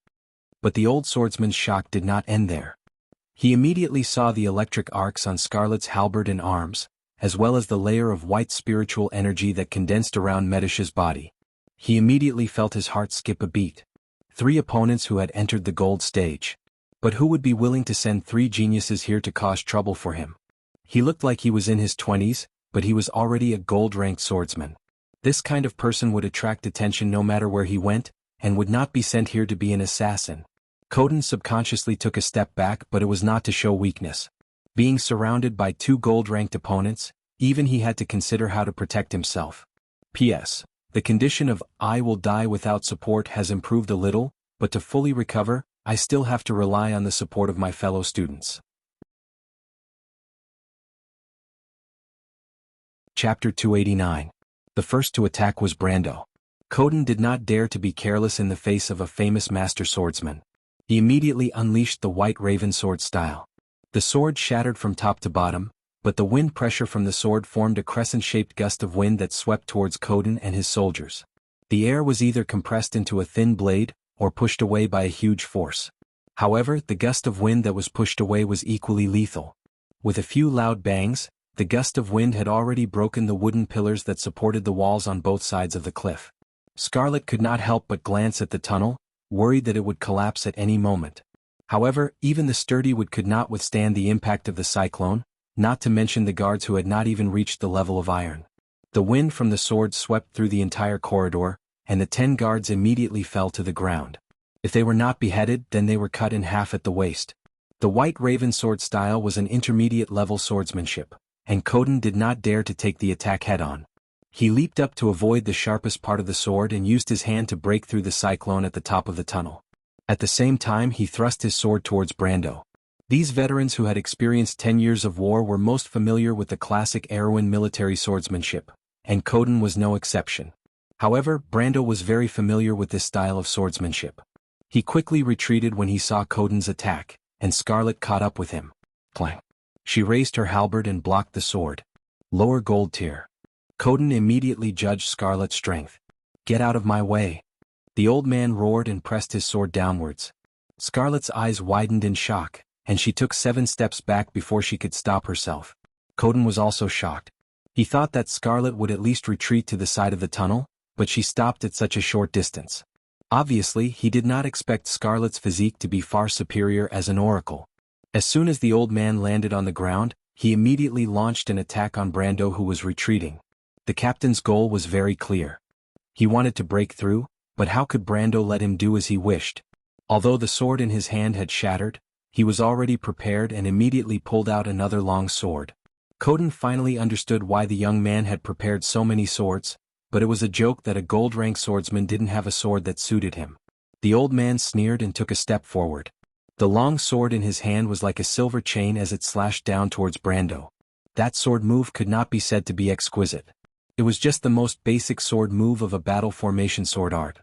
But the old swordsman's shock did not end there. He immediately saw the electric arcs on Scarlet's halberd and arms, as well as the layer of white spiritual energy that condensed around Medish's body. He immediately felt his heart skip a beat. 3 opponents who had entered the gold stage. But who would be willing to send 3 geniuses here to cause trouble for him? He looked like he was in his 20s, but he was already a gold-ranked swordsman. This kind of person would attract attention no matter where he went, and would not be sent here to be an assassin. Coden subconsciously took a step back, but it was not to show weakness. Being surrounded by 2 gold-ranked opponents, even he had to consider how to protect himself. P.S. The condition of "I will die without support" has improved a little, but to fully recover, I still have to rely on the support of my fellow students. Chapter 289. The first to attack was Brando. Coden did not dare to be careless in the face of a famous master swordsman. He immediately unleashed the White Raven sword style. The sword shattered from top to bottom, but the wind pressure from the sword formed a crescent-shaped gust of wind that swept towards Coden and his soldiers. The air was either compressed into a thin blade, or pushed away by a huge force. However, the gust of wind that was pushed away was equally lethal. With a few loud bangs, the gust of wind had already broken the wooden pillars that supported the walls on both sides of the cliff. Scarlet could not help but glance at the tunnel, worried that it would collapse at any moment. However, even the sturdy wood could not withstand the impact of the cyclone, not to mention the guards who had not even reached the level of iron. The wind from the sword swept through the entire corridor, and the 10 guards immediately fell to the ground. If they were not beheaded, then they were cut in half at the waist. The White Raven sword style was an intermediate-level swordsmanship, and Coden did not dare to take the attack head-on. He leaped up to avoid the sharpest part of the sword and used his hand to break through the cyclone at the top of the tunnel. At the same time he thrust his sword towards Brando. These veterans who had experienced 10 years of war were most familiar with the classic Erewhon military swordsmanship, and Coden was no exception. However, Brando was very familiar with this style of swordsmanship. He quickly retreated when he saw Coden's attack, and Scarlet caught up with him. Clang! She raised her halberd and blocked the sword. Lower gold tier. Coden immediately judged Scarlet's strength. Get out of my way! The old man roared and pressed his sword downwards. Scarlet's eyes widened in shock, and she took 7 steps back before she could stop herself. Coden was also shocked. He thought that Scarlet would at least retreat to the side of the tunnel, but she stopped at such a short distance. Obviously, he did not expect Scarlet's physique to be far superior as an oracle. As soon as the old man landed on the ground, he immediately launched an attack on Brando, who was retreating. The captain's goal was very clear. He wanted to break through, but how could Brando let him do as he wished? Although the sword in his hand had shattered, he was already prepared and immediately pulled out another long sword. Coden finally understood why the young man had prepared so many swords, but it was a joke that a gold-rank swordsman didn't have a sword that suited him. The old man sneered and took a step forward. The long sword in his hand was like a silver chain as it slashed down towards Brando. That sword move could not be said to be exquisite. It was just the most basic sword move of a battle formation sword art.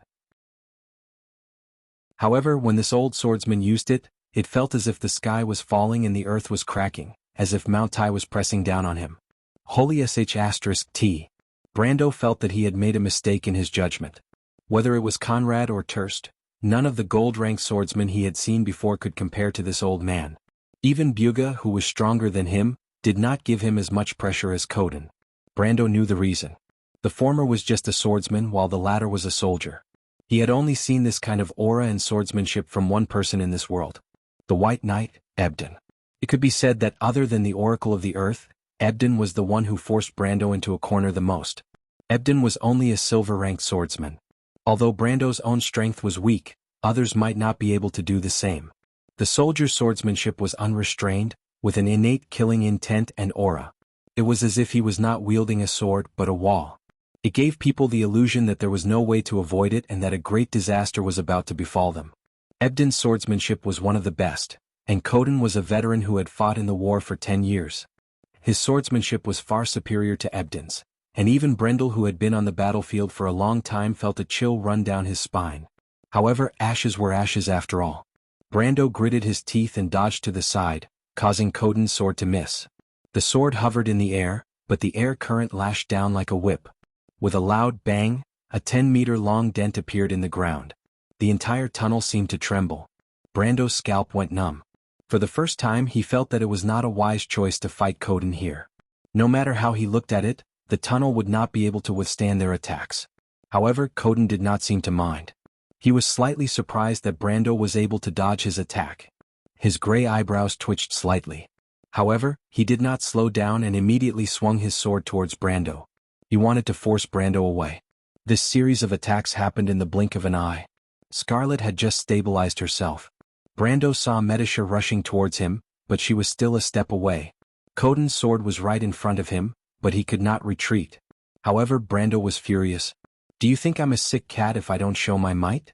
However, when this old swordsman used it, it felt as if the sky was falling and the earth was cracking, as if Mount Tai was pressing down on him. Holy sh*t. Brando felt that he had made a mistake in his judgment. Whether it was Conrad or Turst, none of the gold-rank swordsmen he had seen before could compare to this old man. Even Buga, who was stronger than him, did not give him as much pressure as Coden. Brando knew the reason. The former was just a swordsman while the latter was a soldier. He had only seen this kind of aura and swordsmanship from one person in this world. The White Knight, Ebden. It could be said that other than the Oracle of the Earth, Ebden was the one who forced Brando into a corner the most. Ebden was only a silver-ranked swordsman. Although Brando's own strength was weak, others might not be able to do the same. The soldier's swordsmanship was unrestrained, with an innate killing intent and aura. It was as if he was not wielding a sword but a wall. It gave people the illusion that there was no way to avoid it and that a great disaster was about to befall them. Ebden's swordsmanship was one of the best, and Coden was a veteran who had fought in the war for 10 years. His swordsmanship was far superior to Ebden's, and even Brendel, who had been on the battlefield for a long time, felt a chill run down his spine. However, ashes were ashes after all. Brando gritted his teeth and dodged to the side, causing Coden's sword to miss. The sword hovered in the air, but the air current lashed down like a whip. With a loud bang, a 10-meter-long dent appeared in the ground. The entire tunnel seemed to tremble. Brando's scalp went numb. For the first time he felt that it was not a wise choice to fight Coden here. No matter how he looked at it, the tunnel would not be able to withstand their attacks. However, Coden did not seem to mind. He was slightly surprised that Brando was able to dodge his attack. His gray eyebrows twitched slightly. However, he did not slow down and immediately swung his sword towards Brando. He wanted to force Brando away. This series of attacks happened in the blink of an eye. Scarlet had just stabilized herself. Brando saw Medisha rushing towards him, but she was still a step away. Coden's sword was right in front of him, but he could not retreat. However, Brando was furious. "Do you think I'm a sick cat if I don't show my might?"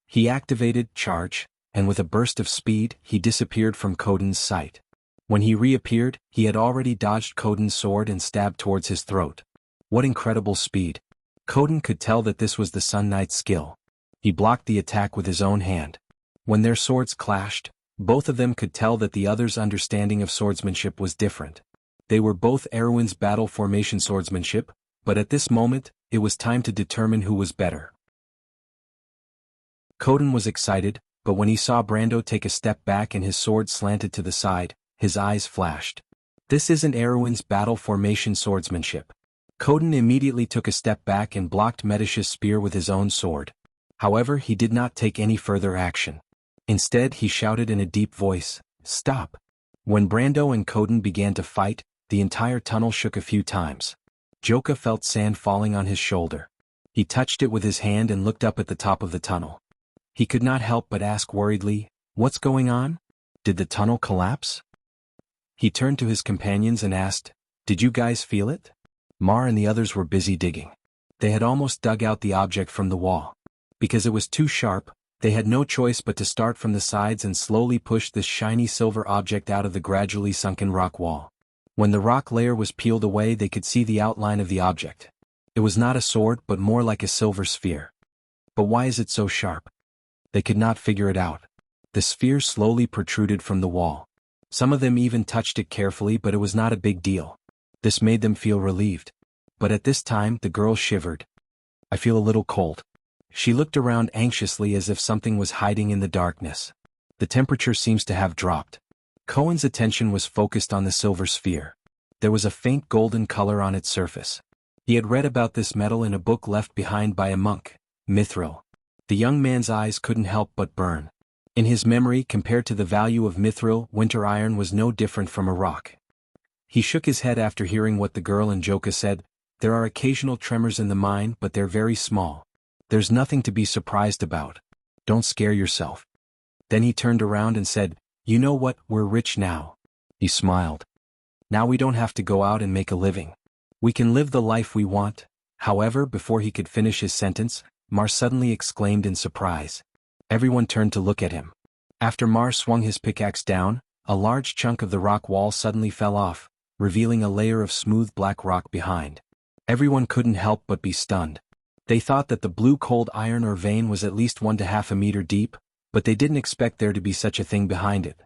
He activated Charge, and with a burst of speed, he disappeared from Coden's sight. When he reappeared, he had already dodged Coden's sword and stabbed towards his throat. What incredible speed! Coden could tell that this was the Sun Knight's skill. He blocked the attack with his own hand. When their swords clashed, both of them could tell that the other's understanding of swordsmanship was different. They were both Erewhon's battle formation swordsmanship, but at this moment, it was time to determine who was better. Coden was excited, but when he saw Brando take a step back and his sword slanted to the side, his eyes flashed. This isn't Erewhon's battle formation swordsmanship. Coden immediately took a step back and blocked Medisha's spear with his own sword. However, he did not take any further action. Instead, he shouted in a deep voice, "Stop!" When Brando and Coden began to fight, the entire tunnel shook a few times. Joka felt sand falling on his shoulder. He touched it with his hand and looked up at the top of the tunnel. He could not help but ask worriedly, "What's going on? Did the tunnel collapse?" He turned to his companions and asked, "Did you guys feel it?" Mar and the others were busy digging. They had almost dug out the object from the wall. Because it was too sharp, they had no choice but to start from the sides and slowly push this shiny silver object out of the gradually sunken rock wall. When the rock layer was peeled away, they could see the outline of the object. It was not a sword but more like a silver sphere. But why is it so sharp? They could not figure it out. The sphere slowly protruded from the wall. Some of them even touched it carefully, but it was not a big deal. This made them feel relieved. But at this time the girl shivered. "I feel a little cold." She looked around anxiously as if something was hiding in the darkness. "The temperature seems to have dropped." Cohen's attention was focused on the silver sphere. There was a faint golden color on its surface. He had read about this metal in a book left behind by a monk, mithril. The young man's eyes couldn't help but burn. In his memory, compared to the value of mithril, winter iron was no different from a rock. He shook his head after hearing what the girl and Joka said. "There are occasional tremors in the mine, but they're very small. There's nothing to be surprised about. Don't scare yourself." Then he turned around and said, "You know what, we're rich now." He smiled. "Now we don't have to go out and make a living. We can live the life we want." However, before he could finish his sentence, Mar suddenly exclaimed in surprise. Everyone turned to look at him. After Mar swung his pickaxe down, a large chunk of the rock wall suddenly fell off, revealing a layer of smooth black rock behind. Everyone couldn't help but be stunned. They thought that the blue cold iron or vein was at least 1 to 1/2 meter deep, but they didn't expect there to be such a thing behind it.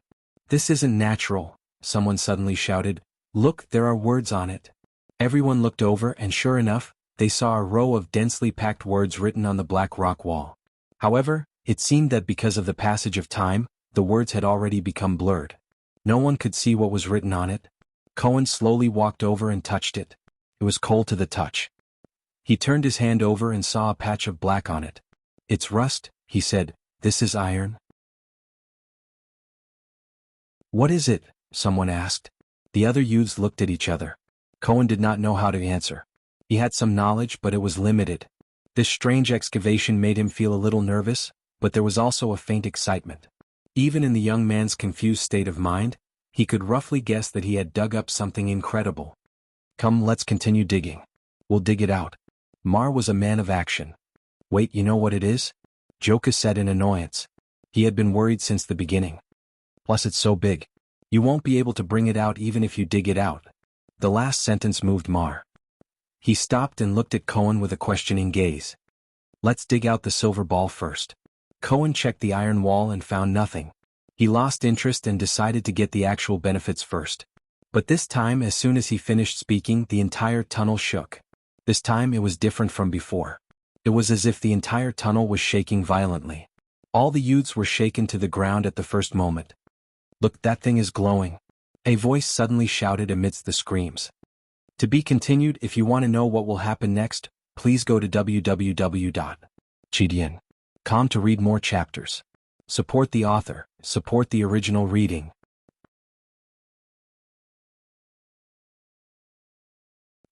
"This isn't natural," someone suddenly shouted. "Look, there are words on it." Everyone looked over and sure enough, they saw a row of densely packed words written on the black rock wall. However, it seemed that because of the passage of time, the words had already become blurred. No one could see what was written on it. Cohen slowly walked over and touched it. It was cold to the touch. He turned his hand over and saw a patch of black on it. "It's rust," he said. "This is iron." "What is it?" someone asked. The other youths looked at each other. Cohen did not know how to answer. He had some knowledge, but it was limited. This strange excavation made him feel a little nervous, but there was also a faint excitement. Even in the young man's confused state of mind, he could roughly guess that he had dug up something incredible. "Come, let's continue digging. We'll dig it out." Mar was a man of action. "Wait, you know what it is?" Joka said in annoyance. He had been worried since the beginning. "Plus it's so big. You won't be able to bring it out even if you dig it out." The last sentence moved Mar. He stopped and looked at Cohen with a questioning gaze. "Let's dig out the silver ball first." Cohen checked the iron wall and found nothing. He lost interest and decided to get the actual benefits first. But this time, as soon as he finished speaking, the entire tunnel shook. This time it was different from before. It was as if the entire tunnel was shaking violently. All the youths were shaken to the ground at the first moment. "Look, that thing is glowing," a voice suddenly shouted amidst the screams. To be continued. If you want to know what will happen next, please go to www.chidian.com to read more chapters. Support the author, support the original reading.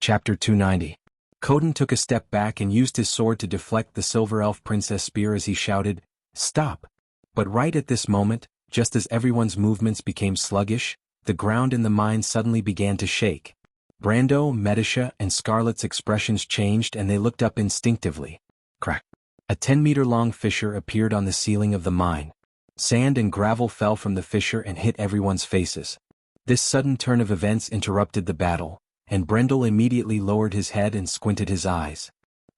Chapter 290. Coden took a step back and used his sword to deflect the silver elf princess spear as he shouted, "Stop!" But right at this moment, just as everyone's movements became sluggish, the ground in the mine suddenly began to shake. Brando, Medisha, and Scarlet's expressions changed and they looked up instinctively. Crack! A 10-meter-long fissure appeared on the ceiling of the mine. Sand and gravel fell from the fissure and hit everyone's faces. This sudden turn of events interrupted the battle, and Brendel immediately lowered his head and squinted his eyes.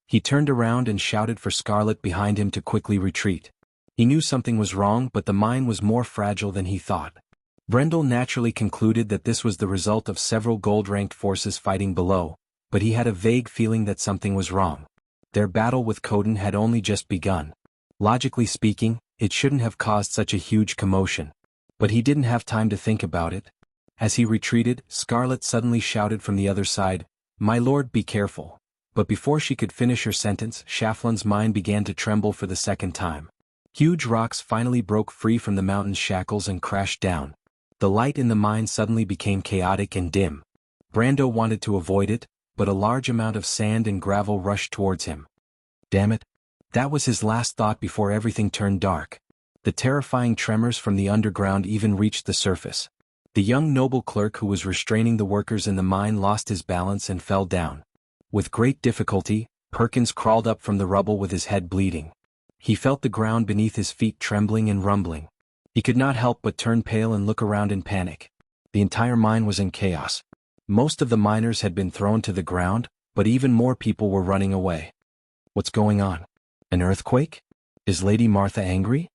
He turned around and shouted for Scarlet behind him to quickly retreat. He knew something was wrong, but the mine was more fragile than he thought. Brendel naturally concluded that this was the result of several gold-ranked forces fighting below, but he had a vague feeling that something was wrong. Their battle with Coden had only just begun. Logically speaking, it shouldn't have caused such a huge commotion. But he didn't have time to think about it. As he retreated, Scarlet suddenly shouted from the other side, "My lord, be careful." But before she could finish her sentence, Shaflan's mind began to tremble for the second time. Huge rocks finally broke free from the mountain's shackles and crashed down. The light in the mine suddenly became chaotic and dim. Brando wanted to avoid it, but a large amount of sand and gravel rushed towards him. "Damn it!" That was his last thought before everything turned dark. The terrifying tremors from the underground even reached the surface. The young noble clerk who was restraining the workers in the mine lost his balance and fell down. With great difficulty, Perkins crawled up from the rubble with his head bleeding. He felt the ground beneath his feet trembling and rumbling. He could not help but turn pale and look around in panic. The entire mine was in chaos. Most of the miners had been thrown to the ground, but even more people were running away. What's going on? An earthquake? Is Lady Martha angry?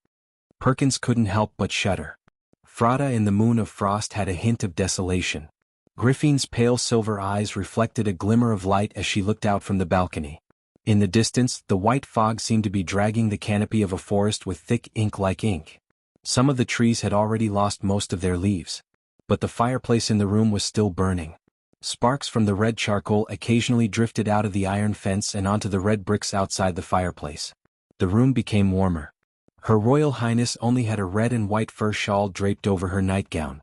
Perkins couldn't help but shudder. Frada in the moon of frost had a hint of desolation. Griffin's pale silver eyes reflected a glimmer of light as she looked out from the balcony. In the distance, the white fog seemed to be dragging the canopy of a forest with thick ink like ink. Some of the trees had already lost most of their leaves. But the fireplace in the room was still burning. Sparks from the red charcoal occasionally drifted out of the iron fence and onto the red bricks outside the fireplace. The room became warmer. Her Royal Highness only had a red and white fur shawl draped over her nightgown.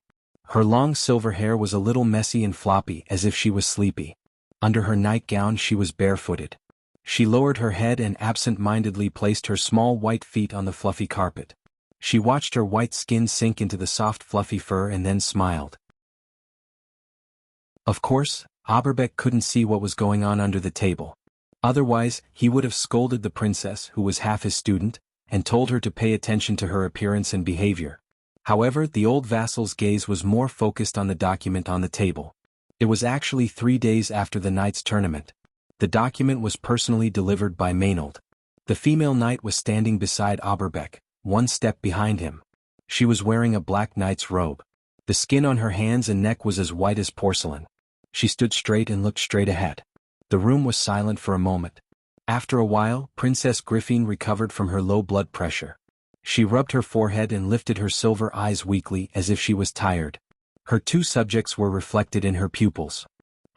Her long silver hair was a little messy and floppy as if she was sleepy. Under her nightgown she was barefooted. She lowered her head and absent-mindedly placed her small white feet on the fluffy carpet. She watched her white skin sink into the soft fluffy fur and then smiled. Of course, Aberbeck couldn't see what was going on under the table. Otherwise, he would have scolded the princess, who was half his student, and told her to pay attention to her appearance and behavior. However, the old vassal's gaze was more focused on the document on the table. It was actually 3 days after the knight's tournament. The document was personally delivered by Maynard. The female knight was standing beside Aberbeck, one step behind him. She was wearing a black knight's robe. The skin on her hands and neck was as white as porcelain. She stood straight and looked straight ahead. The room was silent for a moment. After a while, Princess Griffin recovered from her low blood pressure. She rubbed her forehead and lifted her silver eyes weakly as if she was tired. Her 2 subjects were reflected in her pupils.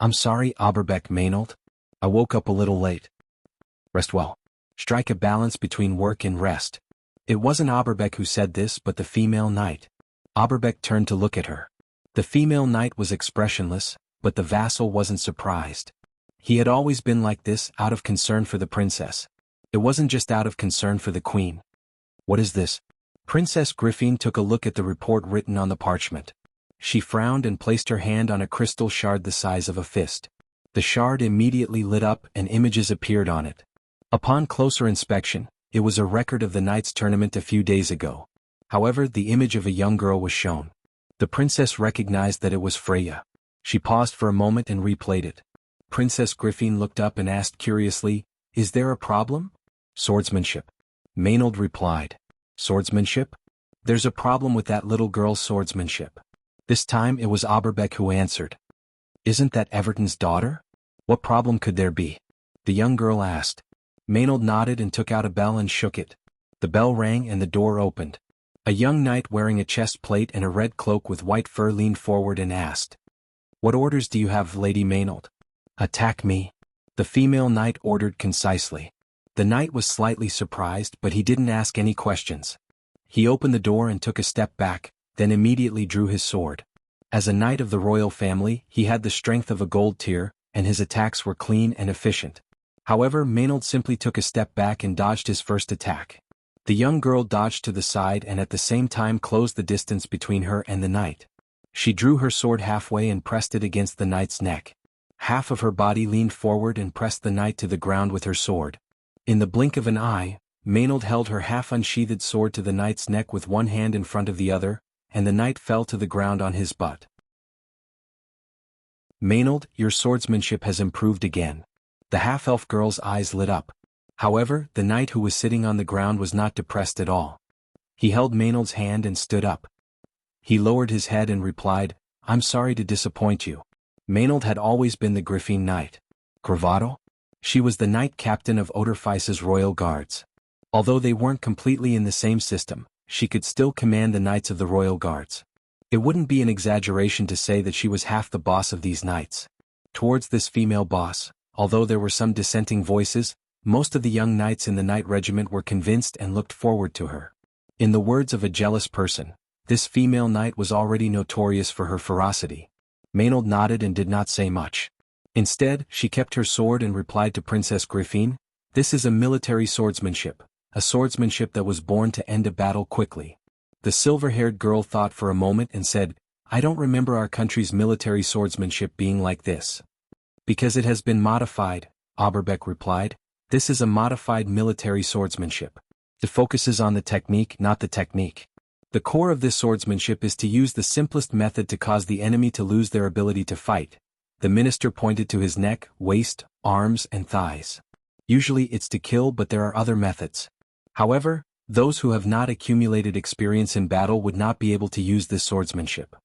I'm sorry, Aberbeck Maynard. I woke up a little late. Rest well. Strike a balance between work and rest. It wasn't Aberbeck who said this but the female knight. Aberbeck turned to look at her. The female knight was expressionless, but the vassal wasn't surprised. He had always been like this, out of concern for the princess. It wasn't just out of concern for the queen. What is this? Princess Griffin took a look at the report written on the parchment. She frowned and placed her hand on a crystal shard the size of a fist. The shard immediately lit up and images appeared on it. Upon closer inspection, it was a record of the knight's tournament a few days ago. However, the image of a young girl was shown. The princess recognized that it was Freya. She paused for a moment and replayed it. Princess Griffin looked up and asked curiously, "Is there a problem?" "Swordsmanship," Maynard replied. "Swordsmanship? There's a problem with that little girl's swordsmanship." This time it was Aberbeck who answered. "Isn't that Everton's daughter? What problem could there be?" the young girl asked. Maynard nodded and took out a bell and shook it. The bell rang and the door opened. A young knight wearing a chest plate and a red cloak with white fur leaned forward and asked, "What orders do you have, Lady Maynard?" "Attack me," the female knight ordered concisely. The knight was slightly surprised, but he didn't ask any questions. He opened the door and took a step back, then immediately drew his sword. As a knight of the royal family, he had the strength of a gold tier, and his attacks were clean and efficient. However, Maynard simply took a step back and dodged his first attack. The young girl dodged to the side and at the same time closed the distance between her and the knight. She drew her sword halfway and pressed it against the knight's neck. Half of her body leaned forward and pressed the knight to the ground with her sword. In the blink of an eye, Maynard held her half-unsheathed sword to the knight's neck with one hand in front of the other, and the knight fell to the ground on his butt. "Maynard, your swordsmanship has improved again." The half-elf girl's eyes lit up. However, the knight who was sitting on the ground was not depressed at all. He held Maynard's hand and stood up. He lowered his head and replied, "I'm sorry to disappoint you." Maynard had always been the Griffin Knight. Gravato? She was the knight captain of Oderfice's royal guards. Although they weren't completely in the same system, she could still command the knights of the royal guards. It wouldn't be an exaggeration to say that she was half the boss of these knights. Towards this female boss, although there were some dissenting voices, most of the young knights in the knight regiment were convinced and looked forward to her. In the words of a jealous person, this female knight was already notorious for her ferocity. Maynard nodded and did not say much. Instead, she kept her sword and replied to Princess Griffin, This is a military swordsmanship, a swordsmanship that was born to end a battle quickly. The silver-haired girl thought for a moment and said, I don't remember our country's military swordsmanship being like this. Because it has been modified, Audiobook replied. This is a modified military swordsmanship. It focuses on the technique, not the technique. The core of this swordsmanship is to use the simplest method to cause the enemy to lose their ability to fight. The minister pointed to his neck, waist, arms, and thighs. Usually it's to kill, but there are other methods. However, those who have not accumulated experience in battle would not be able to use this swordsmanship.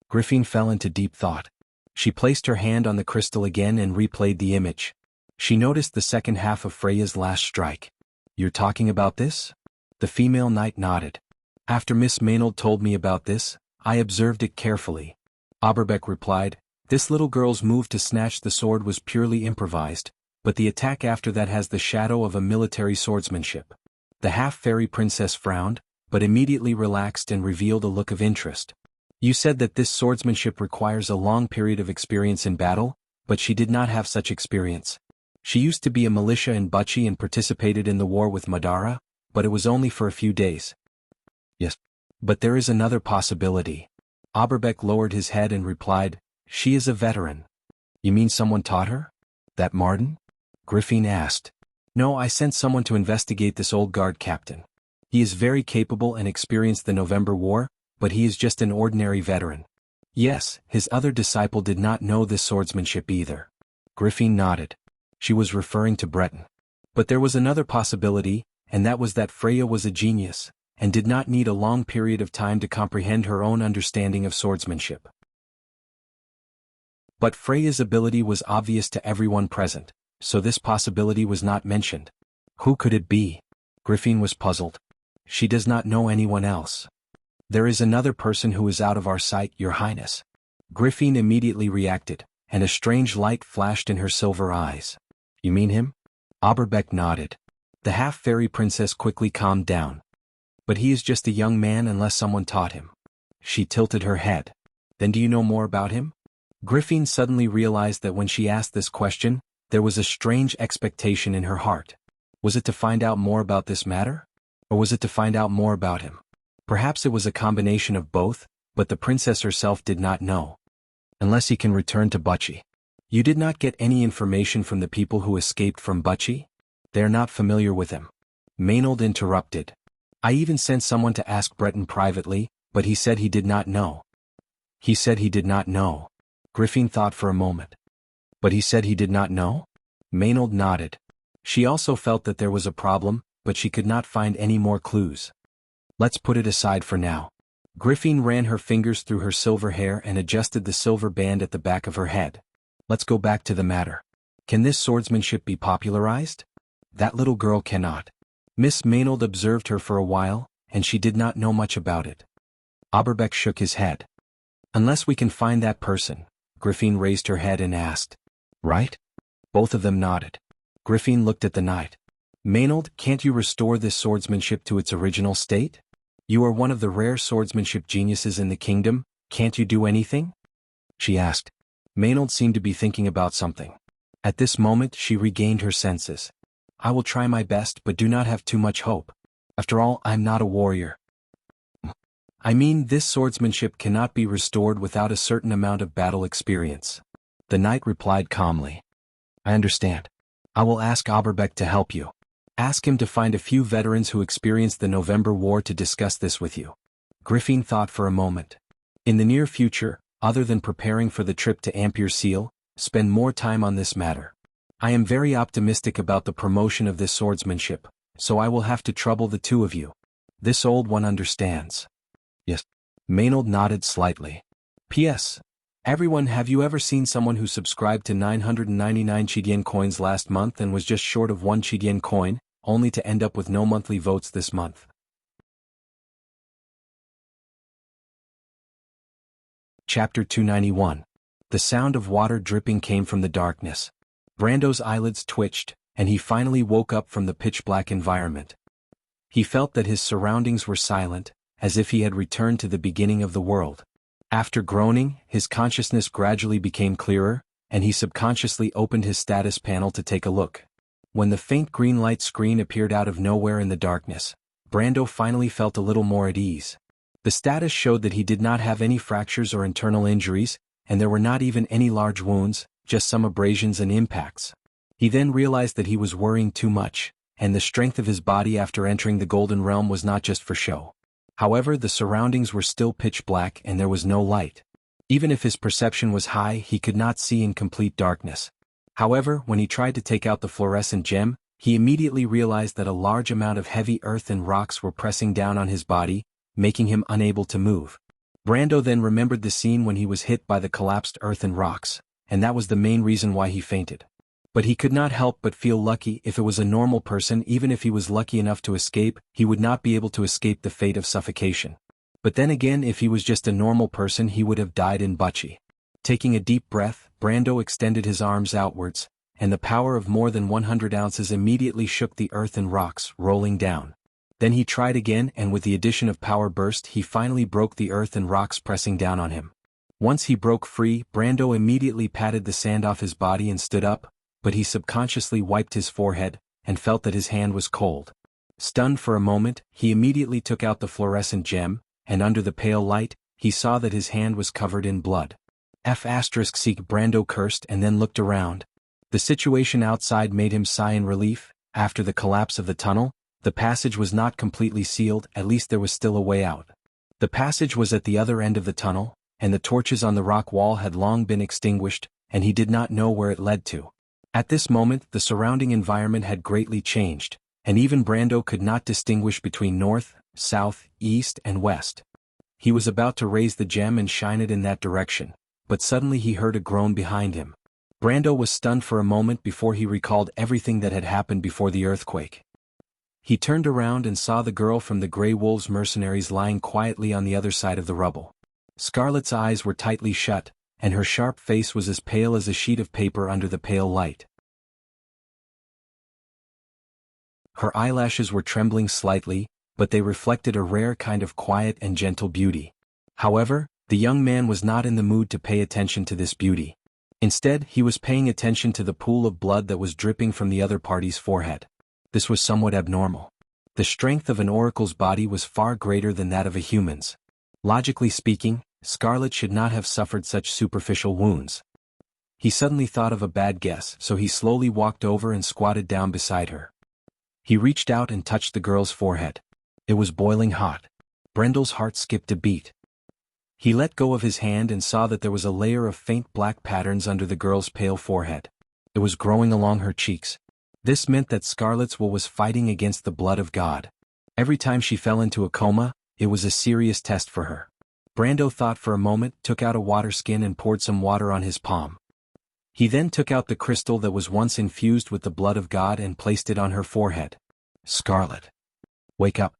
Griffin fell into deep thought. She placed her hand on the crystal again and replayed the image. She noticed the second half of Freya's last strike. You're talking about this? The female knight nodded. After Miss Maynold told me about this, I observed it carefully. Audiobook replied, this little girl's move to snatch the sword was purely improvised, but the attack after that has the shadow of a military swordsmanship. The half-fairy princess frowned, but immediately relaxed and revealed a look of interest. You said that this swordsmanship requires a long period of experience in battle, but she did not have such experience. She used to be a militia in Buchi and participated in the war with Madara, but it was only for a few days. Yes. But there is another possibility. Audiobook lowered his head and replied, she is a veteran. You mean someone taught her? That Martin? Griffin asked. No, I sent someone to investigate this old guard captain. He is very capable and experienced the November War, but he is just an ordinary veteran. Yes, his other disciple did not know this swordsmanship either. Griffin nodded. She was referring to Breton. But there was another possibility, and that was that Freya was a genius, and did not need a long period of time to comprehend her own understanding of swordsmanship. But Freya's ability was obvious to everyone present, so this possibility was not mentioned. Who could it be? Griffin was puzzled. She does not know anyone else. There is another person who is out of our sight, Your Highness. Griffin immediately reacted, and a strange light flashed in her silver eyes. You mean him? Audiobook nodded. The half-fairy princess quickly calmed down. But he is just a young man unless someone taught him. She tilted her head. Then do you know more about him? Griffin suddenly realized that when she asked this question, there was a strange expectation in her heart. Was it to find out more about this matter? Or was it to find out more about him? Perhaps it was a combination of both, but the princess herself did not know. Unless he can return to Buchi. You did not get any information from the people who escaped from Buchi? They are not familiar with him. Maynold interrupted. I even sent someone to ask Breton privately, but he said he did not know. He said he did not know. Griffin thought for a moment. But he said he did not know? Maynold nodded. She also felt that there was a problem, but she could not find any more clues. Let's put it aside for now. Griffin ran her fingers through her silver hair and adjusted the silver band at the back of her head. Let's go back to the matter. Can this swordsmanship be popularized? That little girl cannot. Miss Maynold observed her for a while, and she did not know much about it. Audiobook shook his head. Unless we can find that person, Griffin raised her head and asked. Right? Both of them nodded. Griffin looked at the knight. Maynold, can't you restore this swordsmanship to its original state? You are one of the rare swordsmanship geniuses in the kingdom, can't you do anything? She asked. Maynold seemed to be thinking about something. At this moment she regained her senses. I will try my best, but do not have too much hope. After all, I'm not a warrior. I mean, this swordsmanship cannot be restored without a certain amount of battle experience. The knight replied calmly. I understand. I will ask Audiobook to help you. Ask him to find a few veterans who experienced the November War to discuss this with you. Griffin thought for a moment. In the near future, other than preparing for the trip to Ampere Seal, spend more time on this matter. I am very optimistic about the promotion of this swordsmanship, so I will have to trouble the two of you. This old one understands. Yes. Maynold nodded slightly. P.S. Everyone, have you ever seen someone who subscribed to 999 Chidien coins last month and was just short of 1 Chidien coin, only to end up with no monthly votes this month? Chapter 291. The sound of water dripping came from the darkness. Brando's eyelids twitched, and he finally woke up from the pitch-black environment. He felt that his surroundings were silent, as if he had returned to the beginning of the world. After groaning, his consciousness gradually became clearer, and he subconsciously opened his status panel to take a look. When the faint green light screen appeared out of nowhere in the darkness, Brando finally felt a little more at ease. The status showed that he did not have any fractures or internal injuries, and there were not even any large wounds, just some abrasions and impacts. He then realized that he was worrying too much, and the strength of his body after entering the Golden Realm was not just for show. However, the surroundings were still pitch black and there was no light. Even if his perception was high, he could not see in complete darkness. However, when he tried to take out the fluorescent gem, he immediately realized that a large amount of heavy earth and rocks were pressing down on his body, making him unable to move. Brando then remembered the scene when he was hit by the collapsed earth and rocks, and that was the main reason why he fainted. But he could not help but feel lucky. If it was a normal person, even if he was lucky enough to escape, he would not be able to escape the fate of suffocation. But then again, if he was just a normal person, he would have died in Wuxia. Taking a deep breath, Brando extended his arms outwards, and the power of more than 100 ounces immediately shook the earth and rocks, rolling down. Then he tried again, and with the addition of power burst, he finally broke the earth and rocks pressing down on him. Once he broke free, Brando immediately patted the sand off his body and stood up, but he subconsciously wiped his forehead, and felt that his hand was cold. Stunned for a moment, he immediately took out the fluorescent gem, and under the pale light, he saw that his hand was covered in blood. Brando cursed and then looked around. The situation outside made him sigh in relief. After the collapse of the tunnel, the passage was not completely sealed, at least there was still a way out. The passage was at the other end of the tunnel, and the torches on the rock wall had long been extinguished, and he did not know where it led to. At this moment, the surrounding environment had greatly changed, and even Brando could not distinguish between north, south, east, and west. He was about to raise the gem and shine it in that direction, but suddenly he heard a groan behind him. Brando was stunned for a moment before he recalled everything that had happened before the earthquake. He turned around and saw the girl from the Grey Wolves mercenaries lying quietly on the other side of the rubble. Scarlet's eyes were tightly shut, and her sharp face was as pale as a sheet of paper under the pale light. Her eyelashes were trembling slightly, but they reflected a rare kind of quiet and gentle beauty. However, the young man was not in the mood to pay attention to this beauty. Instead, he was paying attention to the pool of blood that was dripping from the other party's forehead. This was somewhat abnormal. The strength of an oracle's body was far greater than that of a human's. Logically speaking, Scarlet should not have suffered such superficial wounds. He suddenly thought of a bad guess, so he slowly walked over and squatted down beside her. He reached out and touched the girl's forehead. It was boiling hot. Brendel's heart skipped a beat. He let go of his hand and saw that there was a layer of faint black patterns under the girl's pale forehead. It was growing along her cheeks. This meant that Scarlet's will was fighting against the blood of God. Every time she fell into a coma, it was a serious test for her. Brando thought for a moment, took out a water skin and poured some water on his palm. He then took out the crystal that was once infused with the blood of God and placed it on her forehead. "Scarlet, wake up!"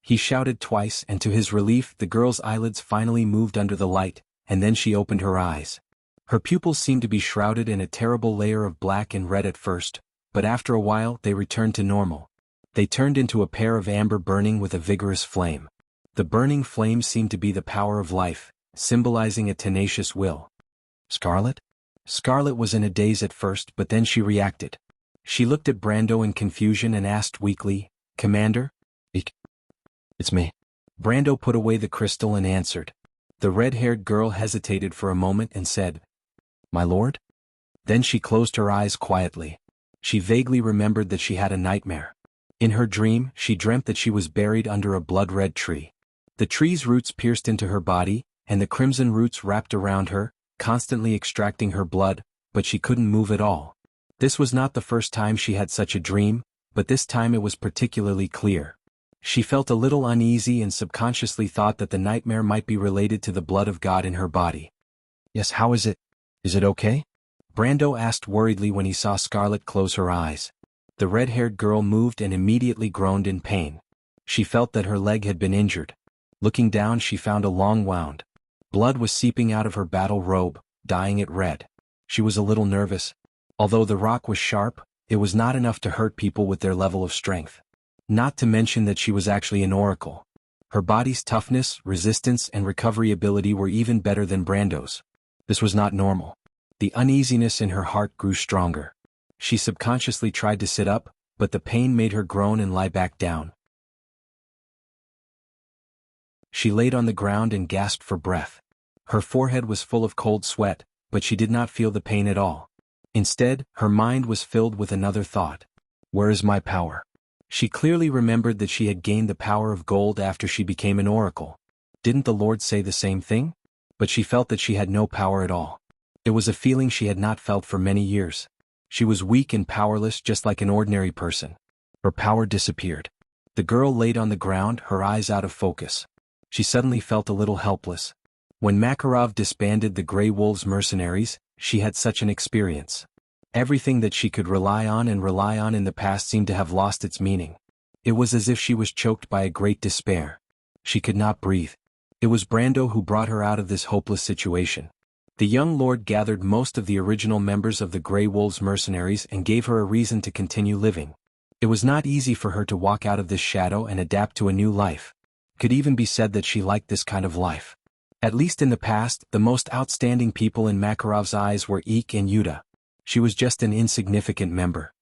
He shouted twice, and to his relief, the girl's eyelids finally moved under the light, and then she opened her eyes. Her pupils seemed to be shrouded in a terrible layer of black and red at first, but after a while they returned to normal. They turned into a pair of amber burning with a vigorous flame. The burning flame seemed to be the power of life, symbolizing a tenacious will. "Scarlet?" Scarlet was in a daze at first, but then she reacted. She looked at Brando in confusion and asked weakly, "Commander?" "It's me." Brando put away the crystal and answered. The red-haired girl hesitated for a moment and said, "My lord?" Then she closed her eyes quietly. She vaguely remembered that she had a nightmare. In her dream, she dreamt that she was buried under a blood-red tree. The tree's roots pierced into her body, and the crimson roots wrapped around her, constantly extracting her blood, but she couldn't move at all. This was not the first time she had such a dream, but this time it was particularly clear. She felt a little uneasy and subconsciously thought that the nightmare might be related to the blood of God in her body. "Yes, how is it? Is it okay?" Brando asked worriedly when he saw Scarlet close her eyes. The red-haired girl moved and immediately groaned in pain. She felt that her leg had been injured. Looking down, she found a long wound. Blood was seeping out of her battle robe, dyeing it red. She was a little nervous. Although the rock was sharp, it was not enough to hurt people with their level of strength. Not to mention that she was actually an oracle. Her body's toughness, resistance, and recovery ability were even better than Brando's. This was not normal. The uneasiness in her heart grew stronger. She subconsciously tried to sit up, but the pain made her groan and lie back down. She laid on the ground and gasped for breath. Her forehead was full of cold sweat, but she did not feel the pain at all. Instead, her mind was filled with another thought. Where is my power? She clearly remembered that she had gained the power of gold after she became an oracle. Didn't the Lord say the same thing? But she felt that she had no power at all. It was a feeling she had not felt for many years. She was weak and powerless just like an ordinary person. Her power disappeared. The girl laid on the ground, her eyes out of focus. She suddenly felt a little helpless. When Makarov disbanded the Grey Wolves mercenaries, she had such an experience. Everything that she could rely on in the past seemed to have lost its meaning. It was as if she was choked by a great despair. She could not breathe. It was Brando who brought her out of this hopeless situation. The young lord gathered most of the original members of the Grey Wolves mercenaries and gave her a reason to continue living. It was not easy for her to walk out of this shadow and adapt to a new life. It could even be said that she liked this kind of life. At least in the past, the most outstanding people in Makarov's eyes were Eek and Yuta. She was just an insignificant member.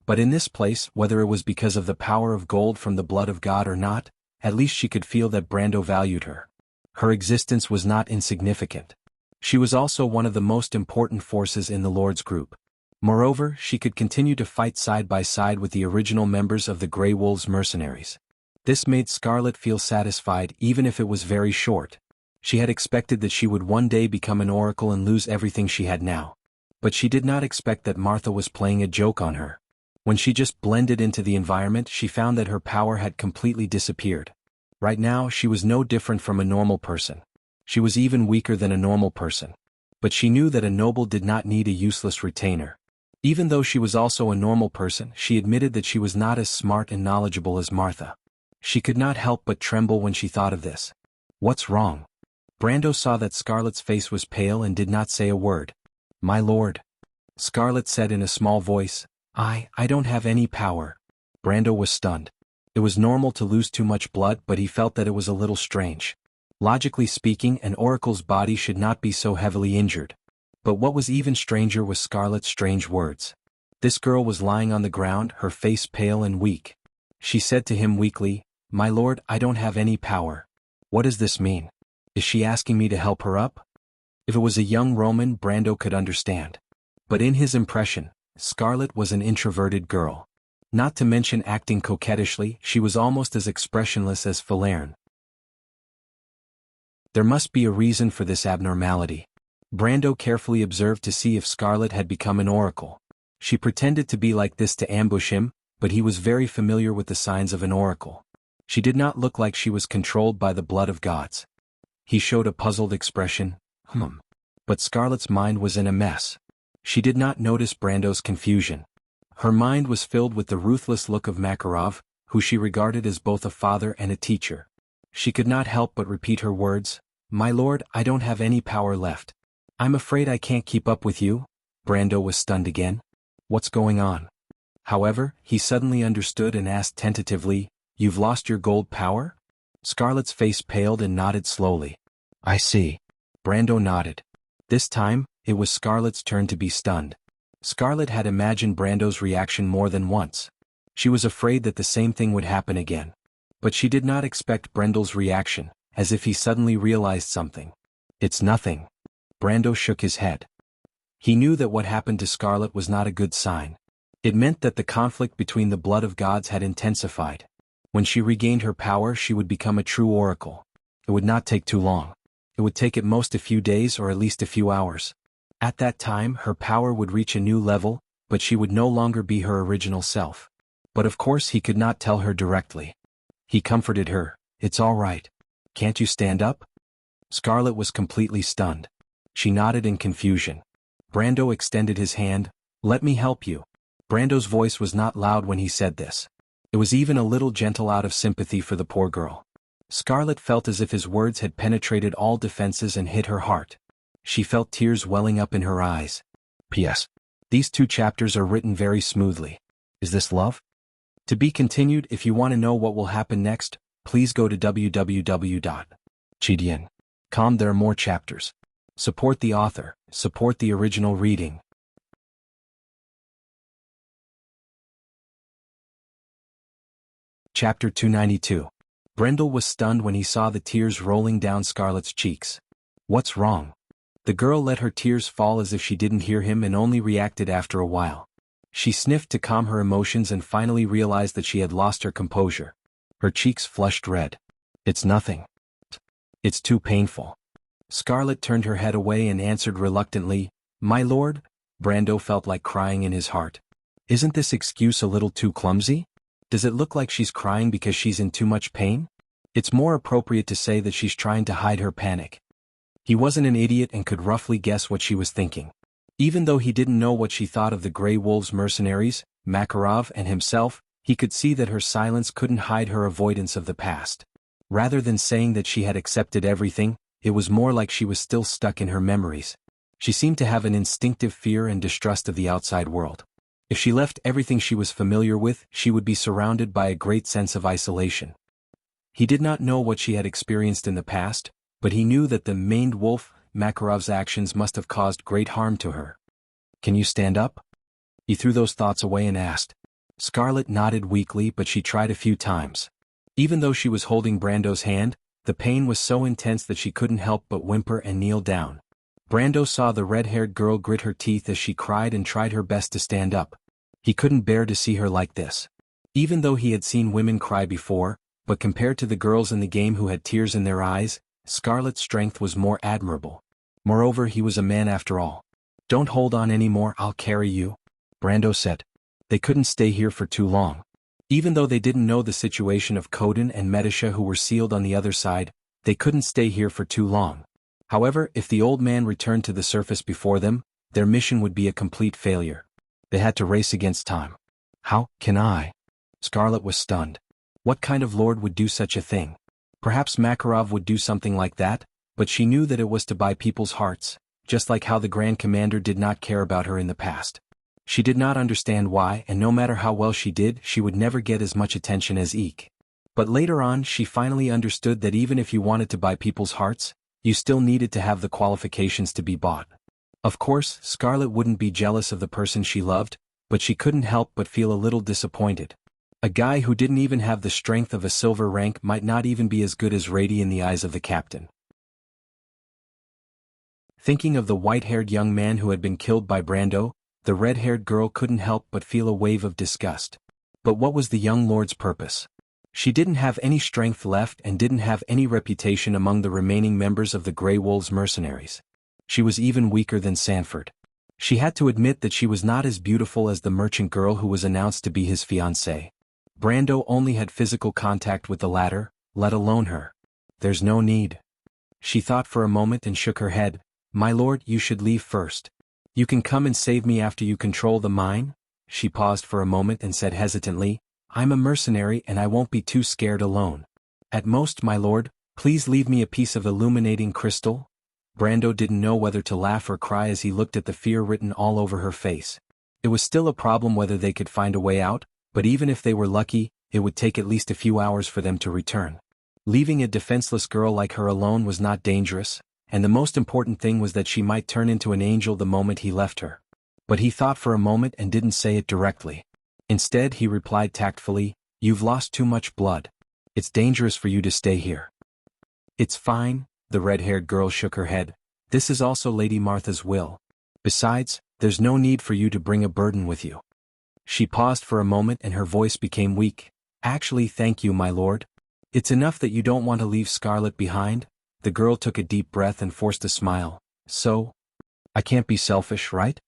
But in this place, whether it was because of the power of gold from the blood of God or not, at least she could feel that Brando valued her. Her existence was not insignificant. She was also one of the most important forces in the Lord's group. Moreover, she could continue to fight side by side with the original members of the Grey Wolves mercenaries. This made Scarlet feel satisfied even if it was very short. She had expected that she would one day become an oracle and lose everything she had now. But she did not expect that Martha was playing a joke on her. When she just blended into the environment, she found that her power had completely disappeared. Right now, she was no different from a normal person. She was even weaker than a normal person. But she knew that a noble did not need a useless retainer. Even though she was also a normal person, she admitted that she was not as smart and knowledgeable as Martha. She could not help but tremble when she thought of this. What's wrong? Brando saw that Scarlet's face was pale and did not say a word. My lord. Scarlet said in a small voice, I don't have any power. Brando was stunned. It was normal to lose too much blood, but he felt that it was a little strange. Logically speaking, an oracle's body should not be so heavily injured. But what was even stranger was Scarlet's strange words. This girl was lying on the ground, her face pale and weak. She said to him weakly, My lord, I don't have any power. What does this mean? Is she asking me to help her up? If it was a young Roman, Brando could understand. But in his impression, Scarlet was an introverted girl. Not to mention acting coquettishly, she was almost as expressionless as Falerne. There must be a reason for this abnormality. Brando carefully observed to see if Scarlet had become an oracle. She pretended to be like this to ambush him, but he was very familiar with the signs of an oracle. She did not look like she was controlled by the blood of gods. He showed a puzzled expression. But Scarlet's mind was in a mess. She did not notice Brando's confusion. Her mind was filled with the ruthless look of Makarov, who she regarded as both a father and a teacher. She could not help but repeat her words, My lord, I don't have any power left. I'm afraid I can't keep up with you. Brando was stunned again. What's going on? However, he suddenly understood and asked tentatively, You've lost your gold power? Scarlet's face paled and nodded slowly. I see. Brando nodded. This time, it was Scarlet's turn to be stunned. Scarlet had imagined Brando's reaction more than once. She was afraid that the same thing would happen again. But she did not expect Brendel's reaction, as if he suddenly realized something. It's nothing. Brando shook his head. He knew that what happened to Scarlet was not a good sign. It meant that the conflict between the blood of gods had intensified. When she regained her power, she would become a true oracle. It would not take too long. It would take at most a few days or at least a few hours. At that time, her power would reach a new level, but she would no longer be her original self. But of course he could not tell her directly. He comforted her, It's all right. Can't you stand up? Scarlet was completely stunned. She nodded in confusion. Brando extended his hand, Let me help you. Brando's voice was not loud when he said this. It was even a little gentle out of sympathy for the poor girl. Scarlet felt as if his words had penetrated all defenses and hit her heart. She felt tears welling up in her eyes. P.S. These 2 chapters are written very smoothly. Is this love? To be continued. If you want to know what will happen next, please go to www.chidian.com. There are more chapters. Support the author, support the original reading. Chapter 292. Brendel was stunned when he saw the tears rolling down Scarlet's cheeks. What's wrong? The girl let her tears fall as if she didn't hear him and only reacted after a while. She sniffed to calm her emotions and finally realized that she had lost her composure. Her cheeks flushed red. It's nothing. It's too painful. Scarlet turned her head away and answered reluctantly, My lord? Brando felt like crying in his heart. Isn't this excuse a little too clumsy? Does it look like she's crying because she's in too much pain? It's more appropriate to say that she's trying to hide her panic. He wasn't an idiot and could roughly guess what she was thinking. Even though he didn't know what she thought of the Grey Wolves mercenaries, Makarov and himself, he could see that her silence couldn't hide her avoidance of the past. Rather than saying that she had accepted everything, it was more like she was still stuck in her memories. She seemed to have an instinctive fear and distrust of the outside world. If she left everything she was familiar with, she would be surrounded by a great sense of isolation. He did not know what she had experienced in the past, but he knew that the maned wolf, Makarov's actions must have caused great harm to her. Can you stand up? He threw those thoughts away and asked. Scarlet nodded weakly, but she tried a few times. Even though she was holding Brando's hand, the pain was so intense that she couldn't help but whimper and kneel down. Brando saw the red-haired girl grit her teeth as she cried and tried her best to stand up. He couldn't bear to see her like this. Even though he had seen women cry before, but compared to the girls in the game who had tears in their eyes, Scarlet's strength was more admirable. Moreover, he was a man after all. Don't hold on anymore, I'll carry you, Brando said. They couldn't stay here for too long. Even though they didn't know the situation of Coden and Medisha who were sealed on the other side, they couldn't stay here for too long. However, if the old man returned to the surface before them, their mission would be a complete failure. They had to race against time. How can I? Scarlet was stunned. What kind of lord would do such a thing? Perhaps Makarov would do something like that, but she knew that it was to buy people's hearts, just like how the Grand Commander did not care about her in the past. She did not understand why, and no matter how well she did, she would never get as much attention as Eek. But later on she finally understood that even if you wanted to buy people's hearts, you still needed to have the qualifications to be bought. Of course, Scarlet wouldn't be jealous of the person she loved, but she couldn't help but feel a little disappointed. A guy who didn't even have the strength of a silver rank might not even be as good as Rady in the eyes of the captain. Thinking of the white-haired young man who had been killed by Brando, the red-haired girl couldn't help but feel a wave of disgust. But what was the young lord's purpose? She didn't have any strength left and didn't have any reputation among the remaining members of the Grey Wolves mercenaries. She was even weaker than Sanford. She had to admit that she was not as beautiful as the merchant girl who was announced to be his fiancée. Brando only had physical contact with the latter, let alone her. There's no need. She thought for a moment and shook her head. My lord, you should leave first. You can come and save me after you control the mine? She paused for a moment and said hesitantly, I'm a mercenary and I won't be too scared alone. At most, my lord, please leave me a piece of illuminating crystal. Brando didn't know whether to laugh or cry as he looked at the fear written all over her face. It was still a problem whether they could find a way out, but even if they were lucky, it would take at least a few hours for them to return. Leaving a defenseless girl like her alone was not dangerous, and the most important thing was that she might turn into an angel the moment he left her. But he thought for a moment and didn't say it directly. Instead, he replied tactfully, You've lost too much blood. It's dangerous for you to stay here. It's fine, the red-haired girl shook her head. This is also Lady Martha's will. Besides, there's no need for you to bring a burden with you. She paused for a moment and her voice became weak. Actually, thank you, my lord. It's enough that you don't want to leave Scarlet behind. The girl took a deep breath and forced a smile. So? I can't be selfish, right?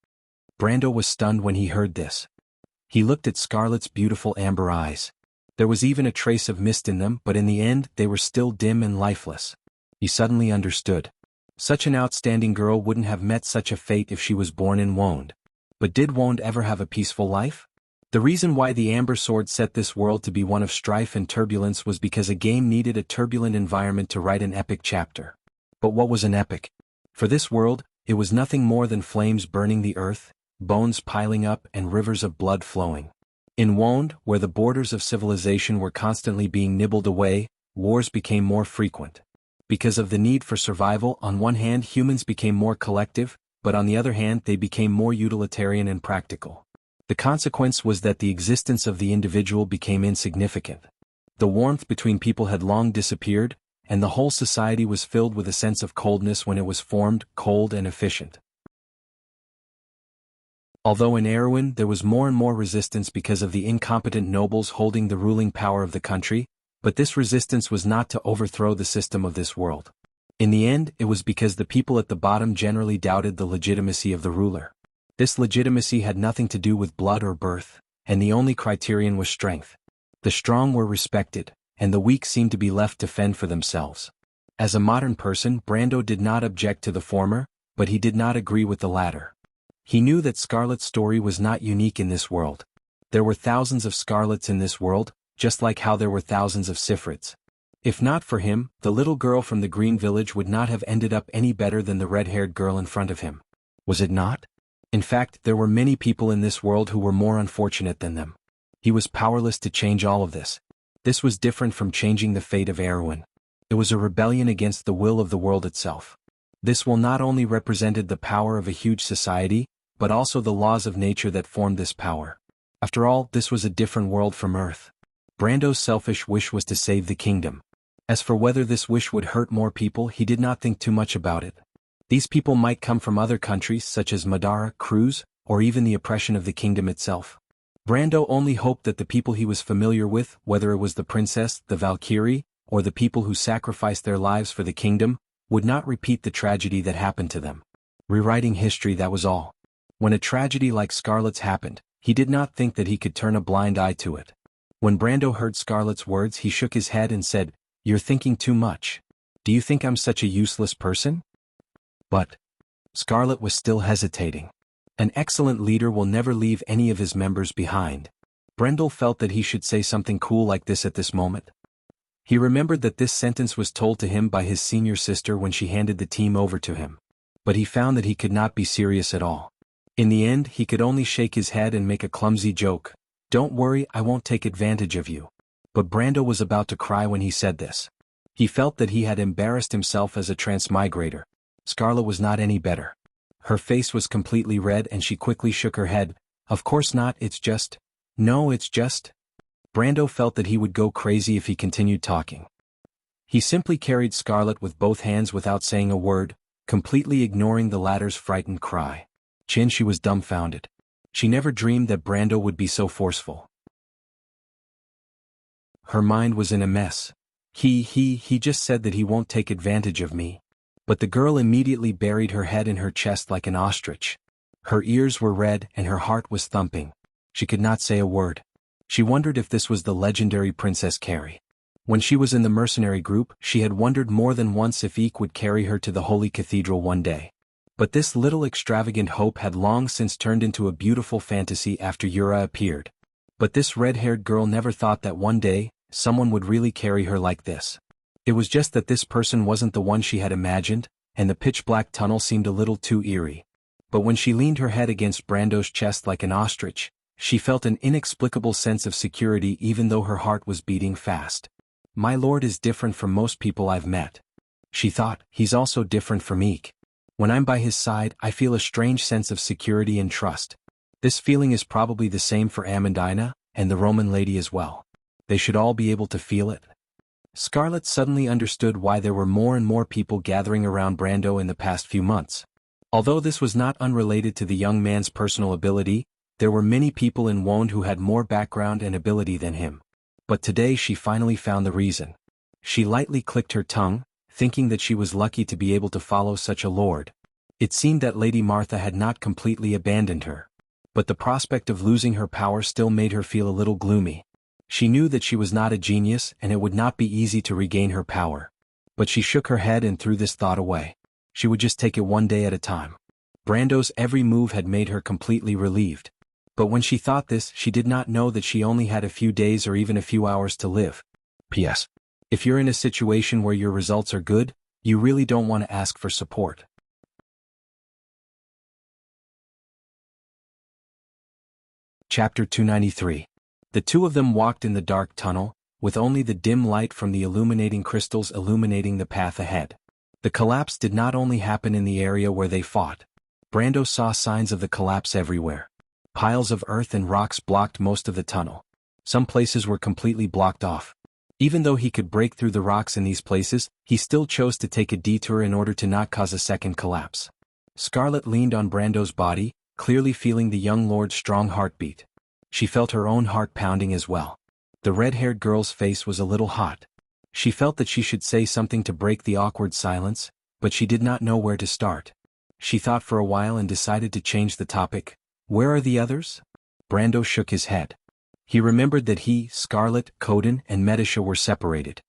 Brando was stunned when he heard this. He looked at Scarlet's beautiful amber eyes. There was even a trace of mist in them, but in the end, they were still dim and lifeless. He suddenly understood. Such an outstanding girl wouldn't have met such a fate if she was born in Wonde. But did Wonde ever have a peaceful life? The reason why the Amber Sword set this world to be one of strife and turbulence was because a game needed a turbulent environment to write an epic chapter. But what was an epic? For this world, it was nothing more than flames burning the earth, bones piling up and rivers of blood flowing. In Wonde, where the borders of civilization were constantly being nibbled away, wars became more frequent. Because of the need for survival, on one hand humans became more collective, but on the other hand they became more utilitarian and practical. The consequence was that the existence of the individual became insignificant. The warmth between people had long disappeared, and the whole society was filled with a sense of coldness when it was formed, cold and efficient. Although in Erewhon there was more and more resistance because of the incompetent nobles holding the ruling power of the country, but this resistance was not to overthrow the system of this world. In the end, it was because the people at the bottom generally doubted the legitimacy of the ruler. This legitimacy had nothing to do with blood or birth, and the only criterion was strength. The strong were respected, and the weak seemed to be left to fend for themselves. As a modern person, Brando did not object to the former, but he did not agree with the latter. He knew that Scarlet's story was not unique in this world. There were thousands of Scarlets in this world, just like how there were thousands of Sifrids. If not for him, the little girl from the Green Village would not have ended up any better than the red-haired girl in front of him. Was it not? In fact, there were many people in this world who were more unfortunate than them. He was powerless to change all of this. This was different from changing the fate of Erewhon. It was a rebellion against the will of the world itself. This will not only represented the power of a huge society, but also the laws of nature that formed this power. After all, this was a different world from Earth. Brando's selfish wish was to save the kingdom. As for whether this wish would hurt more people, he did not think too much about it. These people might come from other countries such as Madara, Cruz, or even the oppression of the kingdom itself. Brando only hoped that the people he was familiar with, whether it was the princess, the Valkyrie, or the people who sacrificed their lives for the kingdom, would not repeat the tragedy that happened to them. Rewriting history, that was all. When a tragedy like Scarlet's happened, he did not think that he could turn a blind eye to it. When Brando heard Scarlet's words, he shook his head and said, "You're thinking too much. Do you think I'm such a useless person?" But Scarlet was still hesitating. An excellent leader will never leave any of his members behind. Brendel felt that he should say something cool like this at this moment. He remembered that this sentence was told to him by his senior sister when she handed the team over to him. But he found that he could not be serious at all. In the end, he could only shake his head and make a clumsy joke. "Don't worry, I won't take advantage of you." But Brando was about to cry when he said this. He felt that he had embarrassed himself as a transmigrator. Scarlet was not any better. Her face was completely red and she quickly shook her head. "Of course not, it's just... No, it's just..." Brando felt that he would go crazy if he continued talking. He simply carried Scarlet with both hands without saying a word, completely ignoring the latter's frightened cry. She was dumbfounded. She never dreamed that Brando would be so forceful. Her mind was in a mess. He just said that he won't take advantage of me. But the girl immediately buried her head in her chest like an ostrich. Her ears were red and her heart was thumping. She could not say a word. She wondered if this was the legendary Princess Carrie. When she was in the mercenary group, she had wondered more than once if Eek would carry her to the Holy Cathedral one day. But this little extravagant hope had long since turned into a beautiful fantasy after Yura appeared. But this red-haired girl never thought that one day, someone would really carry her like this. It was just that this person wasn't the one she had imagined, and the pitch-black tunnel seemed a little too eerie. But when she leaned her head against Brando's chest like an ostrich, she felt an inexplicable sense of security even though her heart was beating fast. "My lord is different from most people I've met," she thought. "He's also different from Eek. When I'm by his side, I feel a strange sense of security and trust. This feeling is probably the same for Amandina, and the Roman lady as well. They should all be able to feel it." Scarlet suddenly understood why there were more and more people gathering around Brando in the past few months. Although this was not unrelated to the young man's personal ability, there were many people in Wonde who had more background and ability than him. But today she finally found the reason. She lightly clicked her tongue, thinking that she was lucky to be able to follow such a lord. It seemed that Lady Martha had not completely abandoned her. But the prospect of losing her power still made her feel a little gloomy. She knew that she was not a genius and it would not be easy to regain her power. But she shook her head and threw this thought away. She would just take it one day at a time. Brando's every move had made her completely relieved. But when she thought this, she did not know that she only had a few days or even a few hours to live. P.S. If you're in a situation where your results are good, you really don't want to ask for support. Chapter 293. The two of them walked in the dark tunnel, with only the dim light from the illuminating crystals illuminating the path ahead. The collapse did not only happen in the area where they fought. Brando saw signs of the collapse everywhere. Piles of earth and rocks blocked most of the tunnel. Some places were completely blocked off. Even though he could break through the rocks in these places, he still chose to take a detour in order to not cause a second collapse. Scarlet leaned on Brando's body, clearly feeling the young lord's strong heartbeat. She felt her own heart pounding as well. The red-haired girl's face was a little hot. She felt that she should say something to break the awkward silence, but she did not know where to start. She thought for a while and decided to change the topic. "Where are the others?" Brando shook his head. He remembered that he, Scarlet, Coden, and Medisha were separated.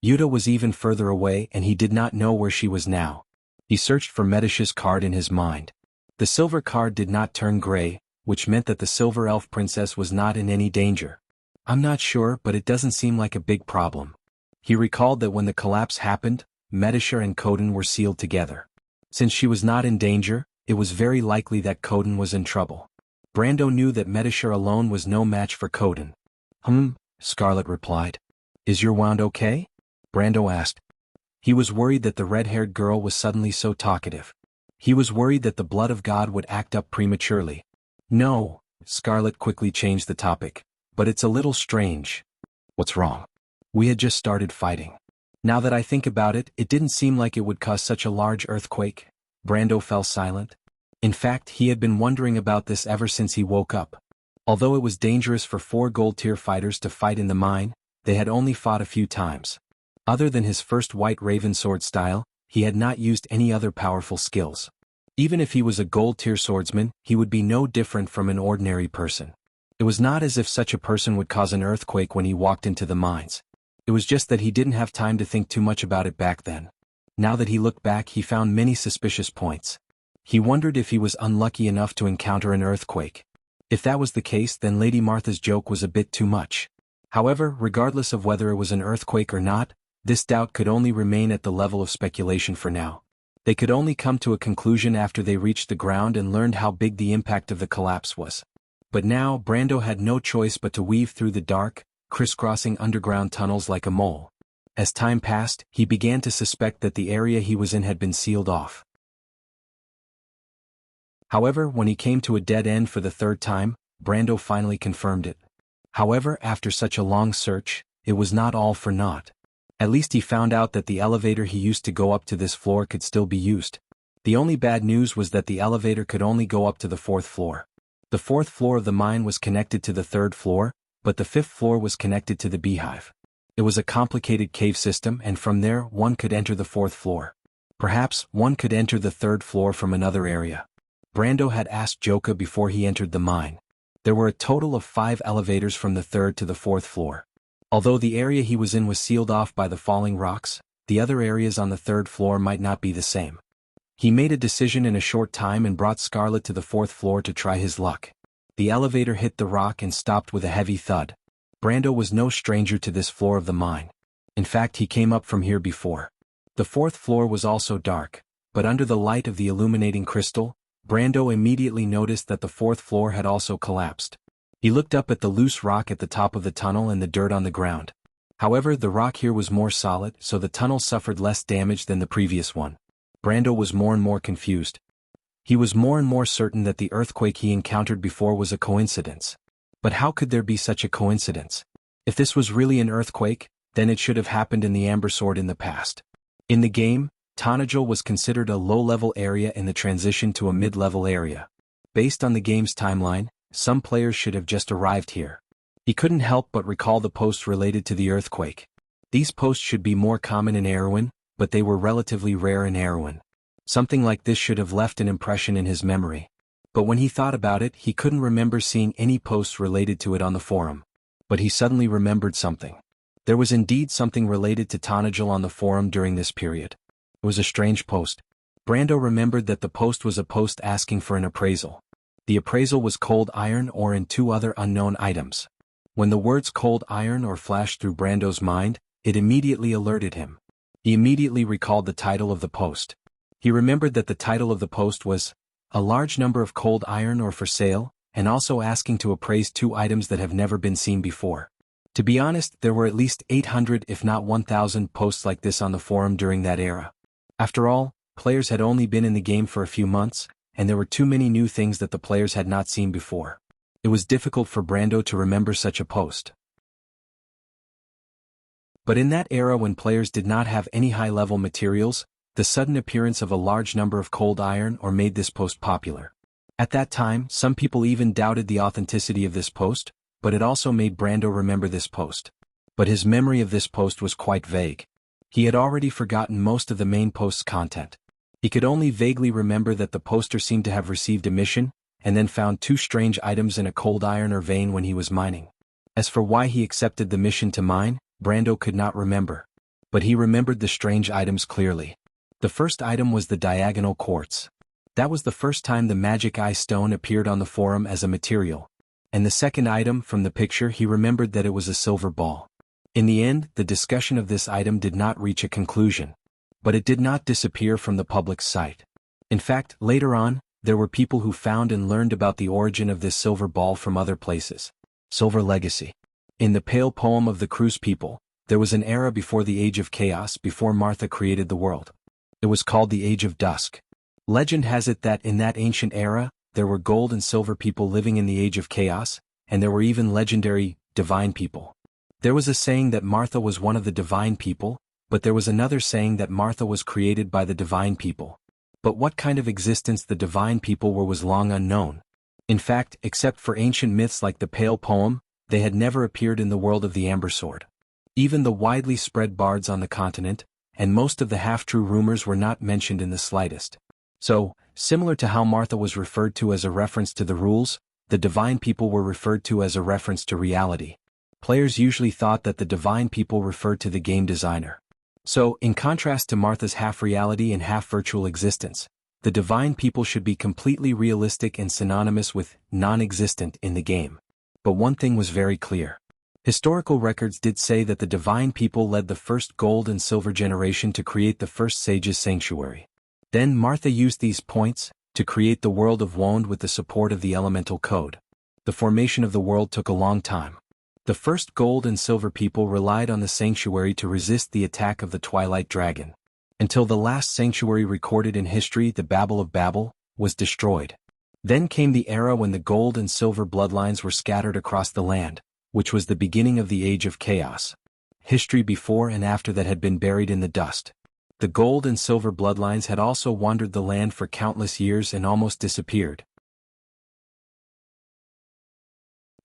Yuta was even further away and he did not know where she was now. He searched for Medisha's card in his mind. The silver card did not turn gray, which meant that the silver elf princess was not in any danger. "I'm not sure, but it doesn't seem like a big problem." He recalled that when the collapse happened, Medisha and Coden were sealed together. Since she was not in danger, it was very likely that Coden was in trouble. Brando knew that Medisha alone was no match for Coden. Scarlet replied. "Is your wand okay?" Brando asked. He was worried that the red-haired girl was suddenly so talkative. He was worried that the blood of God would act up prematurely. "No," Scarlet quickly changed the topic, "but it's a little strange." "What's wrong?" "We had just started fighting. Now that I think about it, it didn't seem like it would cause such a large earthquake." Brando fell silent. In fact, he had been wondering about this ever since he woke up. Although it was dangerous for 4 gold-tier fighters to fight in the mine, they had only fought a few times. Other than his first white raven sword style, he had not used any other powerful skills. Even if he was a gold-tier swordsman, he would be no different from an ordinary person. It was not as if such a person would cause an earthquake when he walked into the mines. It was just that he didn't have time to think too much about it back then. Now that he looked back, he found many suspicious points. He wondered if he was unlucky enough to encounter an earthquake. If that was the case, then Lady Martha's joke was a bit too much. However, regardless of whether it was an earthquake or not, this doubt could only remain at the level of speculation for now. They could only come to a conclusion after they reached the ground and learned how big the impact of the collapse was. But now, Brando had no choice but to weave through the dark, crisscrossing underground tunnels like a mole. As time passed, he began to suspect that the area he was in had been sealed off. However, when he came to a dead end for the 3rd time, Brando finally confirmed it. However, after such a long search, it was not all for naught. At least he found out that the elevator he used to go up to this floor could still be used. The only bad news was that the elevator could only go up to the 4th floor. The 4th floor of the mine was connected to the 3rd floor, but the 5th floor was connected to the beehive. It was a complicated cave system, and from there one could enter the 4th floor. Perhaps one could enter the 3rd floor from another area. Brando had asked Joka before he entered the mine. There were a total of 5 elevators from the 3rd to the 4th floor. Although the area he was in was sealed off by the falling rocks, the other areas on the 3rd floor might not be the same. He made a decision in a short time and brought Scarlet to the 4th floor to try his luck. The elevator hit the rock and stopped with a heavy thud. Brando was no stranger to this floor of the mine. In fact, he came up from here before. The 4th floor was also dark, but under the light of the illuminating crystal, Brando immediately noticed that the 4th floor had also collapsed. He looked up at the loose rock at the top of the tunnel and the dirt on the ground. However, the rock here was more solid, so the tunnel suffered less damage than the previous one. Brando was more and more confused. He was more and more certain that the earthquake he encountered before was a coincidence. But how could there be such a coincidence? If this was really an earthquake, then it should have happened in the Amber Sword in the past. In the game, Tanajul was considered a low-level area in the transition to a mid-level area. Based on the game's timeline, some players should have just arrived here. He couldn't help but recall the posts related to the earthquake. These posts should be more common in Erewhon, but they were relatively rare in Erewhon. Something like this should have left an impression in his memory. But when he thought about it, he couldn't remember seeing any posts related to it on the forum. But he suddenly remembered something. There was indeed something related to Tanajul on the forum during this period. It was a strange post. Brando remembered that the post was a post asking for an appraisal. The appraisal was cold iron ore and 2 other unknown items. When the words cold iron ore flashed through Brando's mind, it immediately alerted him. He immediately recalled the title of the post. He remembered that the title of the post was, "A large number of cold iron ore for sale," and also asking to appraise 2 items that have never been seen before. To be honest, there were at least 800 if not 1,000 posts like this on the forum during that era. After all, players had only been in the game for a few months, and there were too many new things that the players had not seen before. It was difficult for Brando to remember such a post. But in that era when players did not have any high-level materials, the sudden appearance of a large number of cold iron ore made this post popular. At that time, some people even doubted the authenticity of this post, but it also made Brando remember this post. But his memory of this post was quite vague. He had already forgotten most of the main post's content. He could only vaguely remember that the poster seemed to have received a mission, and then found 2 strange items in a cold iron ore vein when he was mining. As for why he accepted the mission to mine, Brando could not remember. But he remembered the strange items clearly. The first item was the diagonal quartz. That was the first time the magic eye stone appeared on the forum as a material. And the second item from the picture, he remembered that it was a silver ball. In the end, the discussion of this item did not reach a conclusion. But it did not disappear from the public's sight. In fact, later on, there were people who found and learned about the origin of this silver ball from other places. Silver legacy. In the Pale poem of the Cruz people, there was an era before the Age of Chaos, before Martha created the world. It was called the Age of Dusk. Legend has it that in that ancient era, there were gold and silver people living in the Age of Chaos, and there were even legendary, divine people. There was a saying that Martha was one of the divine people, but there was another saying that Martha was created by the divine people. But what kind of existence the divine people were was long unknown. In fact, except for ancient myths like the Pale poem, they had never appeared in the world of the Amber Sword. Even the widely spread bards on the continent, and most of the half-true rumors were not mentioned in the slightest. So, similar to how Martha was referred to as a reference to the rules, the divine people were referred to as a reference to reality. Players usually thought that the divine people referred to the game designer. So, in contrast to Martha's half-reality and half-virtual existence, the divine people should be completely realistic and synonymous with non-existent in the game. But one thing was very clear. Historical records did say that the divine people led the first gold and silver generation to create the first sage's sanctuary. Then Martha used these points to create the world of Wond with the support of the elemental code. The formation of the world took a long time. The first gold and silver people relied on the sanctuary to resist the attack of the Twilight Dragon. Until the last sanctuary recorded in history, the Babel of Babel, was destroyed. Then came the era when the gold and silver bloodlines were scattered across the land, which was the beginning of the Age of Chaos. History before and after that had been buried in the dust. The gold and silver bloodlines had also wandered the land for countless years and almost disappeared.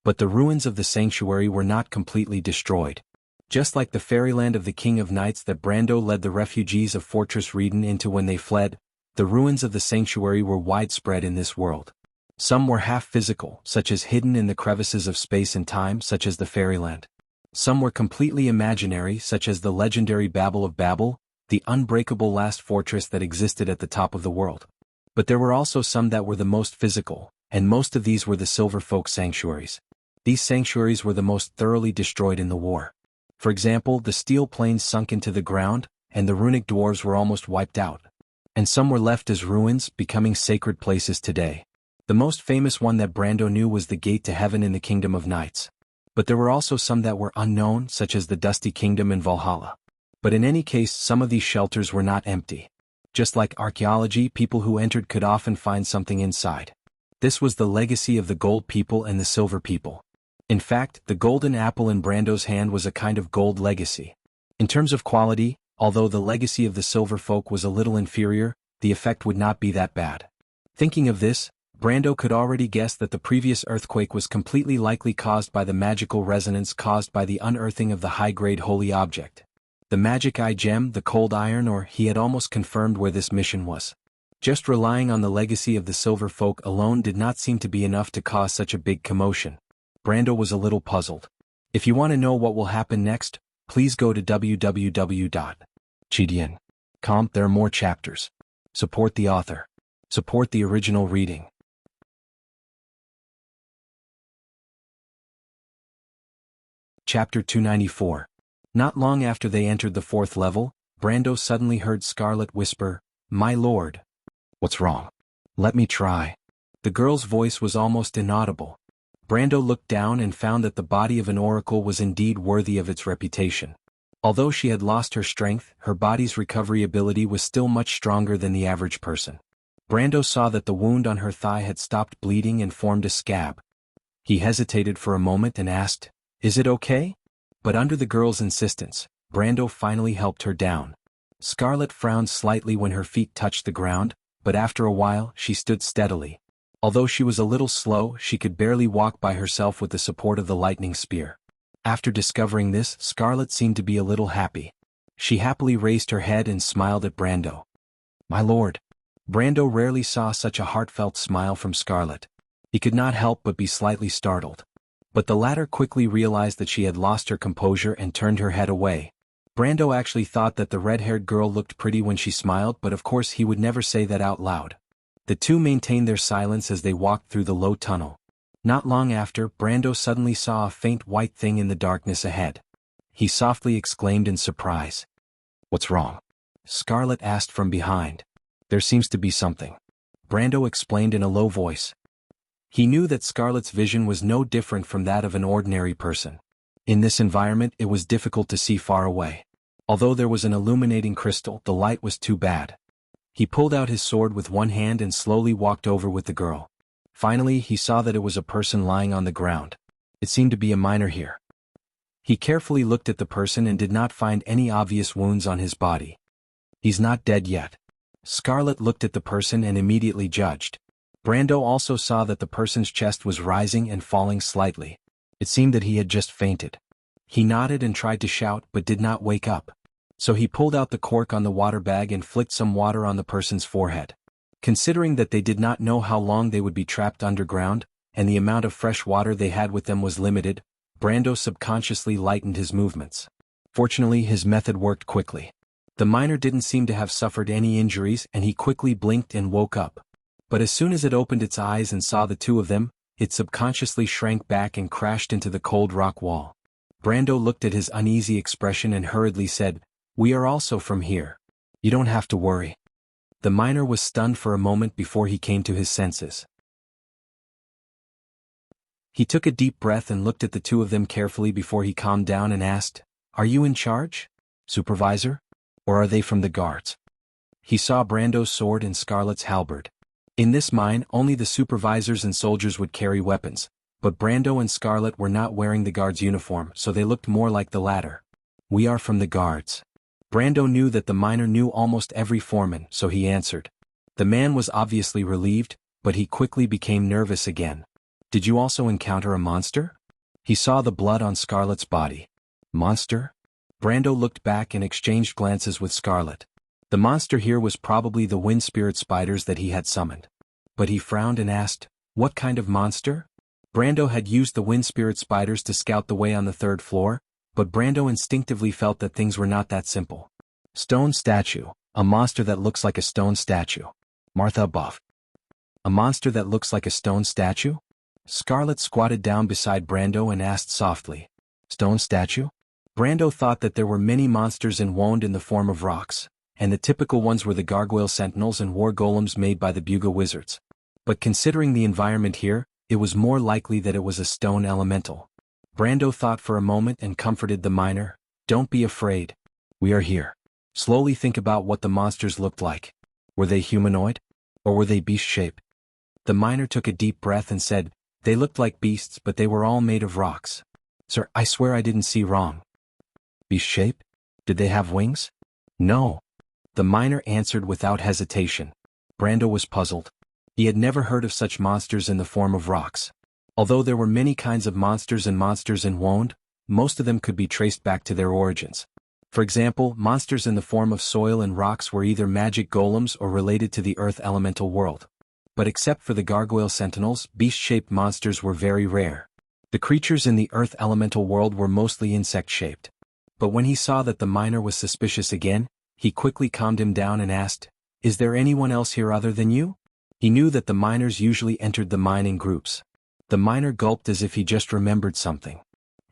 But the ruins of the sanctuary were not completely destroyed. Just like the fairyland of the King of Knights that Brando led the refugees of Fortress Reden into when they fled, the ruins of the sanctuary were widespread in this world. Some were half-physical, such as hidden in the crevices of space and time, such as the fairyland. Some were completely imaginary, such as the legendary Babel of Babel, the unbreakable last fortress that existed at the top of the world. But there were also some that were the most physical, and most of these were the Silver Folk sanctuaries. These sanctuaries were the most thoroughly destroyed in the war. For example, the steel plains sunk into the ground, and the runic dwarves were almost wiped out. And some were left as ruins, becoming sacred places today. The most famous one that Brando knew was the Gate to Heaven in the Kingdom of Knights. But there were also some that were unknown, such as the Dusty Kingdom in Valhalla. But in any case, some of these shelters were not empty. Just like archaeology, people who entered could often find something inside. This was the legacy of the Gold people and the Silver people. In fact, the golden apple in Brando's hand was a kind of gold legacy. In terms of quality, although the legacy of the Silver Folk was a little inferior, the effect would not be that bad. Thinking of this, Brando could already guess that the previous earthquake was completely likely caused by the magical resonance caused by the unearthing of the high-grade holy object. The magic eye gem, the cold iron, or he had almost confirmed where this mission was. Just relying on the legacy of the Silver Folk alone did not seem to be enough to cause such a big commotion. Brando was a little puzzled. If you want to know what will happen next, please go to www.chidian.com. There are more chapters. Support the author. Support the original reading. Chapter 294. Not long after they entered the 4th level, Brando suddenly heard Scarlet whisper, "My lord." "What's wrong?" "Let me try." The girl's voice was almost inaudible. Brando looked down and found that the body of an oracle was indeed worthy of its reputation. Although she had lost her strength, her body's recovery ability was still much stronger than the average person. Brando saw that the wound on her thigh had stopped bleeding and formed a scab. He hesitated for a moment and asked, "Is it okay?" But under the girl's insistence, Brando finally helped her down. Scarlet frowned slightly when her feet touched the ground, but after a while she stood steadily. Although she was a little slow, she could barely walk by herself with the support of the lightning spear. After discovering this, Scarlet seemed to be a little happy. She happily raised her head and smiled at Brando. "My lord." Brando rarely saw such a heartfelt smile from Scarlet. He could not help but be slightly startled. But the latter quickly realized that she had lost her composure and turned her head away. Brando actually thought that the red-haired girl looked pretty when she smiled, but of course he would never say that out loud. The two maintained their silence as they walked through the low tunnel. Not long after, Brando suddenly saw a faint white thing in the darkness ahead. He softly exclaimed in surprise. "What's wrong?" Scarlet asked from behind. "There seems to be something," Brando explained in a low voice. He knew that Scarlet's vision was no different from that of an ordinary person. In this environment it was difficult to see far away. Although there was an illuminating crystal, the light was too bad. He pulled out his sword with one hand and slowly walked over with the girl. Finally he saw that it was a person lying on the ground. It seemed to be a miner here. He carefully looked at the person and did not find any obvious wounds on his body. "He's not dead yet." Scarlet looked at the person and immediately judged. Brando also saw that the person's chest was rising and falling slightly. It seemed that he had just fainted. He nodded and tried to shout but did not wake up. So he pulled out the cork on the water bag and flicked some water on the person's forehead. Considering that they did not know how long they would be trapped underground, and the amount of fresh water they had with them was limited, Brando subconsciously lightened his movements. Fortunately, his method worked quickly. The miner didn't seem to have suffered any injuries and he quickly blinked and woke up. But as soon as it opened its eyes and saw the two of them, it subconsciously shrank back and crashed into the cold rock wall. Brando looked at his uneasy expression and hurriedly said, "We are also from here. You don't have to worry." The miner was stunned for a moment before he came to his senses. He took a deep breath and looked at the two of them carefully before he calmed down and asked, "Are you in charge, supervisor? Or are they from the guards?" He saw Brando's sword and Scarlet's halberd. In this mine, only the supervisors and soldiers would carry weapons, but Brando and Scarlet were not wearing the guard's uniform, so they looked more like the latter. "We are from the guards." Brando knew that the miner knew almost every foreman, so he answered. The man was obviously relieved, but he quickly became nervous again. "Did you also encounter a monster?" He saw the blood on Scarlet's body. "Monster?" Brando looked back and exchanged glances with Scarlet. The monster here was probably the wind spirit spiders that he had summoned. But he frowned and asked, "What kind of monster?" Brando had used the wind spirit spiders to scout the way on the third floor, but Brando instinctively felt that things were not that simple. "Stone statue, a monster that looks like a stone statue." Martha Buff. "A monster that looks like a stone statue?" Scarlet squatted down beside Brando and asked softly, "Stone statue?" Brando thought that there were many monsters in Wonde in the form of rocks, and the typical ones were the gargoyle sentinels and war golems made by the Buga wizards. But considering the environment here, it was more likely that it was a stone elemental. Brando thought for a moment and comforted the miner, "Don't be afraid. We are here." Slowly think about what the monsters looked like. Were they humanoid? Or were they beast-shaped? The miner took a deep breath and said, "They looked like beasts, but they were all made of rocks." "Sir, I swear I didn't see wrong." "Beast-shaped? Did they have wings?" "No." The miner answered without hesitation. Brando was puzzled. He had never heard of such monsters in the form of rocks. Although there were many kinds of monsters in Wonde, most of them could be traced back to their origins. For example, monsters in the form of soil and rocks were either magic golems or related to the earth elemental world. But except for the gargoyle sentinels, beast-shaped monsters were very rare. The creatures in the earth elemental world were mostly insect-shaped. But when he saw that the miner was suspicious again, he quickly calmed him down and asked, "Is there anyone else here other than you?" He knew that the miners usually entered the mine in groups. The miner gulped as if he just remembered something.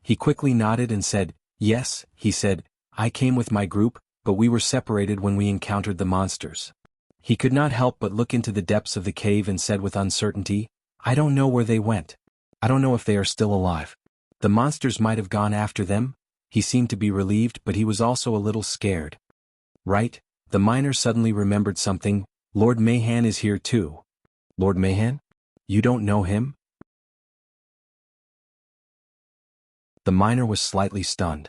He quickly nodded and said, "Yes," he said, "I came with my group, but we were separated when we encountered the monsters." He could not help but look into the depths of the cave and said with uncertainty, "I don't know where they went. I don't know if they are still alive. The monsters might have gone after them." He seemed to be relieved, but he was also a little scared. "Right," the miner suddenly remembered something, "Lord Mahan is here too." "Lord Mahan? You don't know him?" The miner was slightly stunned.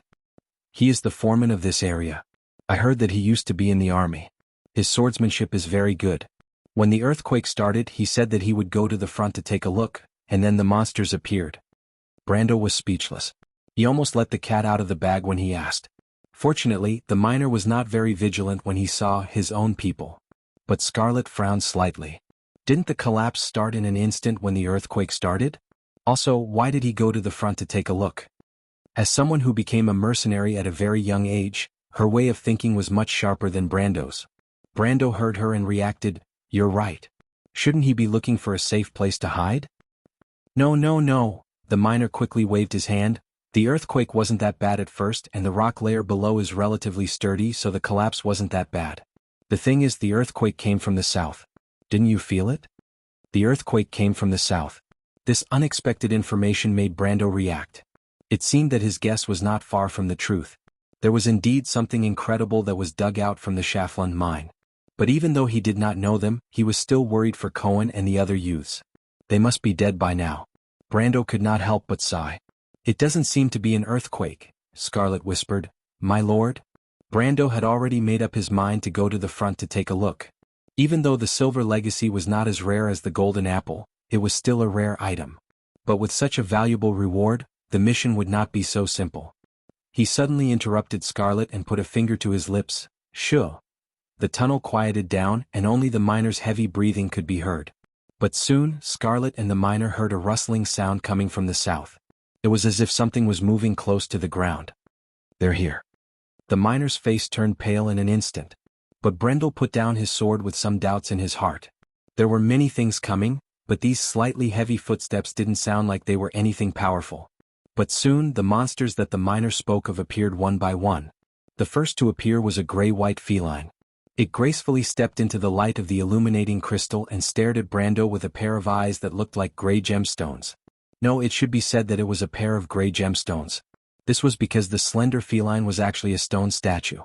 He is the foreman of this area. I heard that he used to be in the army. His swordsmanship is very good. When the earthquake started, he said that he would go to the front to take a look, and then the monsters appeared. Brando was speechless. He almost let the cat out of the bag when he asked. Fortunately, the miner was not very vigilant when he saw his own people. But Scarlet frowned slightly. Didn't the collapse start in an instant when the earthquake started? Also, why did he go to the front to take a look? As someone who became a mercenary at a very young age, her way of thinking was much sharper than Brando's. Brando heard her and reacted, "You're right. Shouldn't he be looking for a safe place to hide?" No, no, no, the miner quickly waved his hand. The earthquake wasn't that bad at first and the rock layer below is relatively sturdy, so the collapse wasn't that bad. The thing is, the earthquake came from the south. Didn't you feel it? The earthquake came from the south. This unexpected information made Brando react. It seemed that his guess was not far from the truth. There was indeed something incredible that was dug out from the Schaflund mine. But even though he did not know them, he was still worried for Cohen and the other youths. They must be dead by now. Brando could not help but sigh. It doesn't seem to be an earthquake, Scarlet whispered. My lord? Brando had already made up his mind to go to the front to take a look. Even though the silver legacy was not as rare as the golden apple, it was still a rare item. But with such a valuable reward, the mission would not be so simple. He suddenly interrupted Scarlet and put a finger to his lips. Shoo. The tunnel quieted down and only the miner's heavy breathing could be heard. But soon, Scarlet and the miner heard a rustling sound coming from the south. It was as if something was moving close to the ground. They're here. The miner's face turned pale in an instant. But Brendel put down his sword with some doubts in his heart. There were many things coming, but these slightly heavy footsteps didn't sound like they were anything powerful. But soon the monsters that the miner spoke of appeared one by one. The first to appear was a gray-white feline. It gracefully stepped into the light of the illuminating crystal and stared at Brando with a pair of eyes that looked like gray gemstones. No, it should be said that it was a pair of gray gemstones. This was because the slender feline was actually a stone statue.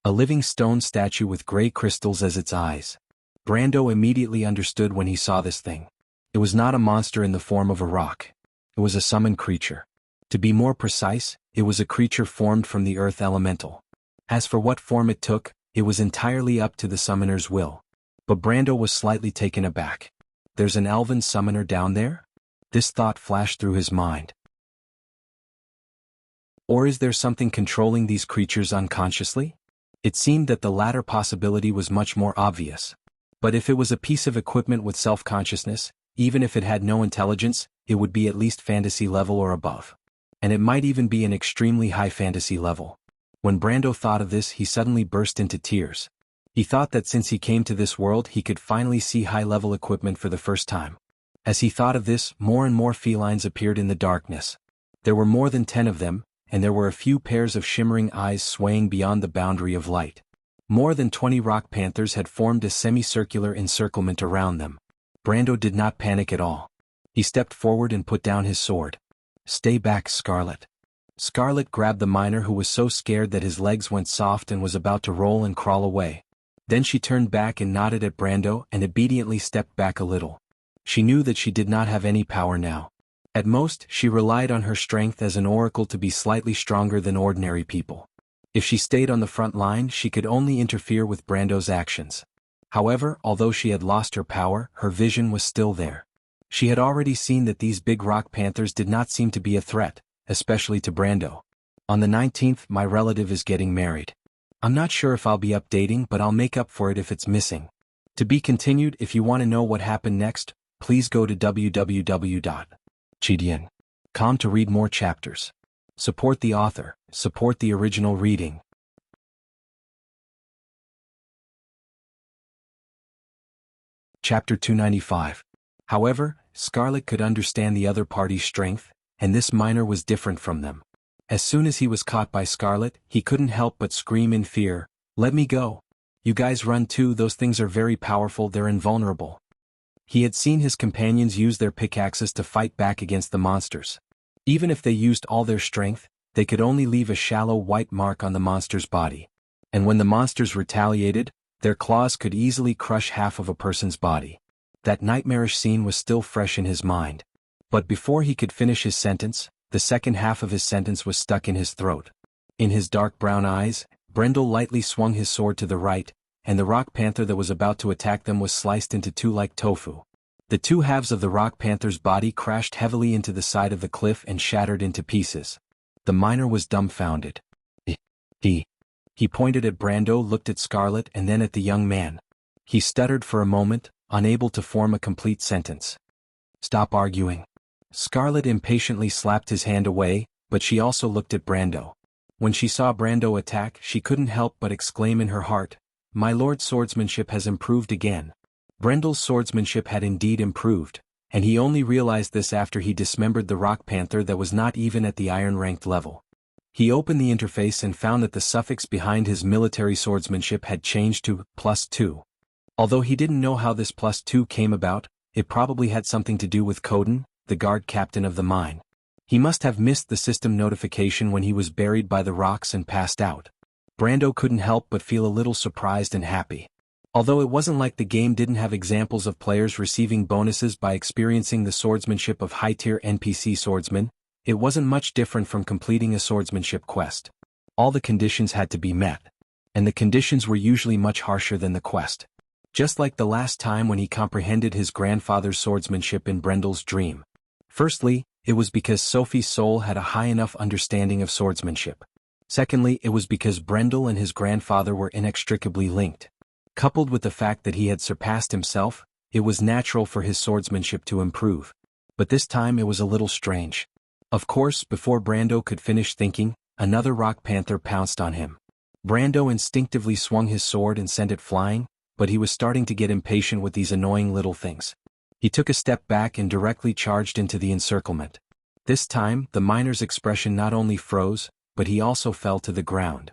A living stone statue with gray crystals as its eyes. Brando immediately understood when he saw this thing. It was not a monster in the form of a rock. It was a summoned creature. To be more precise, it was a creature formed from the earth elemental. As for what form it took, it was entirely up to the summoner's will. But Brando was slightly taken aback. There's an elven summoner down there? This thought flashed through his mind. Or is there something controlling these creatures unconsciously? It seemed that the latter possibility was much more obvious. But if it was a piece of equipment with self-consciousness, even if it had no intelligence, it would be at least fantasy level or above. And it might even be an extremely high fantasy level. When Brando thought of this, he suddenly burst into tears. He thought that since he came to this world he could finally see high-level equipment for the first time. As he thought of this, more and more felines appeared in the darkness. There were more than 10 of them, and there were a few pairs of shimmering eyes swaying beyond the boundary of light. More than 20 rock panthers had formed a semicircular encirclement around them. Brando did not panic at all. He stepped forward and put down his sword. Stay back, Scarlet. Scarlet grabbed the miner, who was so scared that his legs went soft and was about to roll and crawl away. Then she turned back and nodded at Brando and obediently stepped back a little. She knew that she did not have any power now. At most, she relied on her strength as an oracle to be slightly stronger than ordinary people. If she stayed on the front line, she could only interfere with Brando's actions. However, although she had lost her power, her vision was still there. She had already seen that these big rock panthers did not seem to be a threat, especially to Brando. On the 19th, my relative is getting married. I'm not sure if I'll be updating, but I'll make up for it if it's missing. To be continued. If you want to know what happened next, please go to www.chidian.com to read more chapters. Support the author, support the original reading. Chapter 295. However, Scarlet could understand the other party's strength, and this miner was different from them. As soon as he was caught by Scarlet, he couldn't help but scream in fear, "Let me go! You guys run too, those things are very powerful, they're invulnerable." He had seen his companions use their pickaxes to fight back against the monsters. Even if they used all their strength, they could only leave a shallow white mark on the monster's body. And when the monsters retaliated, their claws could easily crush half of a person's body. That nightmarish scene was still fresh in his mind. But before he could finish his sentence, the second half of his sentence was stuck in his throat. In his dark brown eyes, Brendel lightly swung his sword to the right, and the rock panther that was about to attack them was sliced into two like tofu. The two halves of the rock panther's body crashed heavily into the side of the cliff and shattered into pieces. The miner was dumbfounded. He pointed at Brando, looked at Scarlet and then at the young man. He stuttered for a moment, unable to form a complete sentence. "Stop arguing." Scarlet impatiently slapped his hand away, but she also looked at Brando. When she saw Brando attack, she couldn't help but exclaim in her heart, "My lord's swordsmanship has improved again." Brendel's swordsmanship had indeed improved, and he only realized this after he dismembered the rock panther that was not even at the iron-ranked level. He opened the interface and found that the suffix behind his military swordsmanship had changed to +2. Although he didn't know how this +2 came about, it probably had something to do with Coden, the guard captain of the mine. He must have missed the system notification when he was buried by the rocks and passed out. Brando couldn't help but feel a little surprised and happy. Although it wasn't like the game didn't have examples of players receiving bonuses by experiencing the swordsmanship of high-tier NPC swordsmen, it wasn't much different from completing a swordsmanship quest. All the conditions had to be met. And the conditions were usually much harsher than the quest. Just like the last time when he comprehended his grandfather's swordsmanship in Brendel's dream. Firstly, it was because Sophie's soul had a high enough understanding of swordsmanship. Secondly, it was because Brendel and his grandfather were inextricably linked. Coupled with the fact that he had surpassed himself, it was natural for his swordsmanship to improve. But this time it was a little strange. Of course, before Brando could finish thinking, another rock panther pounced on him. Brando instinctively swung his sword and sent it flying, but he was starting to get impatient with these annoying little things. He took a step back and directly charged into the encirclement. This time, the miner's expression not only froze, but he also fell to the ground.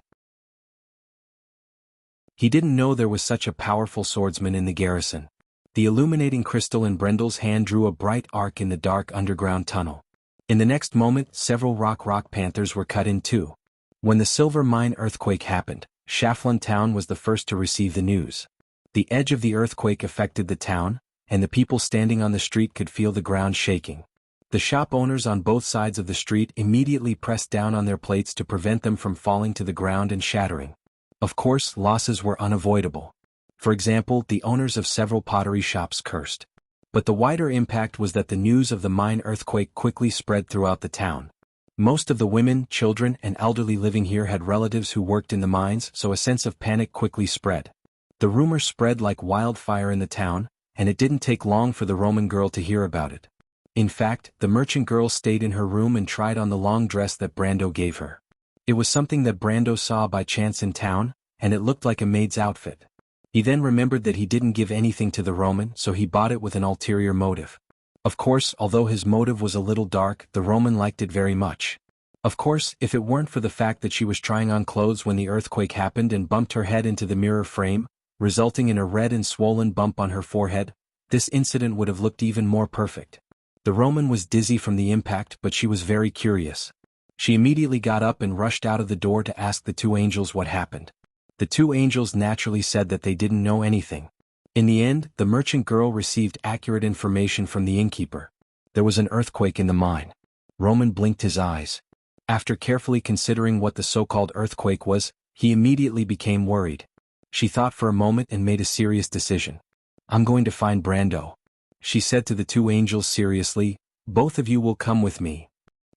He didn't know there was such a powerful swordsman in the garrison. The illuminating crystal in Brendel's hand drew a bright arc in the dark underground tunnel. In the next moment, several rock panthers were cut in two. When the silver mine earthquake happened, Shaflin town was the first to receive the news. The edge of the earthquake affected the town, and the people standing on the street could feel the ground shaking. The shop owners on both sides of the street immediately pressed down on their plates to prevent them from falling to the ground and shattering. Of course, losses were unavoidable. For example, the owners of several pottery shops cursed. But the wider impact was that the news of the mine earthquake quickly spread throughout the town. Most of the women, children, and elderly living here had relatives who worked in the mines, so a sense of panic quickly spread. The rumor spread like wildfire in the town, and it didn't take long for the Roman girl to hear about it. In fact, the merchant girl stayed in her room and tried on the long dress that Brando gave her. It was something that Brando saw by chance in town, and it looked like a maid's outfit. He then remembered that he didn't give anything to the Roman, so he bought it with an ulterior motive. Of course, although his motive was a little dark, the Roman liked it very much. Of course, if it weren't for the fact that she was trying on clothes when the earthquake happened and bumped her head into the mirror frame, resulting in a red and swollen bump on her forehead, this incident would have looked even more perfect. The Roman was dizzy from the impact, but she was very curious. She immediately got up and rushed out of the door to ask the two angels what happened. The two angels naturally said that they didn't know anything. In the end, the merchant girl received accurate information from the innkeeper. There was an earthquake in the mine. Roman blinked his eyes. After carefully considering what the so-called earthquake was, he immediately became worried. She thought for a moment and made a serious decision. "I'm going to find Brando," she said to the two angels seriously. "Both of you will come with me."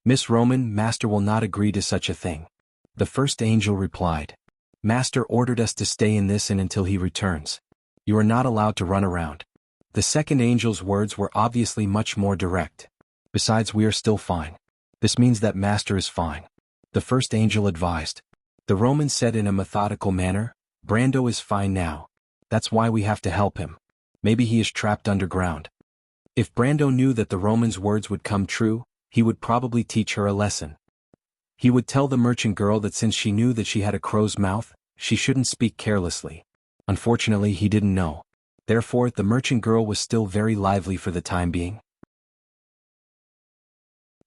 "Miss Roman, Master will not agree to such a thing." The first angel replied. "Master ordered us to stay in this inn until he returns. You are not allowed to run around." The second angel's words were obviously much more direct. "Besides, we are still fine. This means that Master is fine," the first angel advised. The Roman said in a methodical manner, "Brando is fine now. That's why we have to help him. Maybe he is trapped underground." If Brando knew that the Roman's words would come true, he would probably teach her a lesson. He would tell the merchant girl that since she knew that she had a crow's mouth, she shouldn't speak carelessly. Unfortunately, he didn't know. Therefore, the merchant girl was still very lively for the time being.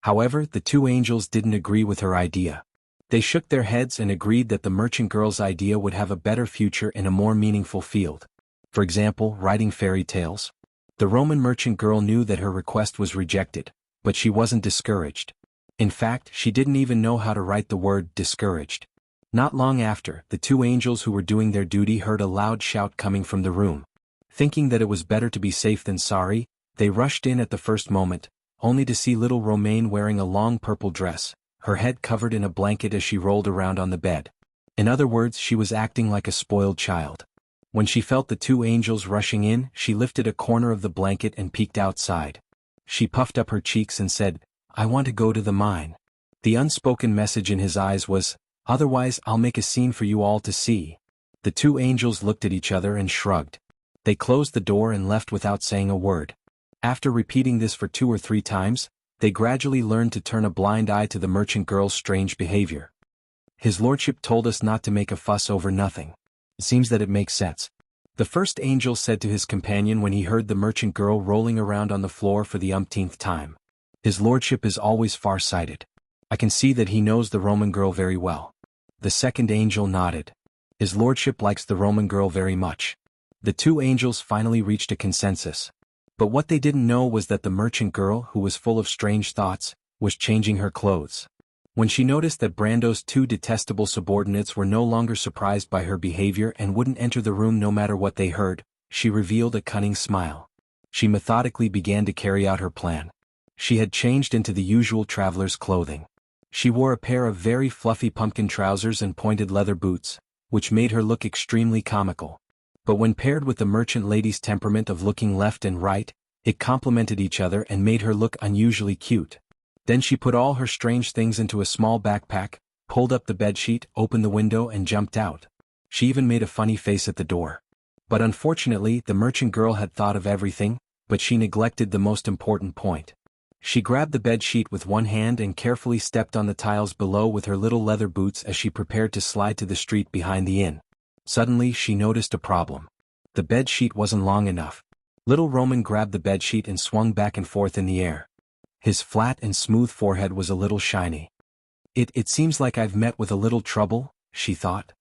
However, the two angels didn't agree with her idea. They shook their heads and agreed that the merchant girl's idea would have a better future in a more meaningful field. For example, writing fairy tales. The Roman merchant girl knew that her request was rejected, but she wasn't discouraged. In fact, she didn't even know how to write the word discouraged. Not long after, the two angels who were doing their duty heard a loud shout coming from the room. Thinking that it was better to be safe than sorry, they rushed in at the first moment, only to see little Romaine wearing a long purple dress, her head covered in a blanket as she rolled around on the bed. In other words, she was acting like a spoiled child. When she felt the two angels rushing in, she lifted a corner of the blanket and peeked outside. She puffed up her cheeks and said, "I want to go to the mine." The unspoken message in his eyes was, "Otherwise I'll make a scene for you all to see." The two angels looked at each other and shrugged. They closed the door and left without saying a word. After repeating this for 2 or 3 times, they gradually learned to turn a blind eye to the merchant girl's strange behavior. His lordship told us not to make a fuss over nothing. It seems that it makes sense. The first angel said to his companion when he heard the merchant girl rolling around on the floor for the umpteenth time. His lordship is always far-sighted. I can see that he knows the Roman girl very well. The second angel nodded. His lordship likes the Roman girl very much. The two angels finally reached a consensus. But what they didn't know was that the merchant girl, who was full of strange thoughts, was changing her clothes. When she noticed that Brando's two detestable subordinates were no longer surprised by her behavior and wouldn't enter the room no matter what they heard, she revealed a cunning smile. She methodically began to carry out her plan. She had changed into the usual traveler's clothing. She wore a pair of very fluffy pumpkin trousers and pointed leather boots, which made her look extremely comical. But when paired with the merchant lady's temperament of looking left and right, it complemented each other and made her look unusually cute. Then she put all her strange things into a small backpack, pulled up the bedsheet, opened the window and jumped out. She even made a funny face at the door. But unfortunately, the merchant girl had thought of everything, but she neglected the most important point. She grabbed the bedsheet with one hand and carefully stepped on the tiles below with her little leather boots as she prepared to slide to the street behind the inn. Suddenly she noticed a problem. The bedsheet wasn't long enough. Little Roman grabbed the bedsheet and swung back and forth in the air. His flat and smooth forehead was a little shiny. It seems like I've met with a little trouble," she thought.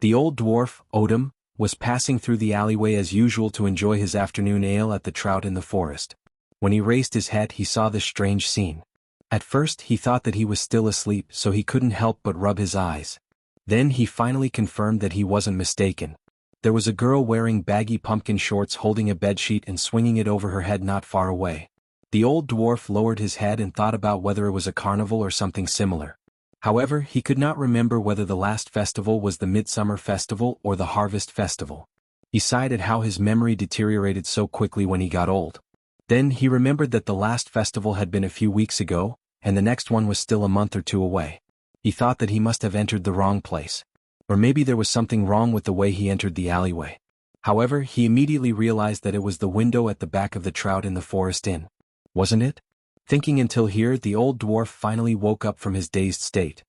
The old dwarf, Odom, was passing through the alleyway as usual to enjoy his afternoon ale at the Trout in the Forest. When he raised his head he saw this strange scene. At first he thought that he was still asleep, so he couldn't help but rub his eyes. Then he finally confirmed that he wasn't mistaken. There was a girl wearing baggy pumpkin shorts holding a bedsheet and swinging it over her head not far away. The old dwarf lowered his head and thought about whether it was a carnival or something similar. However, he could not remember whether the last festival was the Midsummer Festival or the Harvest Festival. He sighed at how his memory deteriorated so quickly when he got old. Then he remembered that the last festival had been a few weeks ago, and the next one was still a month or 2 away. He thought that he must have entered the wrong place. Or maybe there was something wrong with the way he entered the alleyway. However, he immediately realized that it was the window at the back of the Trout in the Forest Inn. Wasn't it? Thinking until here, the old dwarf finally woke up from his dazed state.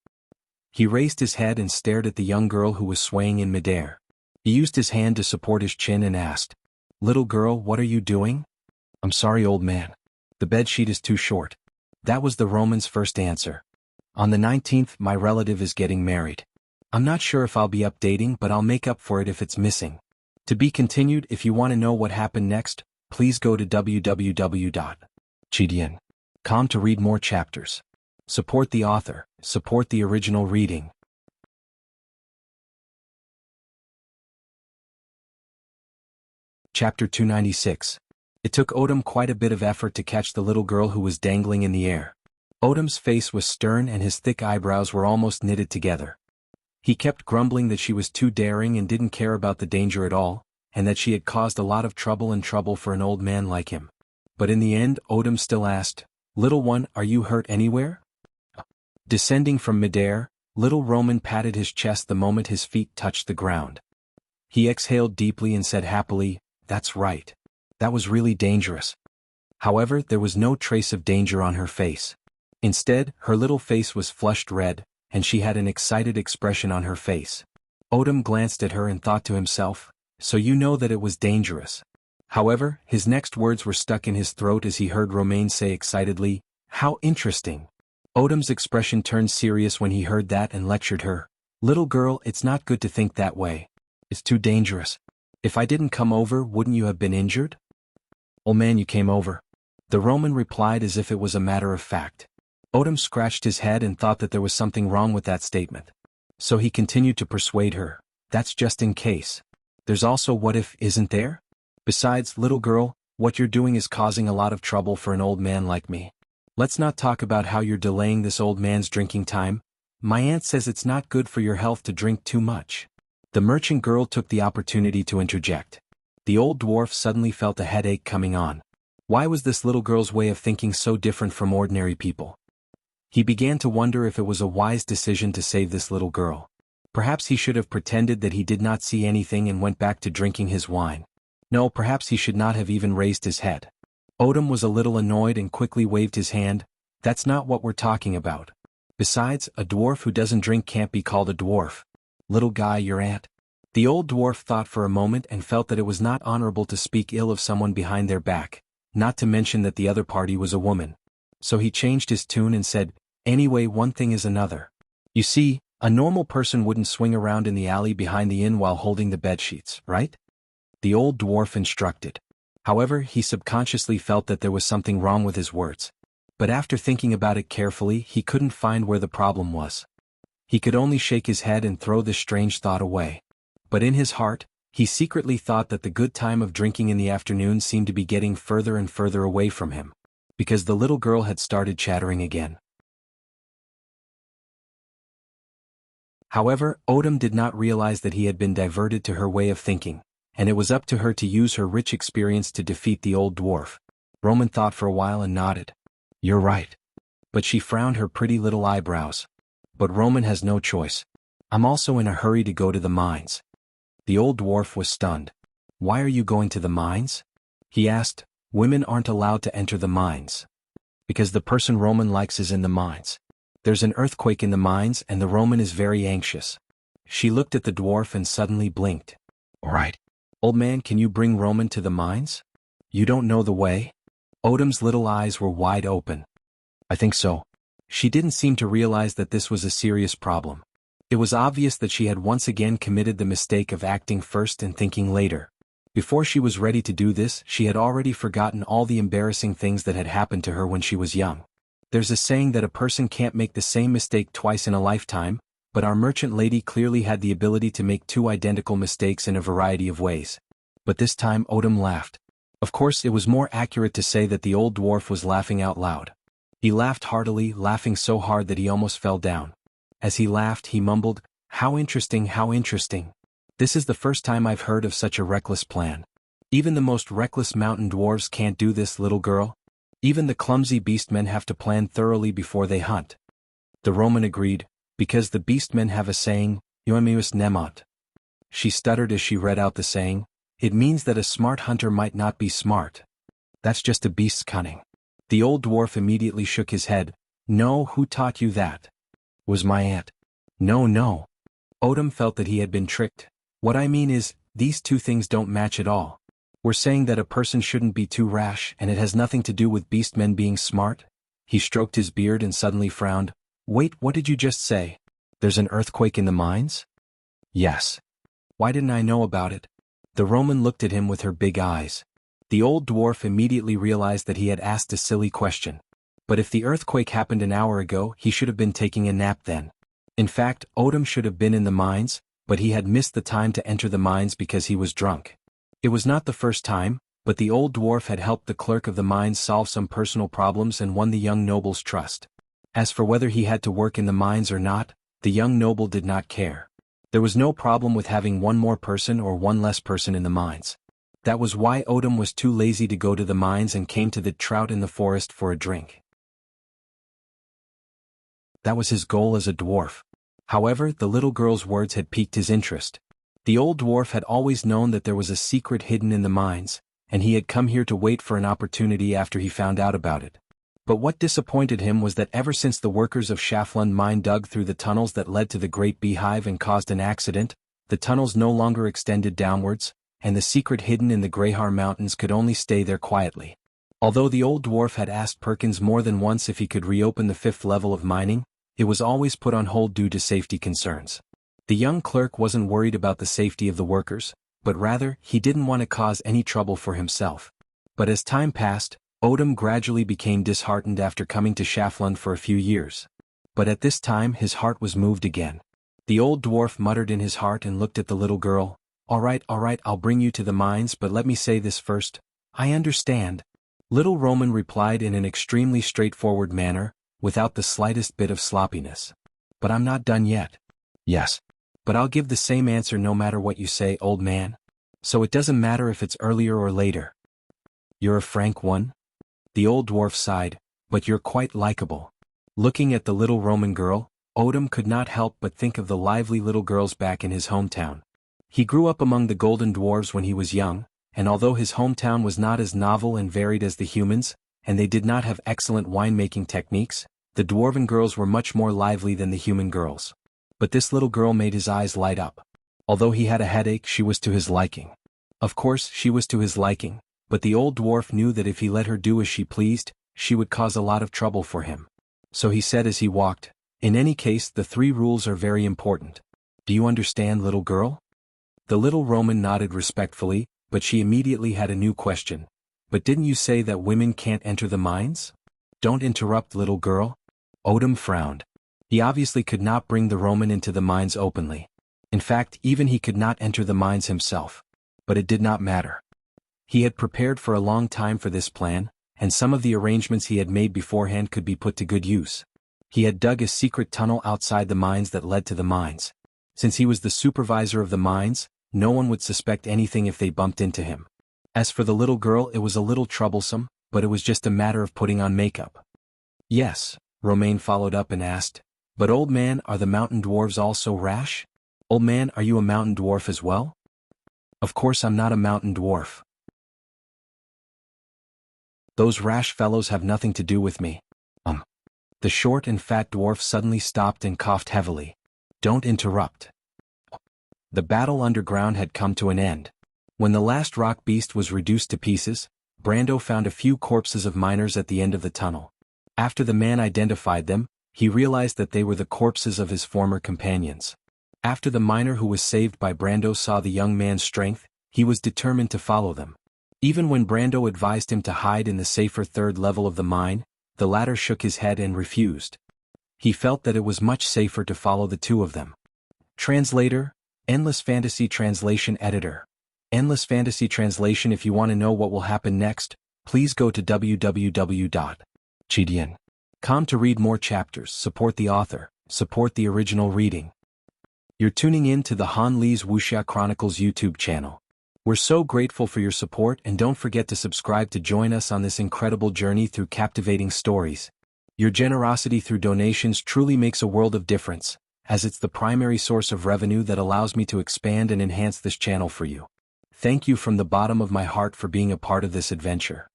He raised his head and stared at the young girl who was swaying in midair. He used his hand to support his chin and asked, "Little girl, what are you doing?" "I'm sorry, old man. The bedsheet is too short." That was the Roman's first answer. "On the 19th, my relative is getting married. I'm not sure if I'll be updating, but I'll make up for it if it's missing." To be continued. If you want to know what happened next, please go to www.chidian.com to read more chapters. Support the author, support the original reading. Chapter 296. It took Odom quite a bit of effort to catch the little girl who was dangling in the air. Odom's face was stern and his thick eyebrows were almost knitted together. He kept grumbling that she was too daring and didn't care about the danger at all, and that she had caused a lot of trouble for an old man like him. But in the end, Odom still asked, "Little one, are you hurt anywhere?" Descending from midair, little Roman patted his chest the moment his feet touched the ground. He exhaled deeply and said happily, "That's right. That was really dangerous." However, there was no trace of danger on her face. Instead, her little face was flushed red, and she had an excited expression on her face. Odom glanced at her and thought to himself, "So you know that it was dangerous." However, his next words were stuck in his throat as he heard Romaine say excitedly, "How interesting." Odom's expression turned serious when he heard that and lectured her, "Little girl, it's not good to think that way. It's too dangerous. If I didn't come over, wouldn't you have been injured?" "Old man, you came over." The Roman replied as if it was a matter of fact. Odom scratched his head and thought that there was something wrong with that statement. So he continued to persuade her, that's just in case. There's also what if, isn't there? Besides, little girl, what you're doing is causing a lot of trouble for an old man like me. Let's not talk about how you're delaying this old man's drinking time. My aunt says it's not good for your health to drink too much. The merchant girl took the opportunity to interject. The old dwarf suddenly felt a headache coming on. Why was this little girl's way of thinking so different from ordinary people? He began to wonder if it was a wise decision to save this little girl. Perhaps he should have pretended that he did not see anything and went back to drinking his wine. No, perhaps he should not have even raised his head. Odom was a little annoyed and quickly waved his hand. That's not what we're talking about. Besides, a dwarf who doesn't drink can't be called a dwarf. Little guy, your aunt. The old dwarf thought for a moment and felt that it was not honorable to speak ill of someone behind their back, not to mention that the other party was a woman. So he changed his tune and said, anyway, one thing is another. You see, a normal person wouldn't swing around in the alley behind the inn while holding the bedsheets, right? The old dwarf instructed. However, he subconsciously felt that there was something wrong with his words. But after thinking about it carefully, he couldn't find where the problem was. He could only shake his head and throw this strange thought away. But in his heart, he secretly thought that the good time of drinking in the afternoon seemed to be getting further and further away from him. Because the little girl had started chattering again. However, Odom did not realize that he had been diverted to her way of thinking, and it was up to her to use her rich experience to defeat the old dwarf. Roman thought for a while and nodded. You're right. But she frowned her pretty little eyebrows. But Roman has no choice. I'm also in a hurry to go to the mines. The old dwarf was stunned. Why are you going to the mines? He asked. Women aren't allowed to enter the mines. Because the person Roman likes is in the mines. There's an earthquake in the mines and the Roman is very anxious. She looked at the dwarf and suddenly blinked. All right. Old man, can you bring Roman to the mines? You don't know the way? Odom's little eyes were wide open. I think so. She didn't seem to realize that this was a serious problem. It was obvious that she had once again committed the mistake of acting first and thinking later. Before she was ready to do this, she had already forgotten all the embarrassing things that had happened to her when she was young. There's a saying that a person can't make the same mistake twice in a lifetime, but our merchant lady clearly had the ability to make two identical mistakes in a variety of ways. But this time Odom laughed. Of course, it was more accurate to say that the old dwarf was laughing out loud. He laughed heartily, laughing so hard that he almost fell down. As he laughed, he mumbled, how interesting, how interesting. This is the first time I've heard of such a reckless plan. Even the most reckless mountain dwarves can't do this, little girl. Even the clumsy beastmen have to plan thoroughly before they hunt. The Roman agreed, because the beastmen have a saying, Eumeus nemot. She stuttered as she read out the saying, it means that a smart hunter might not be smart. That's just a beast's cunning. The old dwarf immediately shook his head. No, who taught you that? Was my aunt. No, no. Odom felt that he had been tricked. What I mean is, these two things don't match at all. We're saying that a person shouldn't be too rash and it has nothing to do with beastmen being smart? He stroked his beard and suddenly frowned. Wait, what did you just say? There's an earthquake in the mines? Yes. Why didn't I know about it? The Roman looked at him with her big eyes. The old dwarf immediately realized that he had asked a silly question. But if the earthquake happened an hour ago, he should have been taking a nap then. In fact, Odom should have been in the mines, but he had missed the time to enter the mines because he was drunk. It was not the first time, but the old dwarf had helped the clerk of the mines solve some personal problems and won the young noble's trust. As for whether he had to work in the mines or not, the young noble did not care. There was no problem with having one more person or one less person in the mines. That was why Odom was too lazy to go to the mines and came to the trout in the forest for a drink. That was his goal as a dwarf. However, the little girl's words had piqued his interest. The old dwarf had always known that there was a secret hidden in the mines, and he had come here to wait for an opportunity after he found out about it. But what disappointed him was that ever since the workers of Schaflund mine dug through the tunnels that led to the Great Beehive and caused an accident, the tunnels no longer extended downwards, and the secret hidden in the Greyhar Mountains could only stay there quietly. Although the old dwarf had asked Perkins more than once if he could reopen the 5th level of mining, it was always put on hold due to safety concerns. The young clerk wasn't worried about the safety of the workers, but rather, he didn't want to cause any trouble for himself. But as time passed, Odom gradually became disheartened after coming to Schaflund for a few years. But at this time his heart was moved again. The old dwarf muttered in his heart and looked at the little girl. All right, I'll bring you to the mines, but let me say this first. I understand. Little Roman replied in an extremely straightforward manner, without the slightest bit of sloppiness. But I'm not done yet. Yes. But I'll give the same answer no matter what you say, old man. So it doesn't matter if it's earlier or later. You're a frank one? The old dwarf sighed, but you're quite likable. Looking at the little Roman girl, Odom could not help but think of the lively little girls back in his hometown. He grew up among the golden dwarves when he was young, and although his hometown was not as novel and varied as the humans, and they did not have excellent winemaking techniques, the dwarven girls were much more lively than the human girls. But this little girl made his eyes light up. Although he had a headache, she was to his liking. Of course, she was to his liking, but the old dwarf knew that if he let her do as she pleased, she would cause a lot of trouble for him. So he said as he walked, "In any case, the 3 rules are very important. Do you understand, little girl?" The little Roman nodded respectfully, but she immediately had a new question. "But didn't you say that women can't enter the mines?" "Don't interrupt, little girl." Odom frowned. He obviously could not bring the Roman into the mines openly. In fact, even he could not enter the mines himself. But it did not matter. He had prepared for a long time for this plan, and some of the arrangements he had made beforehand could be put to good use. He had dug a secret tunnel outside the mines that led to the mines. Since he was the supervisor of the mines, no one would suspect anything if they bumped into him. As for the little girl, it was a little troublesome, but it was just a matter of putting on makeup. "Yes," Romain followed up and asked, "but old man, are the mountain dwarves all so rash? Old man, are you a mountain dwarf as well?" "Of course I'm not a mountain dwarf. Those rash fellows have nothing to do with me." The short and fat dwarf suddenly stopped and coughed heavily. "Don't interrupt." The battle underground had come to an end. When the last rock beast was reduced to pieces, Brando found a few corpses of miners at the end of the tunnel. After the man identified them, he realized that they were the corpses of his former companions. After the miner who was saved by Brando saw the young man's strength, he was determined to follow them. Even when Brando advised him to hide in the safer 3rd level of the mine, the latter shook his head and refused. He felt that it was much safer to follow the 2 of them. Translator, Endless Fantasy Translation Editor. Endless Fantasy Translation. If you want to know what will happen next, please go to www.chidian.com to read more chapters. Support the author, support the original reading. You're tuning in to the Han Lee's Wuxia Chronicles YouTube channel. We're so grateful for your support, and don't forget to subscribe to join us on this incredible journey through captivating stories. Your generosity through donations truly makes a world of difference, as it's the primary source of revenue that allows me to expand and enhance this channel for you. Thank you from the bottom of my heart for being a part of this adventure.